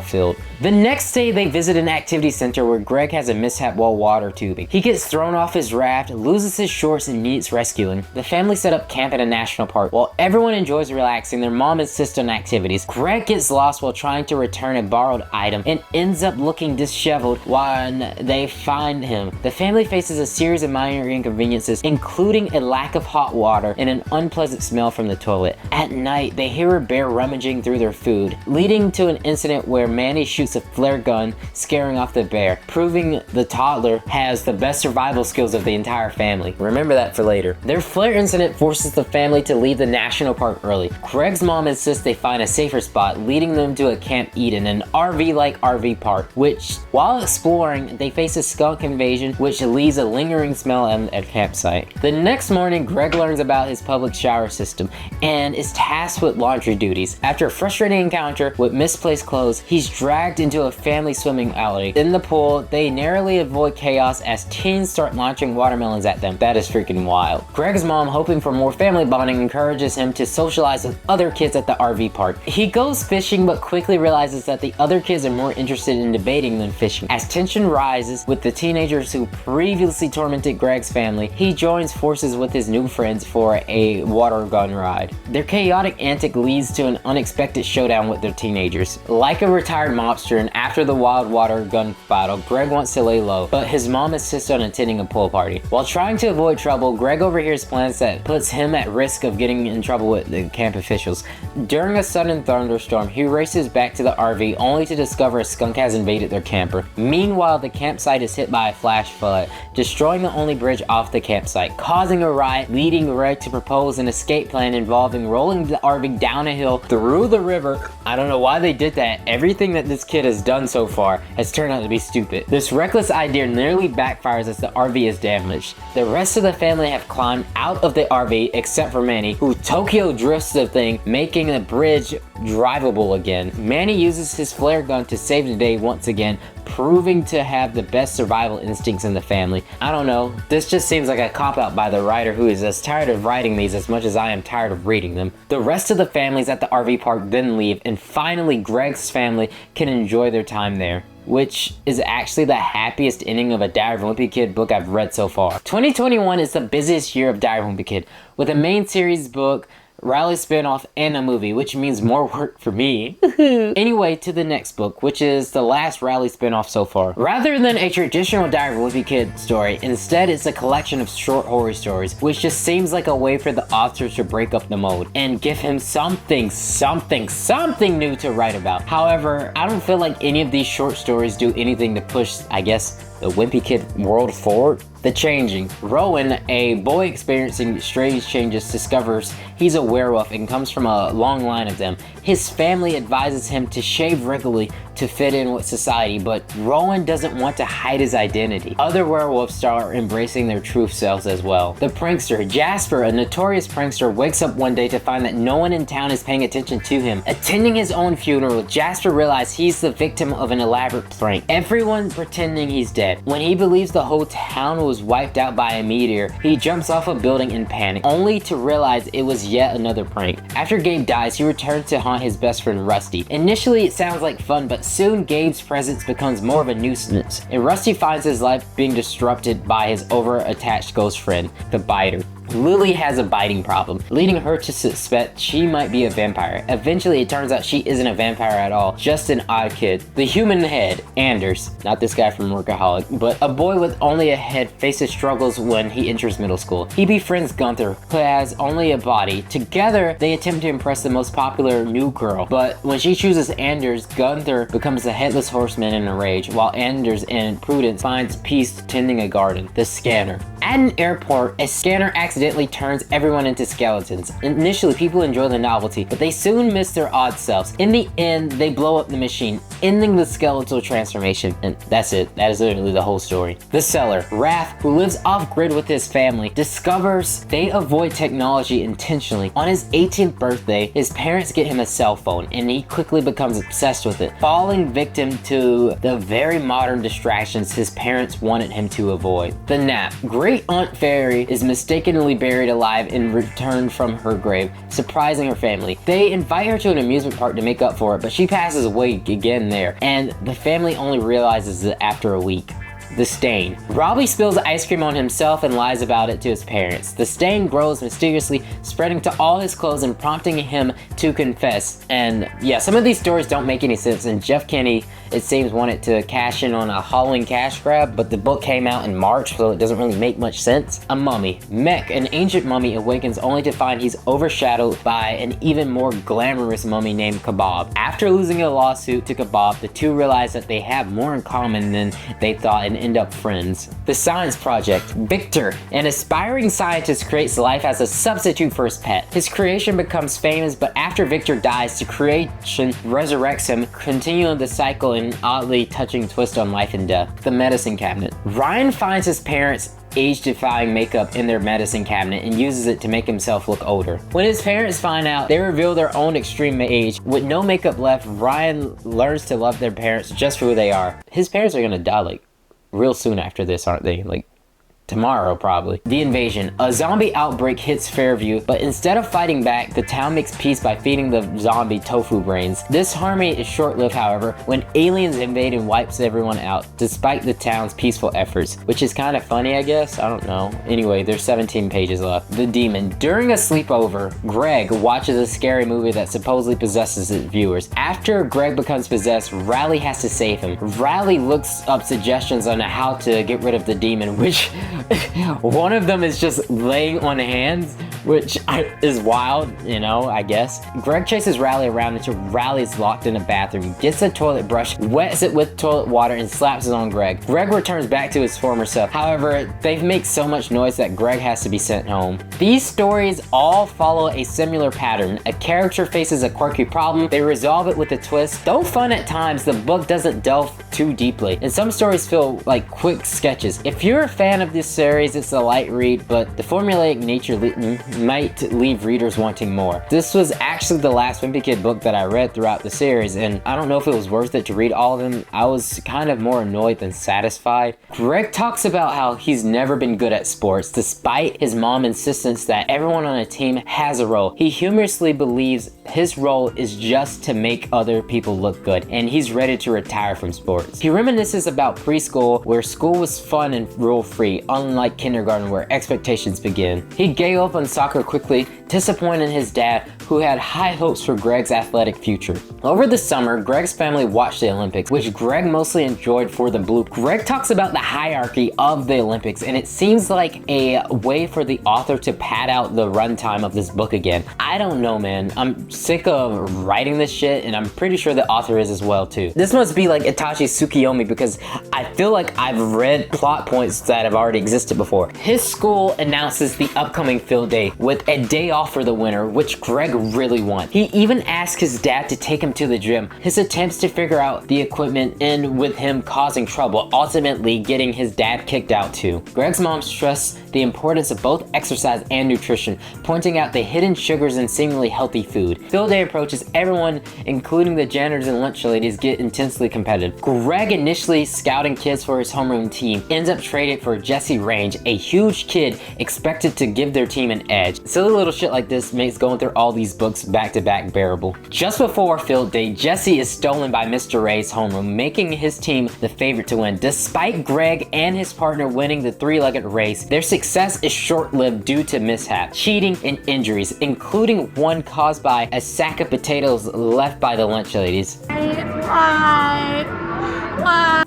field. The next day, they visit an activity center where Greg has a mishap while water tubing. He gets thrown off his raft, loses his shorts, and needs rescuing. The family set up camp at a national park. While everyone enjoys relaxing, their mom insists on activities. Greg gets lost while trying to return a borrowed item and ends up looking disheveled when they find him. The family faces a series of minor inconveniences, including a lack of hot water and an unpleasant smell from the toilet. At night, they hear a bear rummaging through their food, leading to an incident where Manny shoots a flare gun, scaring off the bear, proving the toddler has the best survival skills of the entire family. Remember that for later. Their flare incident forces the family to leave the national park early. Greg's mom insists they find a safer spot, leading them to a Camp Eden, an RV-like RV park, which, while exploring, they face a skunk invasion, which leaves a lingering smell at a campsite. The next morning, Greg learns about his public shower system and is tasked with laundry duties. After a frustrating encounter with misplaced clothes, he's dragged into a family swimming alley. In the pool, they narrowly avoid chaos as teens start launching watermelons at them. That is freaking wild. Greg's mom, hoping for more family bonding, encourages him to socialize with other kids at the RV park. He goes fishing but quickly realizes that the other kids are more interested in debating than fishing. As tension rises with the teenagers who previously tormented Greg's family, he joins forces with his new friends for a water gun ride. Their chaotic antic leads to an unexpected showdown with their teenagers. Like a retired mobster, and after the wild water gun battle, Greg wants to lay low, but his mom insists on attending a pool party. While trying to avoid trouble, Greg overhears plans that puts him at risk of getting in trouble with the camp officials. During a sudden thunderstorm, he races back to the RV only to discover a skunk has invaded their camper. Meanwhile, the campsite is hit by a flash flood, destroying the only bridge off the campsite, causing a riot, leading Greg to propose an escape plan involving rolling the RV down a hill through the river. I don't know why they did that. Everything that this kid has done so far has turned out to be stupid. This reckless idea nearly backfires as the RV is damaged. The rest of the family have climbed out of the RV except for Manny, who Tokyo drifts the thing, making the bridge drivable again. Manny uses his flare gun to save the day once again, proving to have the best survival instincts in the family. I don't know, this just seems like a cop-out by the writer, who is as tired of writing these as much as I am tired of reading them. The rest of the families at the RV park then leave, and finally Greg's family can enjoy their time there, which is actually the happiest ending of a Diary of a Wimpy Kid book I've read so far. 2021 is the busiest year of Diary of a Wimpy Kid, with a main series book, Rowley spinoff, and a movie, which means more work for me. Anyway, to the next book, which is the last Rowley spinoff so far. Rather than a traditional Diary of a Wimpy Kid story, instead it's a collection of short horror stories, which just seems like a way for the authors to break up the mold and give him something new to write about. However, I don't feel like any of these short stories do anything to push, I guess, the Wimpy Kid world forward. The Changing. Rowan, a boy experiencing strange changes, discovers he's a werewolf and comes from a long line of them. His family advises him to shave regularly to fit in with society, but Rowan doesn't want to hide his identity. Other werewolves start embracing their true selves as well. The prankster, Jasper, a notorious prankster, wakes up one day to find that no one in town is paying attention to him. Attending his own funeral, Jasper realizes he's the victim of an elaborate prank. Everyone pretending he's dead. When he believes the whole town was wiped out by a meteor, he jumps off a building in panic, only to realize it was yet another prank. After Gabe dies, he returns to haunt his best friend Rusty. Initially, it sounds like fun, but soon Gabe's presence becomes more of a nuisance, and Rusty finds his life being disrupted by his over-attached ghost friend, the Biter. Lily has a biting problem, leading her to suspect she might be a vampire. Eventually, it turns out she isn't a vampire at all, just an odd kid. The human head, Anders, not this guy from Workaholic, but a boy with only a head, faces struggles when he enters middle school. He befriends Gunther, who has only a body. Together, they attempt to impress the most popular new girl, but when she chooses Anders, Gunther becomes the headless horseman in a rage, while Anders in Prudence finds peace tending a garden. The scanner. At an airport, a scanner accidentally turns everyone into skeletons. Initially, people enjoy the novelty, but they soon miss their odd selves. In the end, they blow up the machine, ending the skeletal transformation. And that's it. That is literally the whole story. The Seller, Raph, who lives off-grid with his family, discovers they avoid technology intentionally. On his 18th birthday, his parents get him a cell phone, and he quickly becomes obsessed with it, falling victim to the very modern distractions his parents wanted him to avoid. The Nap, Great Aunt Fairy is mistakenly buried alive and returned from her grave, surprising her family. They invite her to an amusement park to make up for it, but she passes away again there, and the family only realizes it after a week. The Stain. Rowley spills ice cream on himself and lies about it to his parents. The stain grows mysteriously, spreading to all his clothes and prompting him to confess. And yeah, some of these stories don't make any sense, and Jeff Kinney, it seems, wanted to cash in on a Halloween cash grab, but the book came out in March, so it doesn't really make much sense. A Mummy. Mech, an ancient mummy, awakens only to find he's overshadowed by an even more glamorous mummy named Kebab. After losing a lawsuit to Kebab, the two realize that they have more in common than they thought and end up friends. The Science Project. Victor, an aspiring scientist, creates life as a substitute for his pet. His creation becomes famous, but after Victor dies, the creation resurrects him, continuing the cycle in an oddly touching twist on life and death. The Medicine Cabinet. Ryan finds his parents' age-defying makeup in their medicine cabinet and uses it to make himself look older. When his parents find out, they reveal their own extreme age. With no makeup left, Ryan learns to love their parents just for who they are. His parents are gonna die like real soon after this, aren't they? Like tomorrow, probably. The Invasion. A zombie outbreak hits Fairview, but instead of fighting back, the town makes peace by feeding the zombie tofu brains. This harmony is short-lived, however, when aliens invade and wipes everyone out, despite the town's peaceful efforts, which is kind of funny, I guess. I don't know. Anyway, there's 17 pages left. The Demon. During a sleepover, Greg watches a scary movie that supposedly possesses its viewers. After Greg becomes possessed, Rowley has to save him. Rowley looks up suggestions on how to get rid of the demon, which one of them is just laying on hands, which is wild, you know, I guess. Greg chases Rowley around until Rowley is locked in a bathroom, gets a toilet brush, wets it with toilet water, and slaps it on Greg. Greg returns back to his former self. However, they make so much noise that Greg has to be sent home. These stories all follow a similar pattern. A character faces a quirky problem, they resolve it with a twist. Though fun at times, the book doesn't delve too deeply, and some stories feel like quick sketches. If you're a fan of this series, it's a light read, but the formulaic nature might leave readers wanting more. This was actually the last Wimpy Kid book that I read throughout the series, and I don't know if it was worth it to read all of them. I was kind of more annoyed than satisfied. Greg talks about how he's never been good at sports, despite his mom's insistence that everyone on a team has a role. He humorously believes his role is just to make other people look good, and he's ready to retire from sports. He reminisces about preschool, where school was fun and rule-free, unlike kindergarten where expectations begin. He gave up on soccer quickly, disappointing his dad, who had high hopes for Greg's athletic future. Over the summer, Greg's family watched the Olympics, which Greg mostly enjoyed for the blue. Greg talks about the hierarchy of the Olympics, and it seems like a way for the author to pad out the runtime of this book again. I don't know, man. I'm sick of writing this shit, and I'm pretty sure the author is as well too. This must be like Itachi Tsukiyomi, because I feel like I've read plot points that have already existed before. His school announces the upcoming field day with a day off for the winter, which Greg really wants. He even asked his dad to take him to the gym. His attempts to figure out the equipment end with him causing trouble, ultimately getting his dad kicked out too. Greg's mom stressed the importance of both exercise and nutrition, pointing out the hidden sugars in seemingly healthy food. Field day approaches, everyone, including the janitors and lunch ladies, get intensely competitive. Greg, initially scouting kids for his homeroom team, ends up traded for Jesse Range, a huge kid expected to give their team an edge. Silly little shit like this makes going through all these books back to back bearable. Just before field day, Jesse is stolen by Mr. Ray's homeroom, making his team the favorite to win. Despite Greg and his partner winning the three-legged race, their success is short-lived due to mishap, cheating, and injuries, including one caused by a sack of potatoes left by the lunch ladies.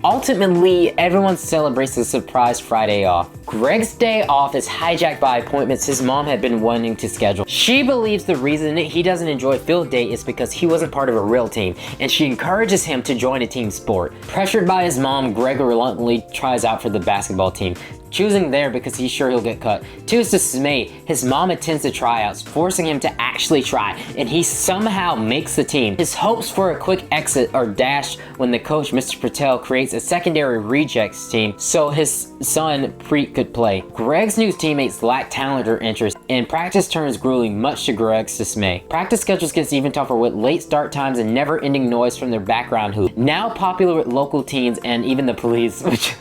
Ultimately, everyone celebrates the surprise Friday off. Greg's day off is hijacked by appointments his mom had been wanting to schedule. She believes the reason he doesn't enjoy field day is because he wasn't part of a real team, and she encourages him to join a team sport. Pressured by his mom, Greg reluctantly tries out for the basketball team, choosing there because he's sure he'll get cut. To his dismay, his mom attends the tryouts, forcing him to actually try, and he somehow makes the team. His hopes for a quick exit are dashed when the coach, Mr. Patel, creates a secondary rejects team so his son, Preet, could play. Greg's new teammates lack talent or interest, and practice turns grueling, much to Greg's dismay. Practice schedules gets even tougher with late start times and never-ending noise from their background hoop, now popular with local teens and even the police, which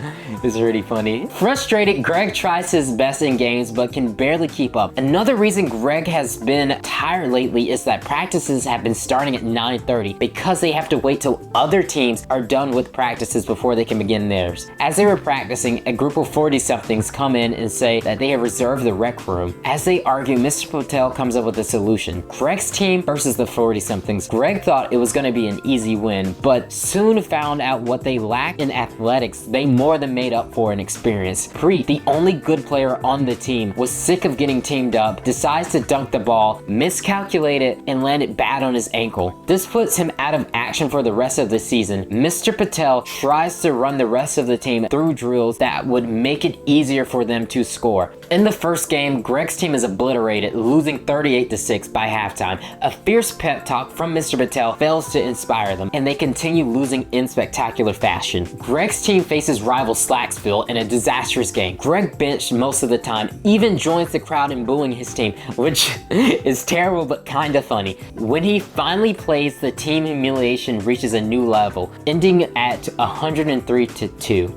is really funny. Frustrated, Greg tries his best in games but can barely keep up. Another reason Greg has been tired lately is that practices have been starting at 9:30 because they have to wait till other teams are done with practices before they can begin theirs. As they were practicing, a group of 40-somethings come in and say that they have reserved the rec room. As they argue, Mr. Patel comes up with a solution. Greg's team versus the 40-somethings. Greg thought it was going to be an easy win, but soon found out what they lacked in athletics, they more than made up for in experience. Preet, the only good player on the team, was sick of getting teamed up, decides to dunk the ball, miscalculated, and landed bad on his ankle. This puts him out of action for the rest of the season. Mr. Patel tries to run the rest of the team through drills that would make it easier for them to score. In the first game, Greg's team is obliterated, losing 38-6 by halftime. A fierce pep talk from Mr. Patel fails to inspire them, and they continue losing in spectacular fashion. Greg's team faces rival Slacksville in a disastrous game. Greg benched most of the time, even joins the crowd in booing his team, which is terrible but kinda funny. When he finally plays, the team humiliation reaches a new level, ending at 103-2.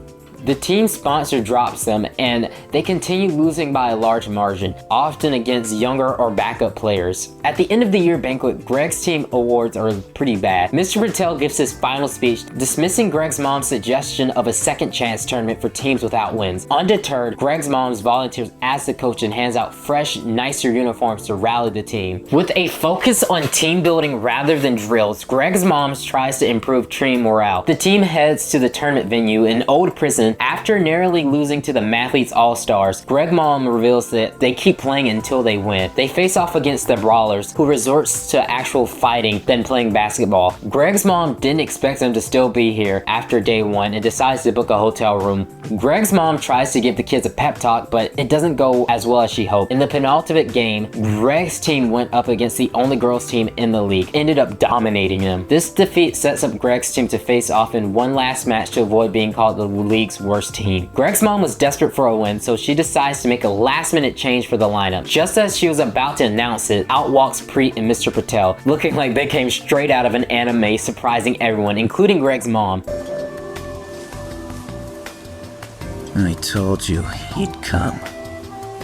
The team sponsor drops them, and they continue losing by a large margin, often against younger or backup players. At the end of the year banquet, Greg's team awards are pretty bad. Mr. Patel gives his final speech, dismissing Greg's mom's suggestion of a second chance tournament for teams without wins. Undeterred, Greg's mom volunteers as the coach and hands out fresh, nicer uniforms to rally the team. With a focus on team building rather than drills, Greg's mom tries to improve team morale. The team heads to the tournament venue, an old prison. After narrowly losing to the Mathletes All-Stars, Greg Mom reveals that they keep playing until they win. They face off against the Brawlers, who resorts to actual fighting than playing basketball. Greg's mom didn't expect them to still be here after day one and decides to book a hotel room. Greg's mom tries to give the kids a pep talk, but it doesn't go as well as she hoped. In the penultimate game, Greg's team went up against the only girls team in the league, ended up dominating them. This defeat sets up Greg's team to face off in one last match to avoid being called the league's worst team. Greg's mom was desperate for a win, so she decides to make a last-minute change for the lineup. Just as she was about to announce it, out walks Preet and Mr. Patel, looking like they came straight out of an anime, surprising everyone, including Greg's mom. I told you he'd come.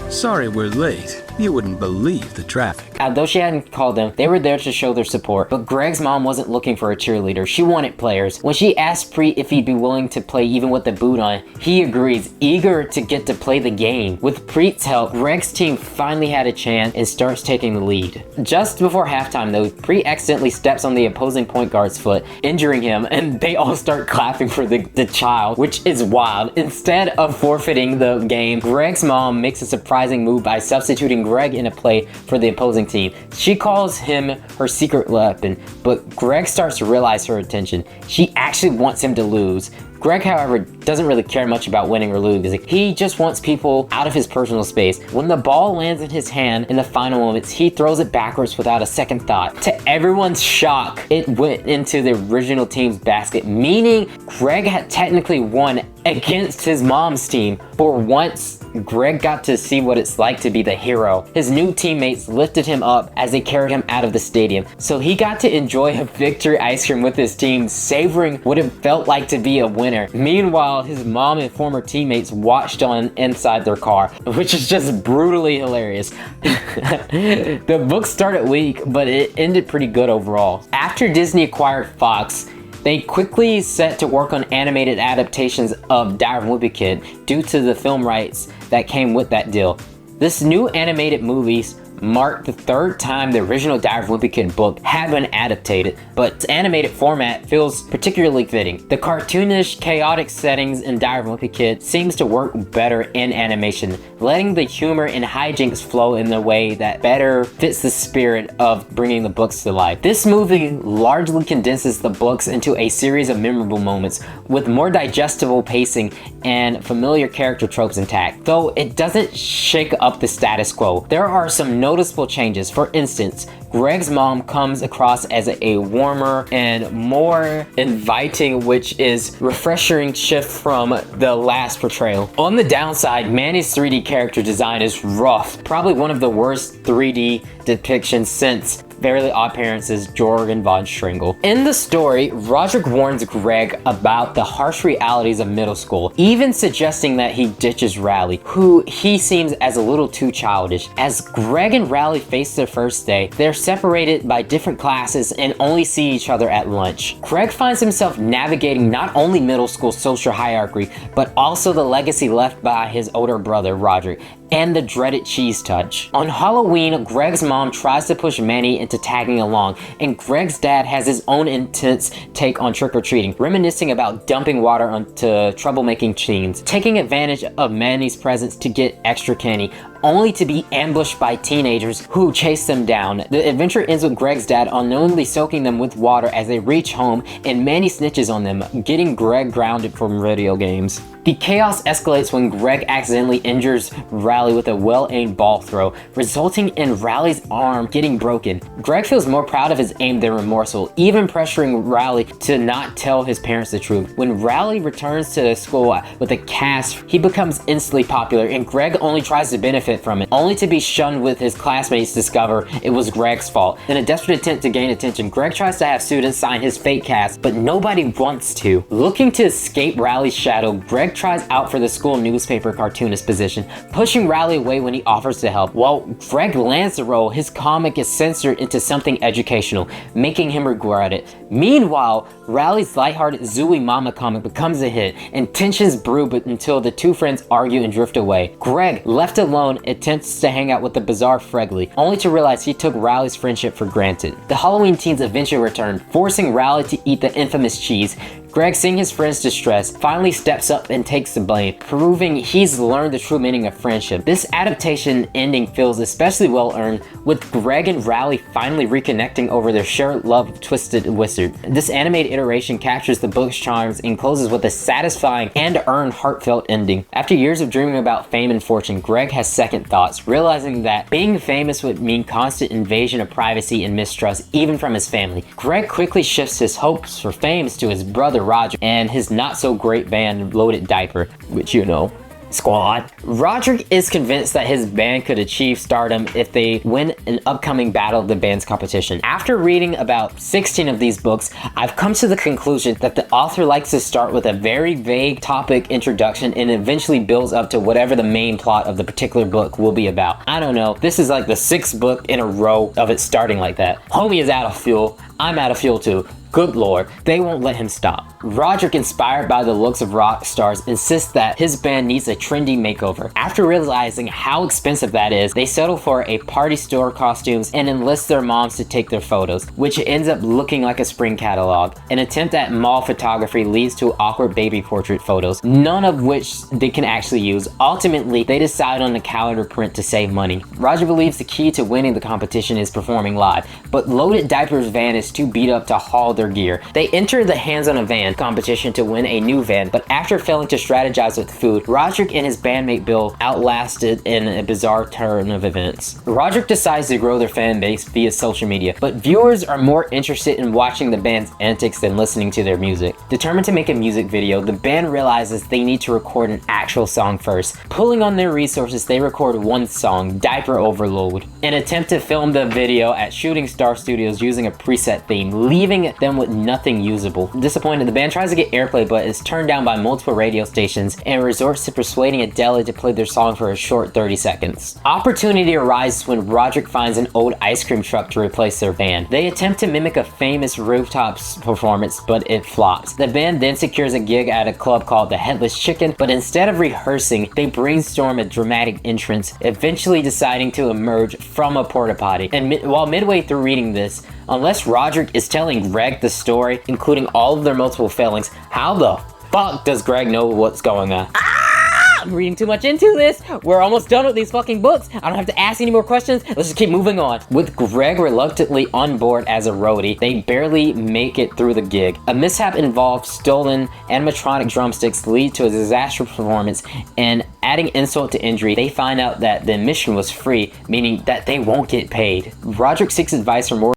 Sorry we're late. You wouldn't believe the traffic. Although she hadn't called them, they were there to show their support. But Greg's mom wasn't looking for a cheerleader. She wanted players. When she asked Preet if he'd be willing to play even with the boot on, he agrees, eager to get to play the game. With Preet's help, Greg's team finally had a chance and starts taking the lead. Just before halftime though, Preet accidentally steps on the opposing point guard's foot, injuring him, and they all start clapping for the child, which is wild. Instead of forfeiting the game, Greg's mom makes a surprising move by substituting Greg in a play for the opposing team. She calls him her secret weapon, but Greg starts to realize her intention. She actually wants him to lose. Greg, however, doesn't really care much about winning or losing. He just wants people out of his personal space. When the ball lands in his hand in the final moments, he throws it backwards without a second thought. To everyone's shock, it went into the original team's basket, meaning Greg had technically won against his mom's team. For once, Greg got to see what it's like to be the hero. His new teammates lifted him up as they carried him out of the stadium, so he got to enjoy a victory ice cream with his team, savoring what it felt like to be a winner. Meanwhile, his mom and former teammates watched on inside their car, which is just brutally hilarious. The book started weak, but it ended pretty good overall. After Disney acquired Fox, they quickly set to work on animated adaptations of Diary of a Wimpy Kid due to the film rights that came with that deal. This new animated movies marked the third time the original Diary of a Wimpy Kid book had been adapted, but its animated format feels particularly fitting. The cartoonish, chaotic settings in Diary of a Wimpy Kid seems to work better in animation, letting the humor and hijinks flow in a way that better fits the spirit of bringing the books to life. This movie largely condenses the books into a series of memorable moments, with more digestible pacing and familiar character tropes intact, though it doesn't shake up the status quo. There are some noticeable changes. For instance, Greg's mom comes across as a warmer and more inviting, which is refreshing shift from the last portrayal. On the downside, Manny's 3D character design is rough, probably one of the worst 3D depictions since Fairly Odd Parents' Jorgen von Stringel. In the story, Rodrick warns Greg about the harsh realities of middle school, even suggesting that he ditches Rowley, who he seems as a little too childish. As Greg and Rowley face their first day, they're separated by different classes and only see each other at lunch. Greg finds himself navigating not only middle school social hierarchy, but also the legacy left by his older brother, Rodrick, and the dreaded cheese touch. On Halloween, Greg's mom tries to push Manny into tagging along, and Greg's dad has his own intense take on trick-or-treating, reminiscing about dumping water onto troublemaking teens, taking advantage of Manny's presence to get extra candy, only to be ambushed by teenagers who chase them down. The adventure ends with Greg's dad unknowingly soaking them with water as they reach home, and Manny snitches on them, getting Greg grounded from video games. The chaos escalates when Greg accidentally injures Rowley with a well-aimed ball throw, resulting in Rowley's arm getting broken. Greg feels more proud of his aim than remorseful, even pressuring Rowley to not tell his parents the truth. When Rowley returns to the school with a cast, he becomes instantly popular, and Greg only tries to benefit from it, only to be shunned with his classmates discover it was Greg's fault. In a desperate attempt to gain attention, Greg tries to have students sign his fake cast, but nobody wants to. Looking to escape Rowley's shadow, Greg tries out for the school newspaper cartoonist position, pushing Rowley away when he offers to help. While Greg lands the role, his comic is censored into something educational, making him regret it. Meanwhile, Rowley's lighthearted Zooey Mama comic becomes a hit, and tensions brew until the two friends argue and drift away. Greg, left alone, attempts to hang out with the bizarre Fregley, only to realize he took Rowley's friendship for granted. The Halloween teens eventually return, forcing Rowley to eat the infamous cheese. Greg, seeing his friend's distress, finally steps up and takes the blame, proving he's learned the true meaning of friendship. This adaptation ending feels especially well earned, with Greg and Rowley finally reconnecting over their shared love of Twisted Wizard. This animated iteration captures the book's charms and closes with a satisfying and earned heartfelt ending. After years of dreaming about fame and fortune, Greg has second thoughts, realizing that being famous would mean constant invasion of privacy and mistrust, even from his family. Greg quickly shifts his hopes for fame to his brother Rodrick and his not-so-great band Loaded Diaper, which you know. Squad. Rodrick is convinced that his band could achieve stardom if they win an upcoming Battle of the Bands competition. After reading about 16 of these books, I've come to the conclusion that the author likes to start with a very vague topic introduction and eventually builds up to whatever the main plot of the particular book will be about. I don't know, this is like the 6th book in a row of it starting like that. Homie is out of fuel. I'm out of fuel too. Good lord, they won't let him stop. Rodrick, inspired by the looks of rock stars, insists that his band needs a trendy makeover. After realizing how expensive that is, they settle for a party store costumes and enlist their moms to take their photos, which ends up looking like a spring catalog. An attempt at mall photography leads to awkward baby portrait photos, none of which they can actually use. Ultimately, they decide on a calendar print to save money. Rodrick believes the key to winning the competition is performing live, but Loaded Diaper's van is too beat up to haul their their gear. They enter the Hands on a Van competition to win a new van, but after failing to strategize with food, Rodrick and his bandmate Bill outlasted in a bizarre turn of events. Rodrick decides to grow their fan base via social media, but viewers are more interested in watching the band's antics than listening to their music. Determined to make a music video, the band realizes they need to record an actual song first. Pulling on their resources, they record one song, Diaper Overload, and attempt to film the video at Shooting Star Studios using a preset theme, leaving them with nothing usable. Disappointed, the band tries to get airplay but is turned down by multiple radio stations and resorts to persuading a deli to play their song for a short 30 seconds. Opportunity arises when Rodrick finds an old ice cream truck to replace their van. They attempt to mimic a famous rooftops performance, but it flops. The band then secures a gig at a club called the Headless Chicken, but instead of rehearsing, they brainstorm a dramatic entrance, eventually deciding to emerge from a porta potty. And while midway through reading this, unless Rodrick is telling Greg the story, including all of their multiple failings, how the fuck does Greg know what's going on? I'm reading too much into this. We're almost done with these fucking books. I don't have to ask any more questions. Let's just keep moving on. With Greg reluctantly on board as a roadie, they barely make it through the gig. A mishap involved stolen animatronic drumsticks lead to a disastrous performance, and adding insult to injury, they find out that the admission was free, meaning that they won't get paid. Rodrick seeks advice from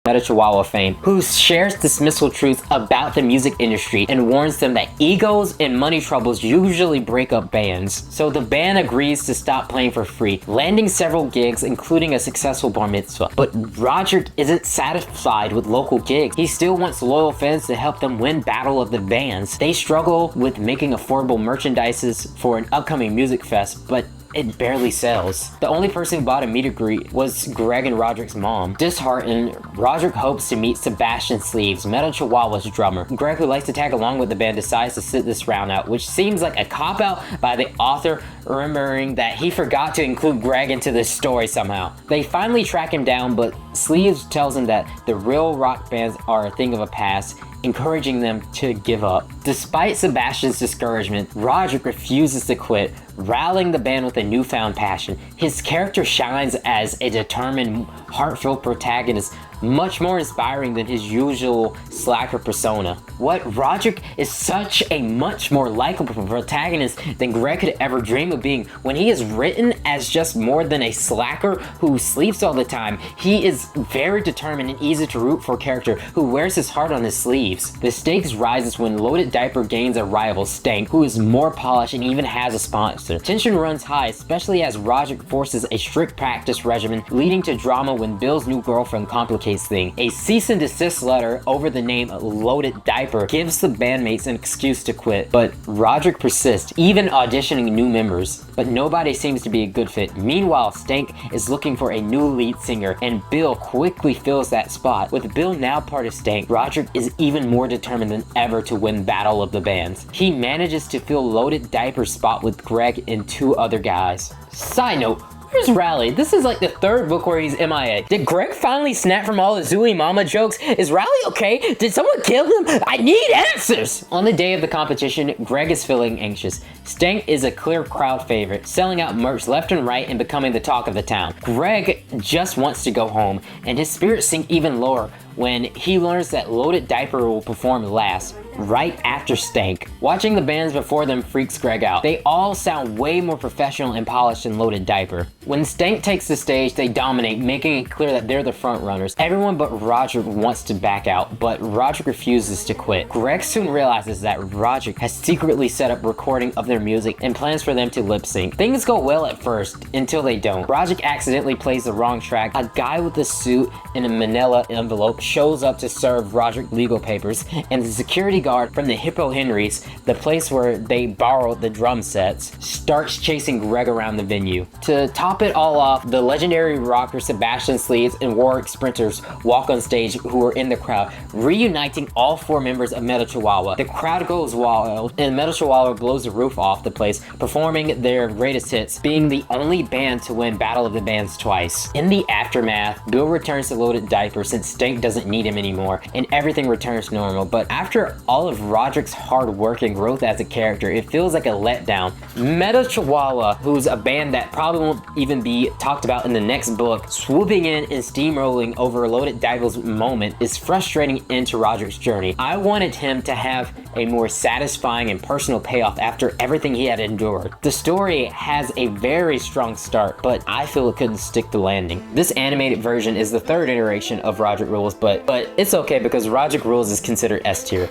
Meta Chihuahua fame, who shares dismissal truths about the music industry and warns them that egos and money troubles usually break up bands. So the band agrees to stop playing for free, landing several gigs including a successful bar mitzvah. But Rodrick isn't satisfied with local gigs. He still wants loyal fans to help them win Battle of the Bands. They struggle with making affordable merchandises for an upcoming music fest, but it barely sells. The only person who bought a meet and greet was Greg and Rodrick's mom. Disheartened, Rodrick hopes to meet Sebastian Sleeves, Metal Chihuahua's drummer. Greg, who likes to tag along with the band, decides to sit this round out, which seems like a cop-out by the author, remembering that he forgot to include Greg into this story somehow. They finally track him down, but Sleeves tells him that the real rock bands are a thing of a past, encouraging them to give up. Despite Sebastian's discouragement, Rodrick refuses to quit, rallying the band with a newfound passion. His character shines as a determined, heartfelt protagonist, much more inspiring than his usual slacker persona. What Rodrick is such a much more likable protagonist than Greg could ever dream of being. When he is written as just more than a slacker who sleeps all the time, he is very determined and easy to root for character who wears his heart on his sleeves. The stakes rises when Loaded Diaper gains a rival, Stank, who is more polished and even has a sponsor. Tension runs high, especially as Rodrick forces a strict practice regimen, leading to drama when Bill's new girlfriend complicates things. A cease and desist letter over the name Loaded Diaper gives the bandmates an excuse to quit, but Rodrick persists, even auditioning new members. But nobody seems to be a good fit. Meanwhile, Stank is looking for a new lead singer, and Bill quickly fills that spot. With Bill now part of Stank, Rodrick is even more determined than ever to win Battle of the Bands. He manages to fill Loaded Diaper's spot with Greg and two other guys. Side note, where's Rowley? This is like the third book where he's MIA. Did Greg finally snap from all the Zooey Mama jokes? Is Rowley okay? Did someone kill him? I need answers! On the day of the competition, Greg is feeling anxious. Stank is a clear crowd favorite, selling out merch left and right and becoming the talk of the town. Greg just wants to go home, and his spirits sink even lower when he learns that Loaded Diaper will perform last, right after Stank. Watching the bands before them freaks Greg out. They all sound way more professional and polished than Loaded Diaper. When Stank takes the stage, they dominate, making it clear that they're the front runners. Everyone but Rodrick wants to back out, but Rodrick refuses to quit. Greg soon realizes that Rodrick has secretly set up recording of their music and plans for them to lip sync. Things go well at first, until they don't. Rodrick accidentally plays the wrong track. A guy with a suit and a manila envelope shows up to serve Rodrick legal papers, and the security guard from the Hippo Henry's, the place where they borrowed the drum sets, starts chasing Greg around the venue. To top it all off, the legendary rocker Sebastian Sleeves and Warwick Sprinters walk on stage, who are in the crowd, reuniting all four members of Metal Chihuahua. The crowd goes wild, and Metal Chihuahua blows the roof off the place, performing their greatest hits, being the only band to win Battle of the Bands twice. In the aftermath, Bill returns to Loaded Diaper since Stank doesn't need him anymore, and everything returns normal. But after all of Rodrick's hard work and growth as a character, it feels like a letdown. Meta Chihuahua, who's a band that probably won't even be talked about in the next book, swooping in and steamrolling over Loaded Dival's moment is frustrating into Rodrick's journey. I wanted him to have a more satisfying and personal payoff after everything he had endured. The story has a very strong start, but I feel it couldn't stick the landing. This animated version is the third iteration of Rodrick Rules, but it's okay because Rodrick Rules is considered S tier.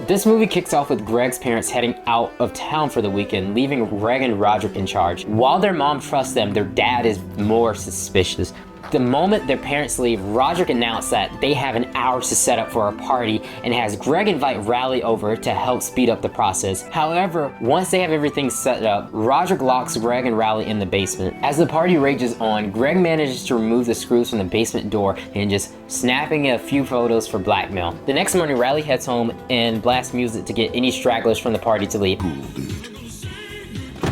This movie kicks off with Greg's parents heading out of town for the weekend, leaving Greg and Rodrick in charge. While their mom trusts them, their dad is more suspicious. The moment their parents leave, Rodrick announced that they have an hour to set up for a party and has Greg invite Rowley over to help speed up the process. However, once they have everything set up, Rodrick locks Greg and Rowley in the basement. As the party rages on, Greg manages to remove the screws from the basement door and just snapping a few photos for blackmail. The next morning, Rowley heads home and blasts music to get any stragglers from the party to leave.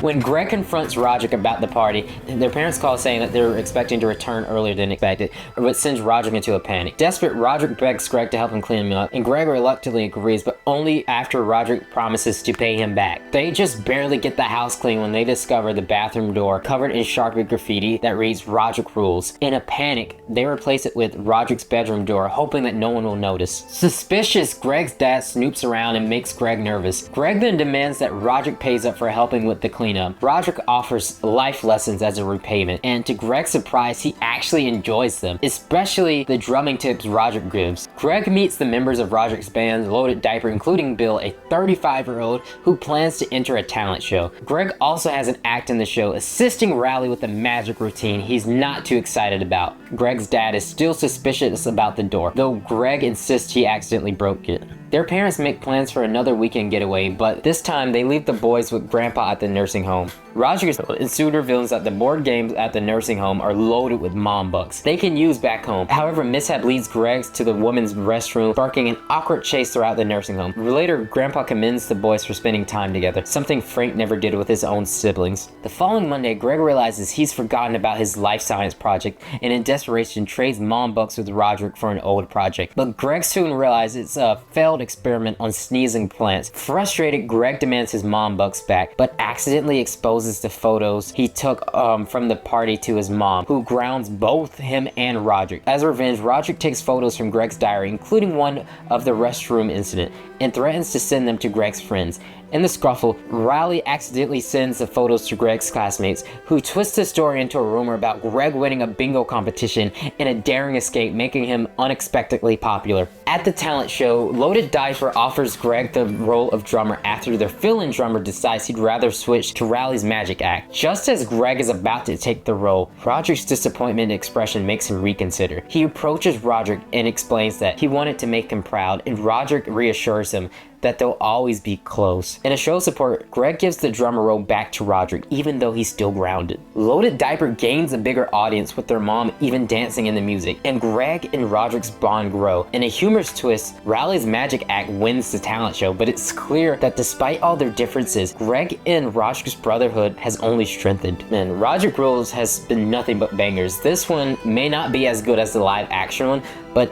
When Greg confronts Rodrick about the party, their parents call saying that they're expecting to return earlier than expected, but sends Rodrick into a panic. Desperate, Rodrick begs Greg to help him clean him up, and Greg reluctantly agrees, but only after Rodrick promises to pay him back. They just barely get the house clean when they discover the bathroom door covered in Sharpie graffiti that reads Rodrick Rules. In a panic, they replace it with Rodrick's bedroom door, hoping that no one will notice. Suspicious, Greg's dad snoops around and makes Greg nervous. Greg then demands that Rodrick pays up for helping with the cleanup. Rodrick offers life lessons as a repayment, and to Greg's surprise, he actually enjoys them, especially the drumming tips Rodrick gives. Greg meets the members of Rodrick's band, Loaded Diaper, including Bill, a 35-year-old who plans to enter a talent show. Greg also has an act in the show, assisting Rowley with a magic routine he's not too excited about. Greg's dad is still suspicious about the door, though Greg insists he accidentally broke it. Their parents make plans for another weekend getaway, but this time they leave the boys with Grandpa at the nursing home. Rodrick soon reveals that the board games at the nursing home are loaded with mom bucks they can use back home. However, mishap leads Greg to the women's restroom, sparking an awkward chase throughout the nursing home. Later, Grandpa commends the boys for spending time together, something Frank never did with his own siblings. The following Monday, Greg realizes he's forgotten about his life science project and in desperation trades mom bucks with Rodrick for an old project. But Greg soon realizes it's a failed experiment on sneezing plants. Frustrated, Greg demands his mom bucks back, but accidentally exposes the photos he took from the party to his mom, who grounds both him and Rodrick. As revenge, Rodrick takes photos from Greg's diary, including one of the restroom incident, and threatens to send them to Greg's friends. In the scuffle, Rowley accidentally sends the photos to Greg's classmates, who twist the story into a rumor about Greg winning a bingo competition and a daring escape, making him unexpectedly popular. At the talent show, Loaded Diaper offers Greg the role of drummer after their fill-in drummer decides he'd rather switch to Rowley's magic act. Just as Greg is about to take the role, Rodrick's disappointment expression makes him reconsider. He approaches Rodrick and explains that he wanted to make him proud, and Rodrick reassures him that they'll always be close. In a show support, Greg gives the drummer role back to Rodrick, even though he's still grounded. Loaded Diaper gains a bigger audience with their mom even dancing in the music, and Greg and Rodrick's bond grow. In a humorous twist, Rowley's magic act wins the talent show, but it's clear that despite all their differences, Greg and Rodrick's brotherhood has only strengthened. And Rodrick Rules has been nothing but bangers. This one may not be as good as the live action one, but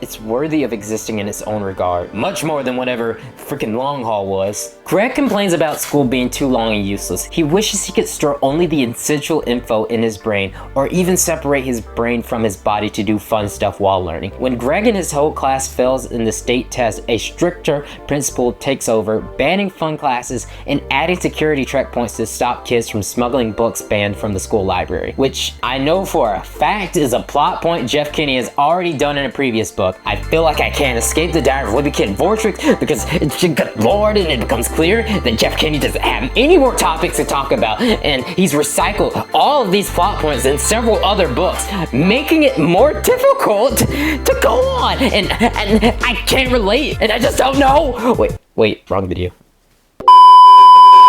it's worthy of existing in its own regard, much more than whatever freaking Long Haul was. Greg complains about school being too long and useless. He wishes he could store only the essential info in his brain, or even separate his brain from his body to do fun stuff while learning. When Greg and his whole class fails in the state test, a stricter principal takes over, banning fun classes and adding security checkpoints to stop kids from smuggling books banned from the school library, which I know for a fact is a plot point Jeff Kinney has already done in a previous book. I feel like I can't escape the Diary of a Wimpy Kid and Vortrix because good lord, and it becomes clear that Jeff Kinney doesn't have any more topics to talk about, and he's recycled all of these plot points in several other books, making it more difficult to go on, and I can't relate, and I just don't know. Wait, wrong video.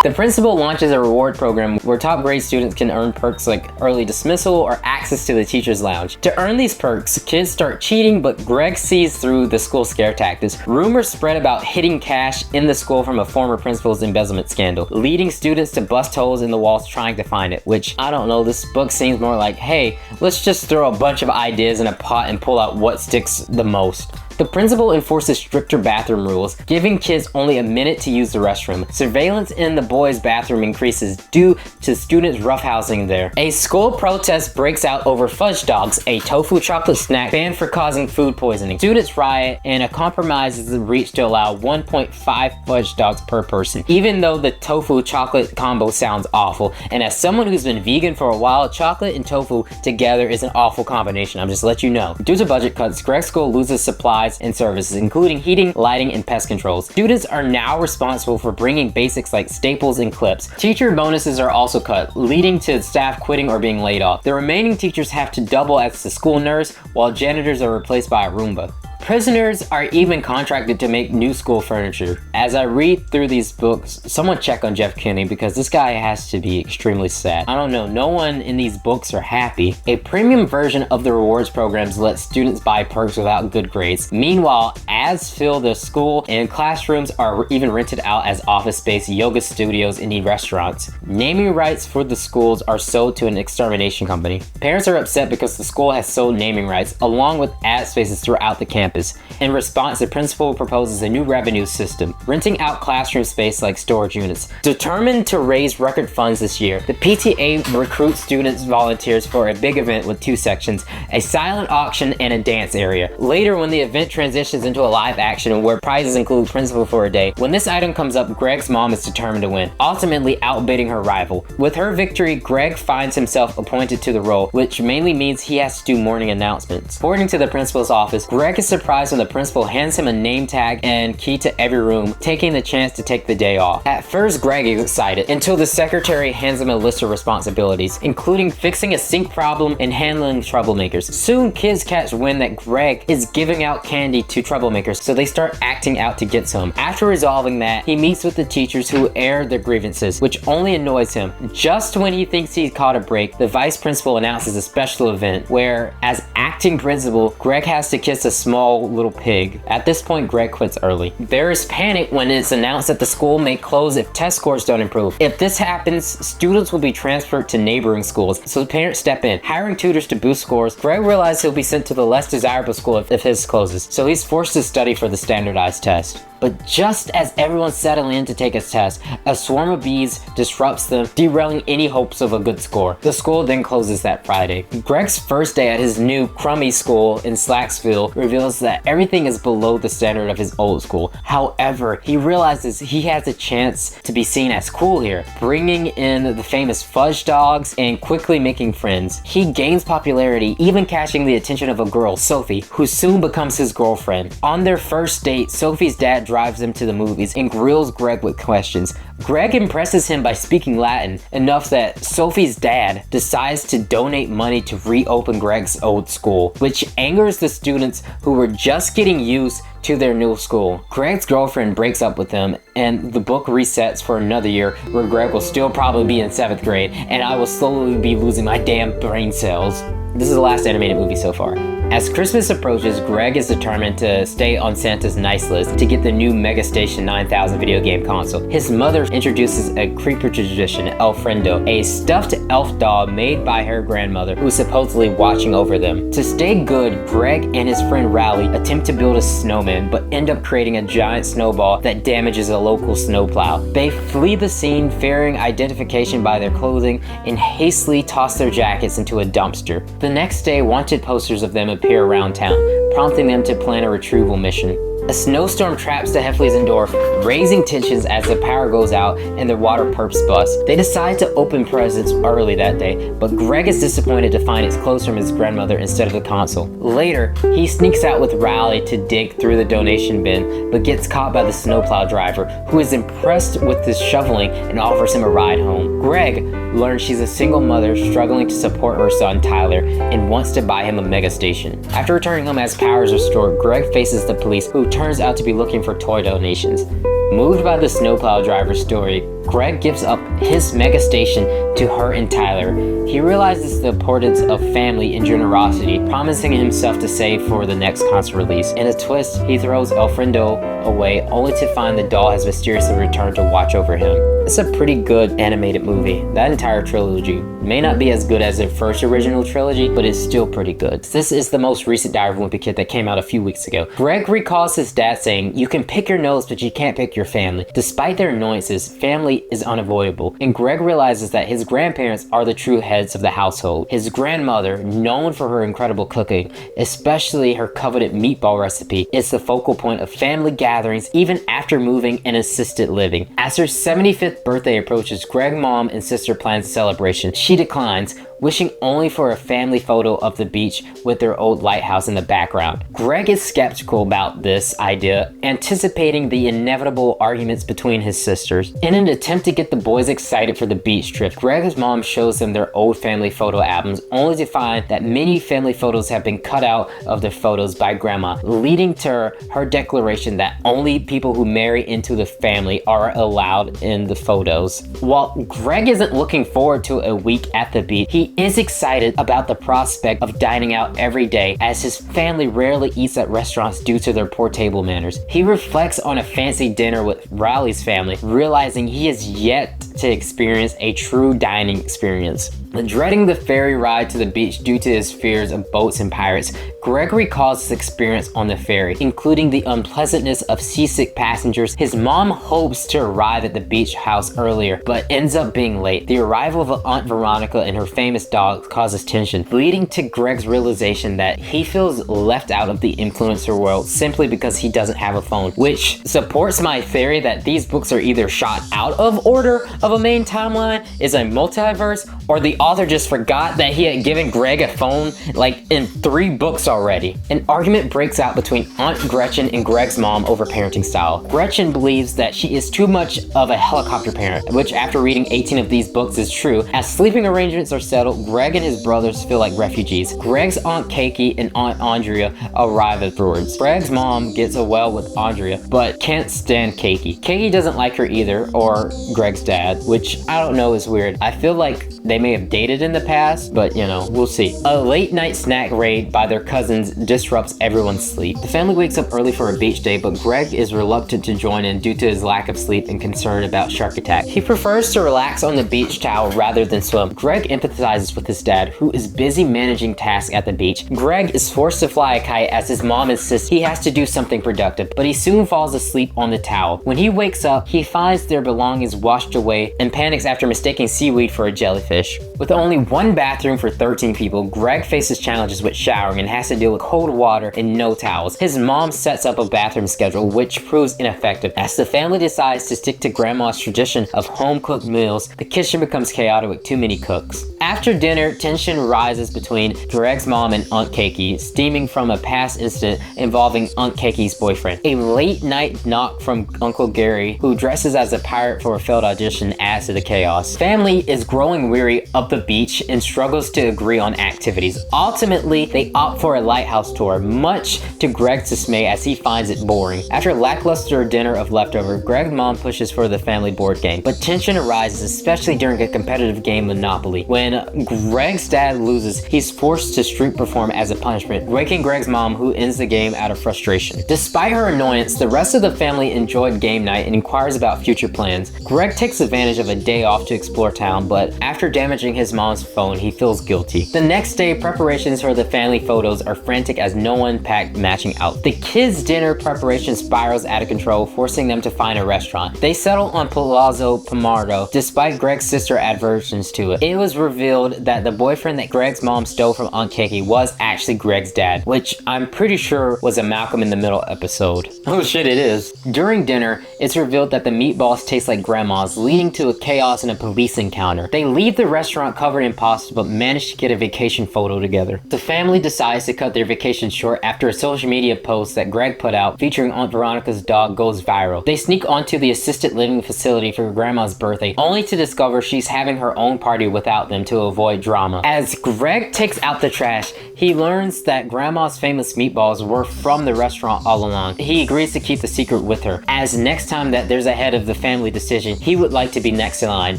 The principal launches a reward program where top grade students can earn perks like early dismissal or access to the teacher's lounge. To earn these perks, kids start cheating, but Greg sees through the school scare tactics. Rumors spread about hidden cash in the school from a former principal's embezzlement scandal, leading students to bust holes in the walls trying to find it, which, I don't know, this book seems more like, hey, let's just throw a bunch of ideas in a pot and pull out what sticks the most. The principal enforces stricter bathroom rules, giving kids only a minute to use the restroom. Surveillance in the boys' bathroom increases due to students roughhousing there. A school protest breaks out over fudge dogs, a tofu chocolate snack banned for causing food poisoning. Students riot and a compromise is reached to allow 1.5 fudge dogs per person, even though the tofu chocolate combo sounds awful. And as someone who's been vegan for a while, chocolate and tofu together is an awful combination. I'm just let you know. Due to budget cuts, Greg's school loses supplies and services, including heating, lighting, and pest controls. Students are now responsible for bringing basics like staples and clips. Teacher bonuses are also cut, leading to staff quitting or being laid off. The remaining teachers have to double as the school nurse, while janitors are replaced by a Roomba. Prisoners are even contracted to make new school furniture. As I read through these books, someone check on Jeff Kinney because this guy has to be extremely sad. I don't know, no one in these books are happy. A premium version of the rewards programs lets students buy perks without good grades. Meanwhile, ads fill the school and classrooms are even rented out as office space, yoga studios, and restaurants. Naming rights for the schools are sold to an extermination company. Parents are upset because the school has sold naming rights along with ad spaces throughout the campus. In response, the principal proposes a new revenue system, renting out classroom space like storage units. Determined to raise record funds this year, the PTA recruits students volunteers for a big event with 2 sections, a silent auction and a dance area. Later, when the event transitions into a live action where prizes include principal for a day, when this item comes up, Greg's mom is determined to win, ultimately outbidding her rival. With her victory, Greg finds himself appointed to the role, which mainly means he has to do morning announcements. According to the principal's office, Greg is surprised when the principal hands him a name tag and key to every room, taking the chance to take the day off. At first, Greg is excited until the secretary hands him a list of responsibilities, including fixing a sink problem and handling troublemakers. Soon, kids catch wind that Greg is giving out candy to troublemakers, so they start acting out to get some. After resolving that, he meets with the teachers who air their grievances, which only annoys him. Just when he thinks he's caught a break, the vice principal announces a special event where, as acting principal, Greg has to kiss a small little pig. At this point, Greg quits early. There is panic when it's announced that the school may close if test scores don't improve. If this happens, students will be transferred to neighboring schools, so the parents step in, hiring tutors to boost scores. Greg realizes he'll be sent to the less desirable school if his closes, so he's forced to study for the standardized test. But just as everyone's settling in to take his test, a swarm of bees disrupts them, derailing any hopes of a good score. The school then closes that Friday. Greg's first day at his new crummy school in Slacksville reveals that everything is below the standard of his old school. However, he realizes he has a chance to be seen as cool here, bringing in the famous fudge dogs and quickly making friends. He gains popularity, even catching the attention of a girl, Sophie, who soon becomes his girlfriend. On their first date, Sophie's dad drives them to the movies and grills Greg with questions. Greg impresses him by speaking Latin enough that Sophie's dad decides to donate money to reopen Greg's old school, which angers the students who were just getting used to their new school. Greg's girlfriend breaks up with him, and the book resets for another year where Greg will still probably be in 7th grade, and I will slowly be losing my damn brain cells. This is the last animated movie so far. As Christmas approaches, Greg is determined to stay on Santa's nice list to get the new Mega Station 9000 video game console. His mother introduces a creeper tradition, Elfrendo, a stuffed elf doll made by her grandmother who is supposedly watching over them. To stay good, Greg and his friend Rowley attempt to build a snowman, but end up creating a giant snowball that damages a local snowplow. They flee the scene, fearing identification by their clothing, and hastily toss their jackets into a dumpster. The next day, wanted posters of them appear around town, prompting them to plan a retrieval mission. A snowstorm traps the Heffleys indoors, raising tensions as the power goes out and their water perps bust. They decide to open presents early that day, but Greg is disappointed to find it's clothes from his grandmother instead of the console. Later, he sneaks out with Rowley to dig through the donation bin, but gets caught by the snowplow driver, who is impressed with his shoveling and offers him a ride home. Greg learns she's a single mother struggling to support her son Tyler and wants to buy him a mega station. After returning home as power is restored, Greg faces the police, who turns out to be looking for toy donations. Moved by the snowplow driver's story, Greg gives up his mega station to her and Tyler. He realizes the importance of family and generosity, promising himself to save for the next concert release. In a twist, he throws El Friendo away only to find the doll has mysteriously returned to watch over him. It's a pretty good animated movie. That entire trilogy may not be as good as the first original trilogy, but it's still pretty good. This is the most recent Diary of a Wimpy Kid that came out a few weeks ago. Greg recalls his dad saying, "You can pick your nose, but you can't pick your family." Despite their annoyances, family is unavoidable, and Greg realizes that his grandparents are the true heads of the household. His grandmother, known for her incredible cooking, especially her coveted meatball recipe, is the focal point of family gatherings even after moving and assisted living. As her 75th birthday approaches, Greg's mom and sister plans a celebration. She declines, wishing only for a family photo of the beach with their old lighthouse in the background. Greg is skeptical about this idea, anticipating the inevitable arguments between his sisters. In an attempt to get the boys excited for the beach trip, Greg's mom shows them their old family photo albums, only to find that many family photos have been cut out of their photos by grandma, leading to her declaration that only people who marry into the family are allowed in the photos. While Greg isn't looking forward to a week at the beach, he is excited about the prospect of dining out every day, as his family rarely eats at restaurants due to their poor table manners. He reflects on a fancy dinner with Rowley's family, realizing he has yet to experience a true dining experience. Dreading the ferry ride to the beach due to his fears of boats and pirates, Greg recalls his experience on the ferry, including the unpleasantness of seasick passengers. His mom hopes to arrive at the beach house earlier, but ends up being late. The arrival of Aunt Veronica and her famous dog causes tension, leading to Greg's realization that he feels left out of the influencer world simply because he doesn't have a phone, which supports my theory that these books are either shot out of order of a main timeline, is a multiverse, or the author just forgot that he had given Greg a phone like in 3 books already. An argument breaks out between Aunt Gretchen and Greg's mom over parenting style. Gretchen believes that she is too much of a helicopter parent, which after reading 18 of these books is true. As sleeping arrangements are settled, Greg and his brothers feel like refugees. Greg's Aunt Keiki and Aunt Andrea arrive afterwards. Greg's mom gets a well with Andrea, but can't stand Keiki. Keiki doesn't like her either, or Greg's dad, which I don't know is weird. I feel like they may have dated in the past, but you know, we'll see. A late night snack raid by their cousins disrupts everyone's sleep. The family wakes up early for a beach day, but Greg is reluctant to join in due to his lack of sleep and concern about shark attack. He prefers to relax on the beach towel rather than swim. Greg empathizes with his dad, who is busy managing tasks at the beach. Greg is forced to fly a kite as his mom insists he has to do something productive, but he soon falls asleep on the towel. When he wakes up, he finds their belongings washed away and panics after mistaking seaweed for a jellyfish. With only one bathroom for 13 people, Greg faces challenges with showering and has to deal with cold water and no towels. His mom sets up a bathroom schedule, which proves ineffective. As the family decides to stick to grandma's tradition of home-cooked meals, the kitchen becomes chaotic with too many cooks. After dinner, tension rises between Greg's mom and Aunt Keiki, stemming from a past incident involving Aunt Keiki's boyfriend. A late-night knock from Uncle Gary, who dresses as a pirate for a failed audition, adds to the chaos. Family is growing weary of the beach and struggles to agree on activities. Ultimately, they opt for a lighthouse tour, much to Greg's dismay as he finds it boring. After a lackluster dinner of leftover, Greg's mom pushes for the family board game, but tension arises, especially during a competitive game Monopoly. When Greg's dad loses, he's forced to street perform as a punishment, waking Greg's mom, who ends the game out of frustration. Despite her annoyance, the rest of the family enjoyed game night and inquires about future plans. Greg takes advantage of a day off to explore town, but after damaging his mom's phone, he feels guilty. The next day, preparations for the family photos are frantic as no one packed matching outfits. The kids' dinner preparation spirals out of control, forcing them to find a restaurant. They settle on Palazzo Pomardo, despite Greg's sister aversions to it. It was revealed that the boyfriend that Greg's mom stole from Aunt Keiki was actually Greg's dad, which I'm pretty sure was a Malcolm in the Middle episode. Oh shit, it is. During dinner, it's revealed that the meatballs taste like grandma's, leading to a chaos and a police encounter. They leave the restaurant covered in pasta, but manage to get a vacation photo together. The family decides to cut their vacation short after a social media post that Greg put out featuring Aunt Veronica's dog goes viral. They sneak onto the assisted living facility for grandma's birthday, only to discover she's having her own party without them to to avoid drama. As Greg takes out the trash, he learns that Grandma's famous meatballs were from the restaurant all along. He agrees to keep the secret with her, as next time that there's a head of the family decision, he would like to be next in line.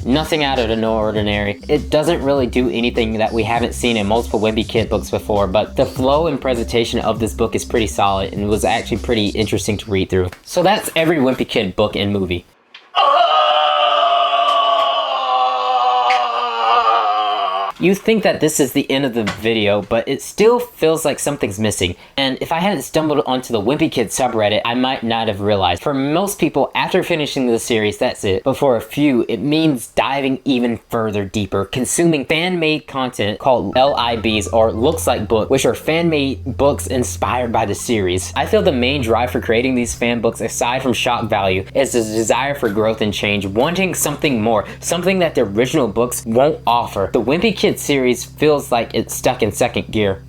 Nothing out of the ordinary. It doesn't really do anything that we haven't seen in multiple Wimpy Kid books before, but the flow and presentation of this book is pretty solid and was actually pretty interesting to read through. So that's every Wimpy Kid book and movie. You think that this is the end of the video, but it still feels like something's missing. And if I hadn't stumbled onto the Wimpy Kid subreddit, I might not have realized. For most people, after finishing the series, that's it. But for a few, it means diving even further deeper, consuming fan-made content called LIBs, or Looks Like Book, which are fan-made books inspired by the series. I feel the main drive for creating these fan books, aside from shock value, is the desire for growth and change, wanting something more, something that the original books won't offer. The Wimpy Kid series feels like it's stuck in second gear,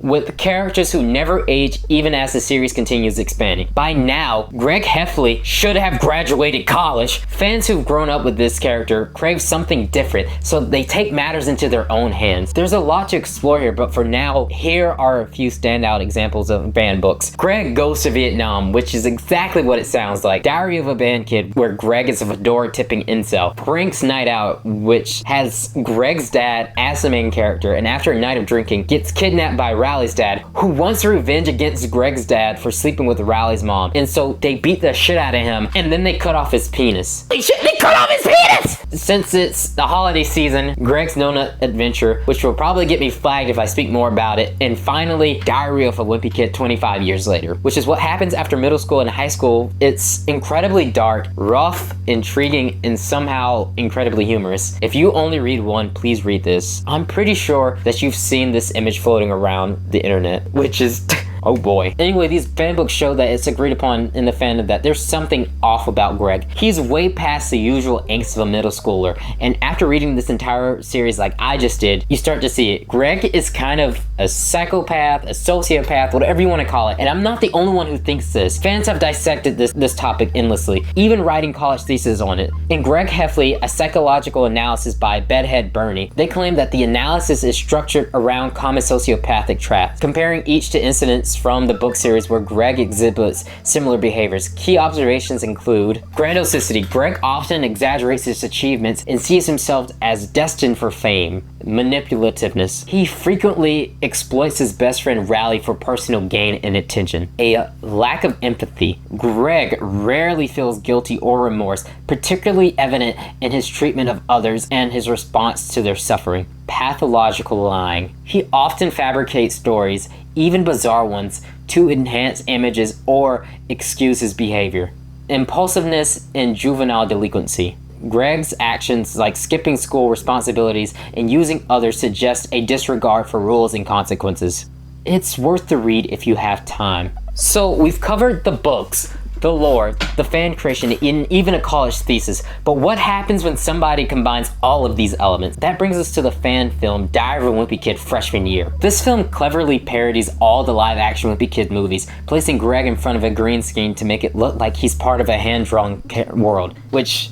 with characters who never age even as the series continues expanding. By now, Greg Heffley should have graduated college. Fans who've grown up with this character crave something different, so they take matters into their own hands. There's a lot to explore here, but for now, here are a few standout examples of band books. Greg Goes to Vietnam, which is exactly what it sounds like. Diary of a Band Kid, where Greg is a fedora-tipping incel. Pranks Night Out, which has Greg's dad as the main character, and after a night of drinking, gets kidnapped by Rowley's dad, who wants revenge against Greg's dad for sleeping with Rowley's mom. And so they beat the shit out of him, and then they cut off his penis. They cut off his penis! Since it's the holiday season, Greg's Donut Adventure, which will probably get me flagged if I speak more about it. And finally, Diary of a Wimpy Kid 25 years later, which is what happens after middle school and high school. It's incredibly dark, rough, intriguing, and somehow incredibly humorous. If you only read one, please read this. I'm pretty sure that you've seen this image floating around the internet, which is oh boy. Anyway, these fan books show that it's agreed upon in the fandom that there's something off about Greg. He's way past the usual angst of a middle schooler, and after reading this entire series like I just did, you start to see it. Greg is kind of a psychopath, a sociopath, whatever you want to call it, and I'm not the only one who thinks this. Fans have dissected this topic endlessly, even writing college theses on it. In Greg Heffley, A Psychological Analysis by Bedhead Bernie, they claim that the analysis is structured around common sociopathic traits, comparing each to incidents from the book series where Greg exhibits similar behaviors. Key observations include grandiosity. Greg often exaggerates his achievements and sees himself as destined for fame. Manipulativeness. He frequently exploits his best friend Rowley for personal gain and attention. A lack of empathy. Greg rarely feels guilty or remorse, particularly evident in his treatment of others and his response to their suffering. Pathological lying. He often fabricates stories, even bizarre ones, to enhance images or excuse his behavior. Impulsiveness and juvenile delinquency. Greg's actions, like skipping school responsibilities and using others, suggest a disregard for rules and consequences. It's worth the read if you have time. So we've covered the books, the lore, the fan creation, and even a college thesis. But what happens when somebody combines all of these elements? That brings us to the fan film Diary of a Wimpy Kid freshman year. This film cleverly parodies all the live-action Wimpy Kid movies, placing Greg in front of a green screen to make it look like he's part of a hand-drawn world, which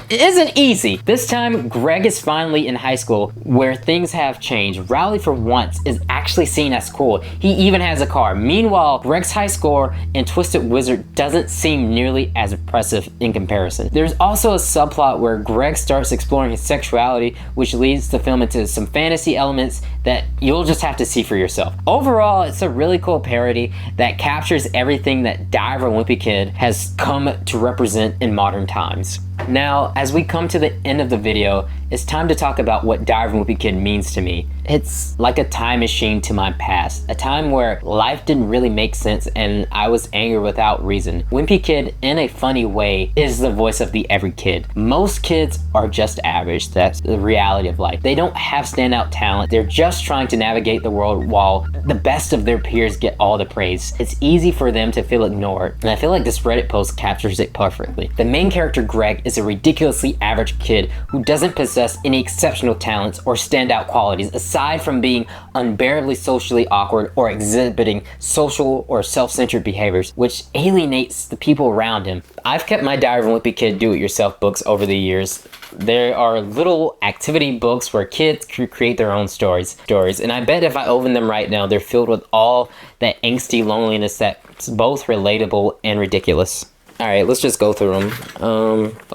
isn't easy. This time, Greg is finally in high school, where things have changed. Rowley, for once, is actually seen as cool. He even has a car. Meanwhile, Greg's high score in Twisted Wizard doesn't seem nearly as impressive in comparison. There's also a subplot where Greg starts exploring his sexuality, which leads the film into some fantasy elements that you'll just have to see for yourself. Overall, it's a really cool parody that captures everything that Diary of a Wimpy Kid has come to represent in modern times. Now, as we come to the end of the video, it's time to talk about what Diary of a Wimpy Kid means to me. It's like a time machine to my past, a time where life didn't really make sense and I was angry without reason. Wimpy Kid, in a funny way, is the voice of the every kid. Most kids are just average. That's the reality of life. They don't have standout talent. They're just trying to navigate the world while the best of their peers get all the praise. It's easy for them to feel ignored, and I feel like this Reddit post captures it perfectly. The main character, Greg, is a ridiculously average kid who doesn't possess possess any exceptional talents or standout qualities aside from being unbearably socially awkward or exhibiting social or self-centered behaviors, which alienates the people around him. I've kept my Diary of a Wimpy Kid do-it-yourself books over the years. There are little activity books where kids can create their own stories, and I bet if I open them right now, they're filled with all that angsty loneliness that's both relatable and ridiculous. Alright, let's just go through them.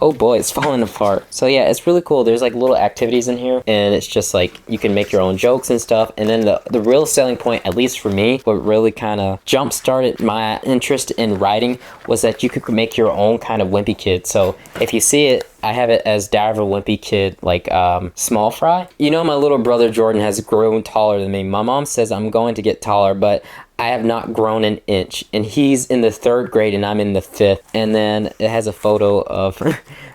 Oh boy, it's falling apart. So yeah, it's really cool. There's like little activities in here, and it's just like you can make your own jokes and stuff. And then the real selling point, at least for me, what really kind of jump-started my interest in writing was that you could make your own kind of Wimpy Kid. So if you see it, I have it as Diary of a Wimpy Kid, like small fry. You know, my little brother Jordan has grown taller than me. My mom says I'm going to get taller, but I have not grown an inch, and he's in the 3rd grade and I'm in the 5th. And then it has a photo of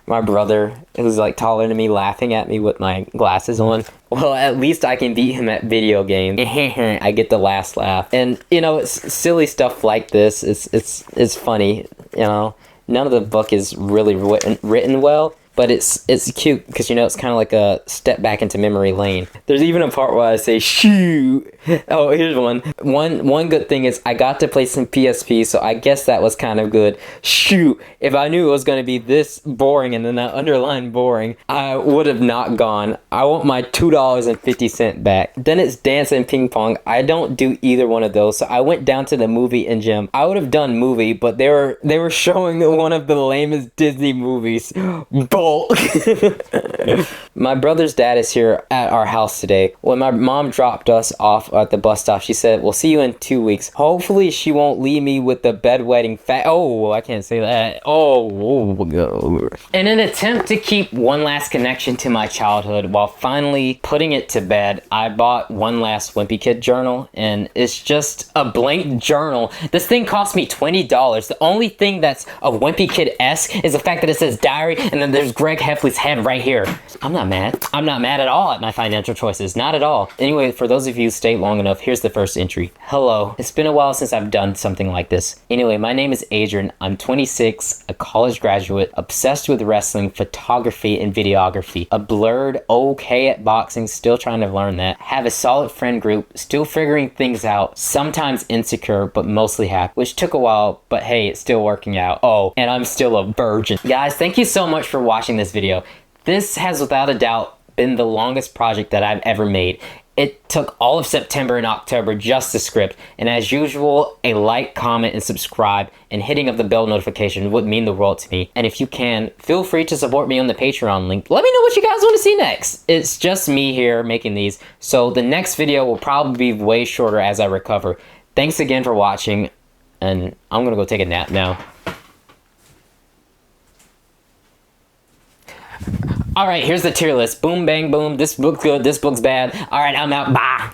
my brother who's like taller than me laughing at me with my glasses on. Well, at least I can beat him at video games. I get the last laugh. And you know, it's silly stuff like this. It's funny, you know. None of the book is really written well, but it's cute because, you know, it's kind of like a step back into memory lane. There's even a part where I say shoot. Oh, here's one. One good thing is I got to play some PSP, so I guess that was kind of good. Shoot, if I knew it was going to be this boring and then that underlined boring, I would have not gone. I want my $2.50 back. Then it's dance and ping pong. I don't do either one of those, so I went down to the movie and gym. I would have done movie, but they were showing one of the lamest Disney movies. Bolt. My brother's dad is here at our house today. When my mom dropped us off at the bus stop, she said, "We'll see you in 2 weeks. Hopefully she won't leave me with the bedwetting fat." Oh, I can't say that. Oh. In an attempt to keep one last connection to my childhood while finally putting it to bed, I bought One Last Wimpy Kid journal, and it's just a blank journal. This thing cost me $20. The only thing that's a Wimpy Kid-esque is the fact that it says diary, and then there's Greg Heffley's head right here. I'm not mad. I'm not mad at all at my financial choices. Not at all. Anyway, for those of you who stayed long enough, here's the first entry. Hello. It's been a while since I've done something like this. Anyway, my name is Adrian. I'm 26, a college graduate, obsessed with wrestling, photography, and videography. A blurred, okay at boxing, still trying to learn that. Have a solid friend group, still figuring things out. Sometimes insecure, but mostly happy. Which took a while, but hey, it's still working out. Oh, and I'm still a virgin. Guys, thank you so much for watching this video. This has without a doubt been the longest project that I've ever made. It took all of September and October just the script, and as usual, a like, comment, and subscribe, and hitting of the bell notification would mean the world to me. And if you can, feel free to support me on the Patreon link. Let me know what you guys want to see next. It's just me here making these, so the next video will probably be way shorter as I recover. Thanks again for watching, and I'm gonna go take a nap now. Alright, here's the tier list. Boom, bang, boom. This book's good, this book's bad. Alright, I'm out. Bye.